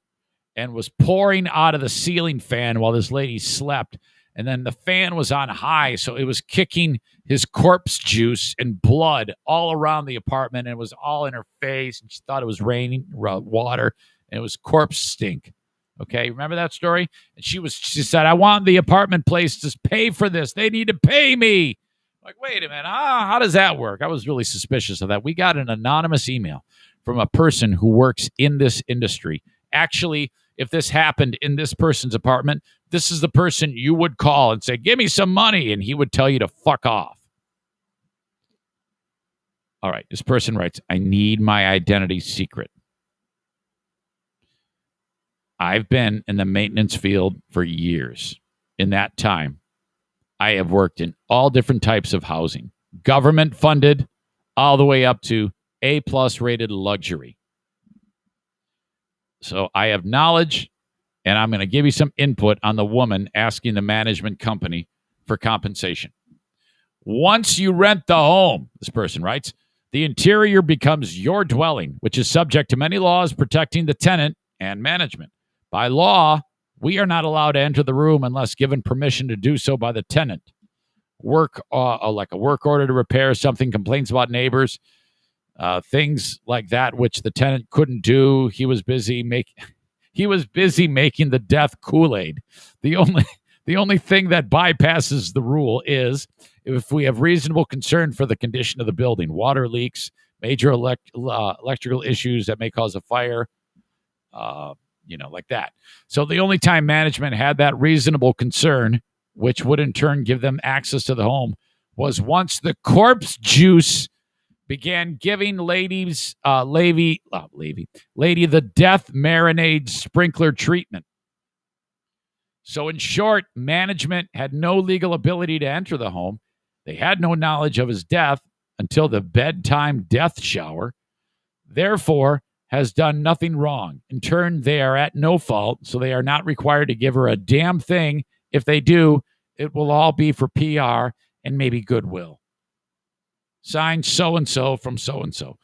and was pouring out of the ceiling fan while this lady slept. And then the fan was on high, so it was kicking his corpse juice and blood all around the apartment, and it was all in her face, and she thought it was raining water, and it was corpse stink. Okay, remember that story? And she said, I want the apartment place to pay for this. They need to pay me. Like, wait a minute. How does that work? I was really suspicious of that. We got an anonymous email from a person who works in this industry. Actually, if this happened in this person's apartment, this is the person you would call and say, give me some money. And he would tell you to fuck off. All right, this person writes, I need my identity secret. I've been in the maintenance field for years. In that time, I have worked in all different types of housing, government funded, all the way up to A+ rated luxury. So I have knowledge, and I'm going to give you some input on the woman asking the management company for compensation. Once you rent the home, this person writes, the interior becomes your dwelling, which is subject to many laws protecting the tenant and management. By law, we are not allowed to enter the room unless given permission to do so by the tenant. Like a work order to repair something, complaints about neighbors, things like that, which the tenant couldn't do. He was busy making the death Kool-Aid. The The only thing that bypasses the rule is if we have reasonable concern for the condition of the building, water leaks, major electrical issues that may cause a fire, like that. So the only time management had that reasonable concern, which would in turn give them access to the home, was once the corpse juice began giving lady the death marinade sprinkler treatment. So in short, management had no legal ability to enter the home. They had no knowledge of his death until the bedtime death shower. Therefore, has done nothing wrong. In turn, they are at no fault, so they are not required to give her a damn thing. If they do, it will all be for PR and maybe goodwill. Signed, so-and-so from so-and-so.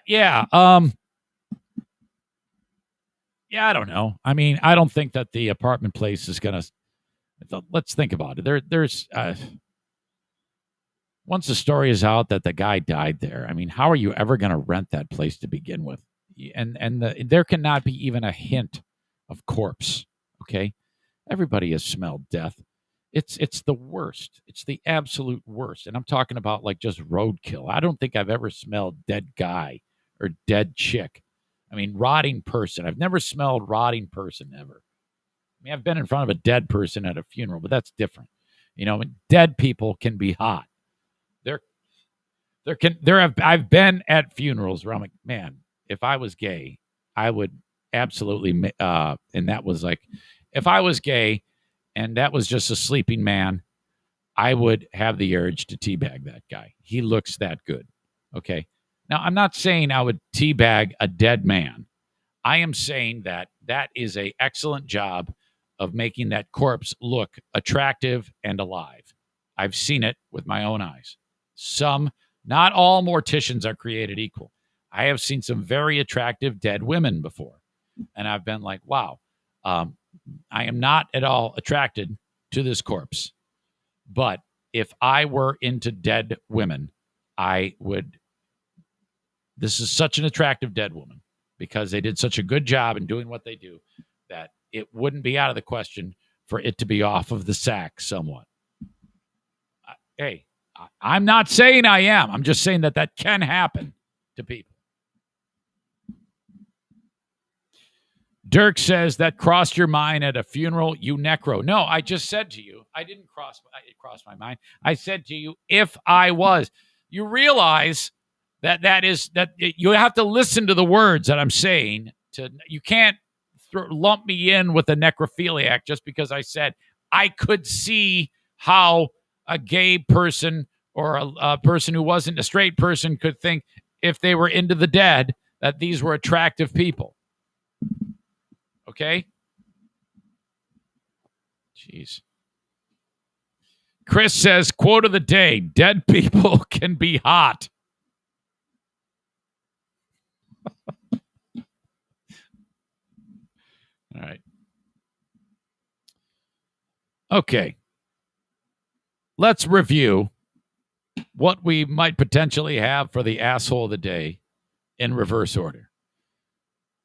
Yeah, I don't know. I mean, I don't think that the apartment place is going to... Let's think about it. There's... once the story is out that the guy died there, I mean, how are you ever going to rent that place to begin with? There cannot be even a hint of corpse, okay? Everybody has smelled death. It's the worst. It's the absolute worst. And I'm talking about like just roadkill. I don't think I've ever smelled dead guy or dead chick. I mean, rotting person. I've never smelled rotting person ever. I mean, I've been in front of a dead person at a funeral, but that's different. Dead people can be hot. I've been at funerals where I'm like, man, if I was gay, I would absolutely, and that was like, if I was gay and that was just a sleeping man, I would have the urge to teabag that guy. He looks that good. Okay. Now, I'm not saying I would teabag a dead man. I am saying that is an excellent job of making that corpse look attractive and alive. I've seen it with my own eyes. Not all morticians are created equal. I have seen some very attractive dead women before, and I've been like, wow, I am not at all attracted to this corpse. But if I were into dead women, this is such an attractive dead woman because they did such a good job in doing what they do that it wouldn't be out of the question for it to be off of the sack somewhat. Hey, I'm not saying I am. I'm just saying that can happen to people. Dirk says that crossed your mind at a funeral, you necro. No, I just said to you, it crossed my mind. I said to you, if I was, you realize that you have to listen to the words that I'm saying. You can't lump me in with a necrophiliac just because I said I could see how a gay person or a person who wasn't a straight person could think if they were into the dead that these were attractive people. Okay? Jeez. Chris says, quote of the day, dead people can be hot. All right. Okay. Let's review what we might potentially have for the asshole of the day in reverse order.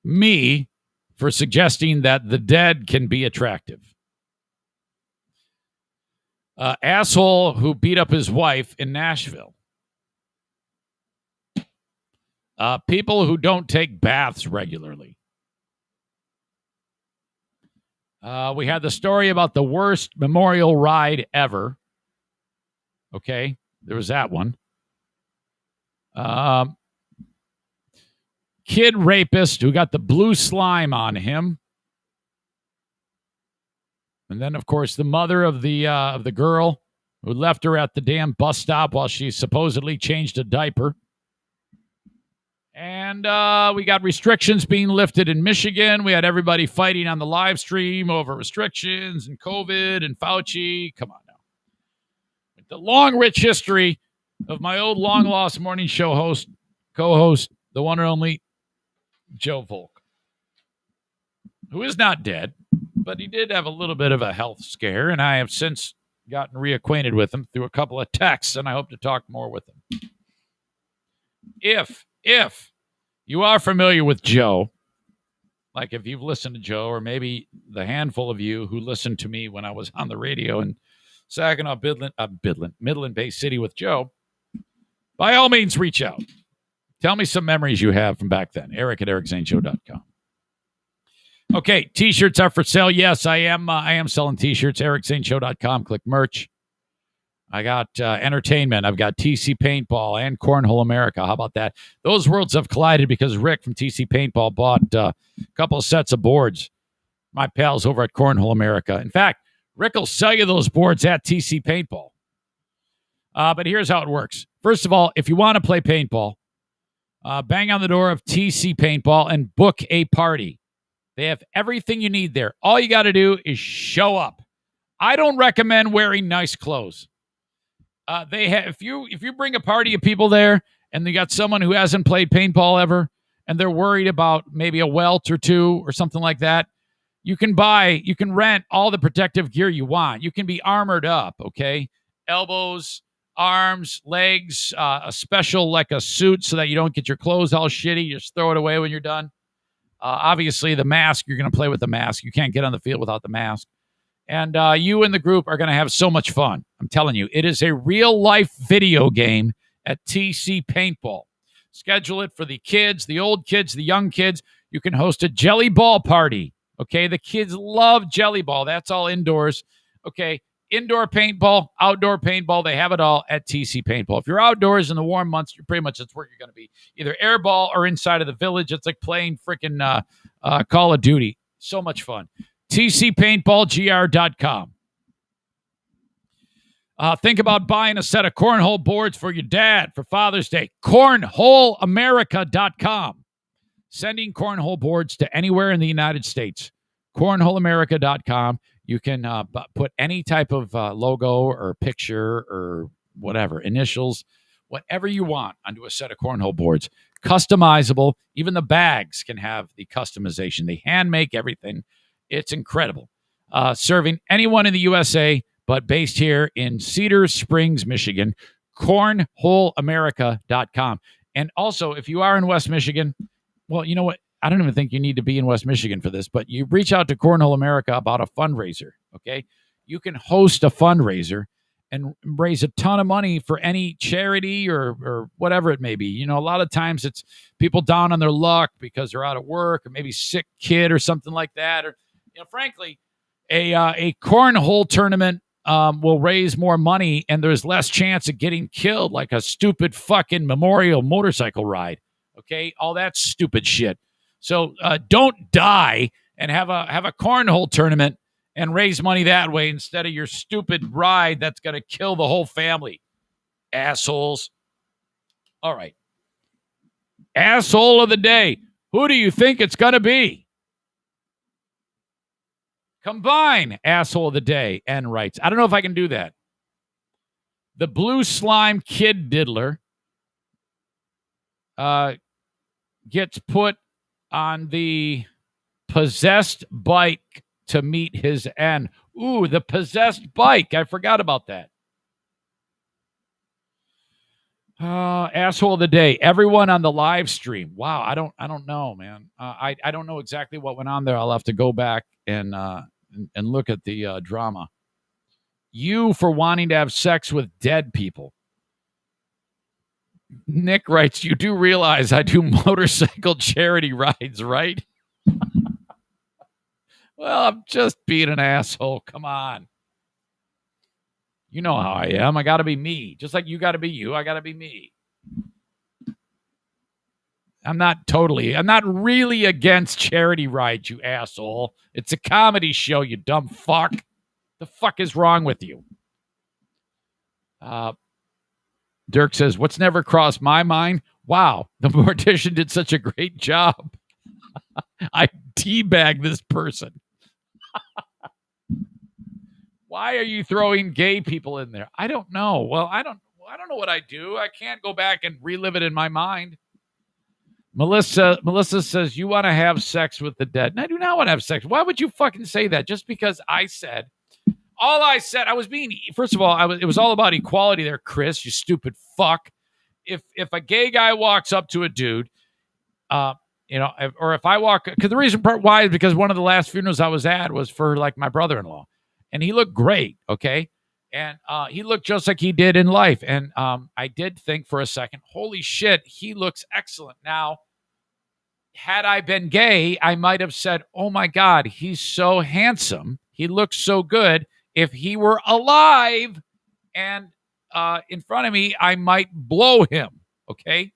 Me, for suggesting that the dead can be attractive. Asshole who beat up his wife in Nashville. People who don't take baths regularly. We had the story about the worst memorial ride ever. Okay, there was that one. Kid rapist who got the blue slime on him. And then, of course, the mother of the girl who left her at the damn bus stop while she supposedly changed a diaper. And we got restrictions being lifted in Michigan. We had everybody fighting on the live stream over restrictions and COVID and Fauci. Come on now. The long, rich history of my old long-lost morning show co-host, the one and only Joe Volk, who is not dead, but he did have a little bit of a health scare, and I have since gotten reacquainted with him through a couple of texts, and I hope to talk more with him. If you are familiar with Joe, Like if you've listened to Joe, or maybe the handful of you who listened to me when I was on the radio in Saginaw, Midland Bay City with Joe, by all means, reach out. Tell me some memories you have from back then. Eric at ericzaneshow.com. Okay, T-shirts are for sale. Yes, I am selling T-shirts. ericzaneshow.com. Click merch. I got entertainment. I've got TC Paintball and Cornhole America. How about that? Those worlds have collided because Rick from TC Paintball bought a couple of sets of boards. My pals over at Cornhole America. In fact, Rick will sell you those boards at TC Paintball. But here's how it works. First of all, if you want to play paintball, bang on the door of TC Paintball and book a party. They have everything you need there. All you got to do is show up. I don't recommend wearing nice clothes. They have if you bring a party of people there and they got someone who hasn't played paintball ever and they're worried about maybe a welt or two or something like that, you can rent all the protective gear you want. You can be armored up, okay? Elbows, arms, legs, a special like a suit so that you don't get your clothes all shitty. You just throw it away when you're done. Obviously, the mask, you're going to play with the mask. You can't get on the field without the mask. And you and the group are going to have so much fun. I'm telling you, it is a real-life video game at TC Paintball. Schedule it for the kids, the old kids, the young kids. You can host a jelly ball party. Okay, the kids love jelly ball. That's all indoors. Okay, indoor paintball, outdoor paintball, they have it all at TC Paintball. If you're outdoors in the warm months, you're pretty much that's where you're going to be. Either airball or inside of the village. It's like playing freaking Call of Duty. So much fun. TCPaintballGR.com. Think about buying a set of cornhole boards for your dad for Father's Day. CornholeAmerica.com. Sending cornhole boards to anywhere in the United States. CornholeAmerica.com. You can put any type of logo or picture or whatever, initials, whatever you want onto a set of cornhole boards. Customizable. Even the bags can have the customization. They hand make everything. It's incredible. Serving anyone in the USA, but based here in Cedar Springs, Michigan. CornholeAmerica.com. And also, if you are in West Michigan, well, you know what? I don't even think you need to be in West Michigan for this, but you reach out to Cornhole America about a fundraiser, okay? You can host a fundraiser and raise a ton of money for any charity or whatever it may be. You know, a lot of times it's people down on their luck because they're out of work or maybe sick kid or something like that. Or, you know, frankly, a cornhole tournament will raise more money and there's less chance of getting killed like a stupid fucking memorial motorcycle ride, okay? All that stupid shit. So don't die and have a cornhole tournament and raise money that way instead of your stupid ride that's going to kill the whole family. Assholes. All right. Asshole of the day. Who do you think it's going to be? Combine asshole of the day and rights. I don't know if I can do that. The blue slime kid diddler gets put on the possessed bike to meet his end. Ooh, the possessed bike. I forgot about that. Asshole of the day. Everyone on the live stream. Wow, I don't know, man. I don't know exactly what went on there. I'll have to go back and look at the drama. You for wanting to have sex with dead people. Nick writes, you do realize I do motorcycle charity rides, right? Well, I'm just being an asshole. Come on. You know how I am. I got to be me. Just like you got to be you, I got to be me. I'm not really against charity rides, you asshole. It's a comedy show, you dumb fuck. The fuck is wrong with you? Dirk says, what's never crossed my mind? Wow, the mortician did such a great job. I teabagged this person. Why are you throwing gay people in there? I don't know. Well, I don't know what I do. I can't go back and relive it in my mind. Melissa says, you want to have sex with the dead. And I do not want to have sex. Why would you fucking say that? Just because I said, I was being, first of all, it was all about equality there, Chris, you stupid fuck. If a gay guy walks up to a dude, or if I walk, because the reason why is because one of the last funerals I was at was for like my brother-in-law, and he looked great. Okay. And he looked just like he did in life. And I did think for a second, holy shit, he looks excellent. Now, had I been gay, I might have said, oh my God, he's so handsome. He looks so good. If he were alive and in front of me, I might blow him. Okay.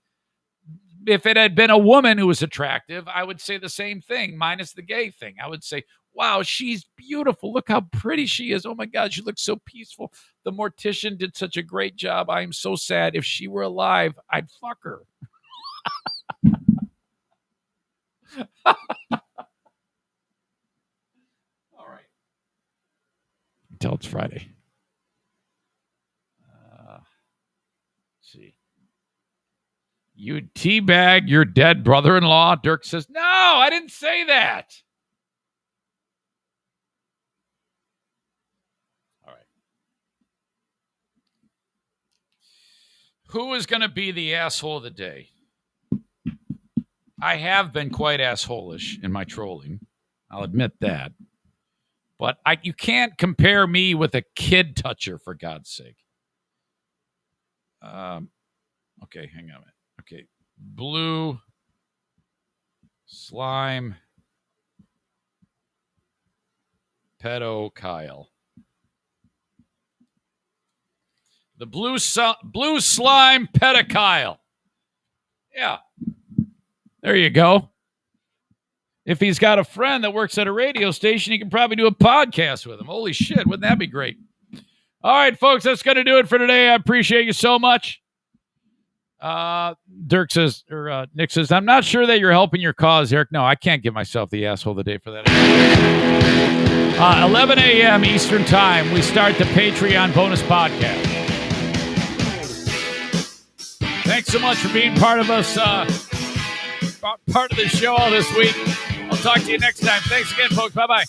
If it had been a woman who was attractive, I would say the same thing, minus the gay thing. I would say, wow, she's beautiful. Look how pretty she is. Oh my God, she looks so peaceful. The mortician did such a great job. I am so sad. If she were alive, I'd fuck her. All right. Until it's Friday. Let's see. You teabag your dead brother-in-law? Dirk says, no, I didn't say that. All right. Who is going to be the asshole of the day? I have been quite asshole-ish in my trolling. I'll admit that. But you can't compare me with a kid toucher, for God's sake. Okay, hang on a minute. Okay, blue slime pedo Kyle. The blue slime pedo Kyle. Yeah, there you go. If he's got a friend that works at a radio station, he can probably do a podcast with him. Holy shit, wouldn't that be great? All right, folks, that's going to do it for today. I appreciate you so much. Nick says, I'm not sure that you're helping your cause, Eric. No, I can't give myself the asshole of the day for that. 11 a.m. Eastern Time, we start the Patreon bonus podcast. Thanks so much for being part of us, part of the show all this week. I'll talk to you next time. Thanks again, folks. Bye-bye.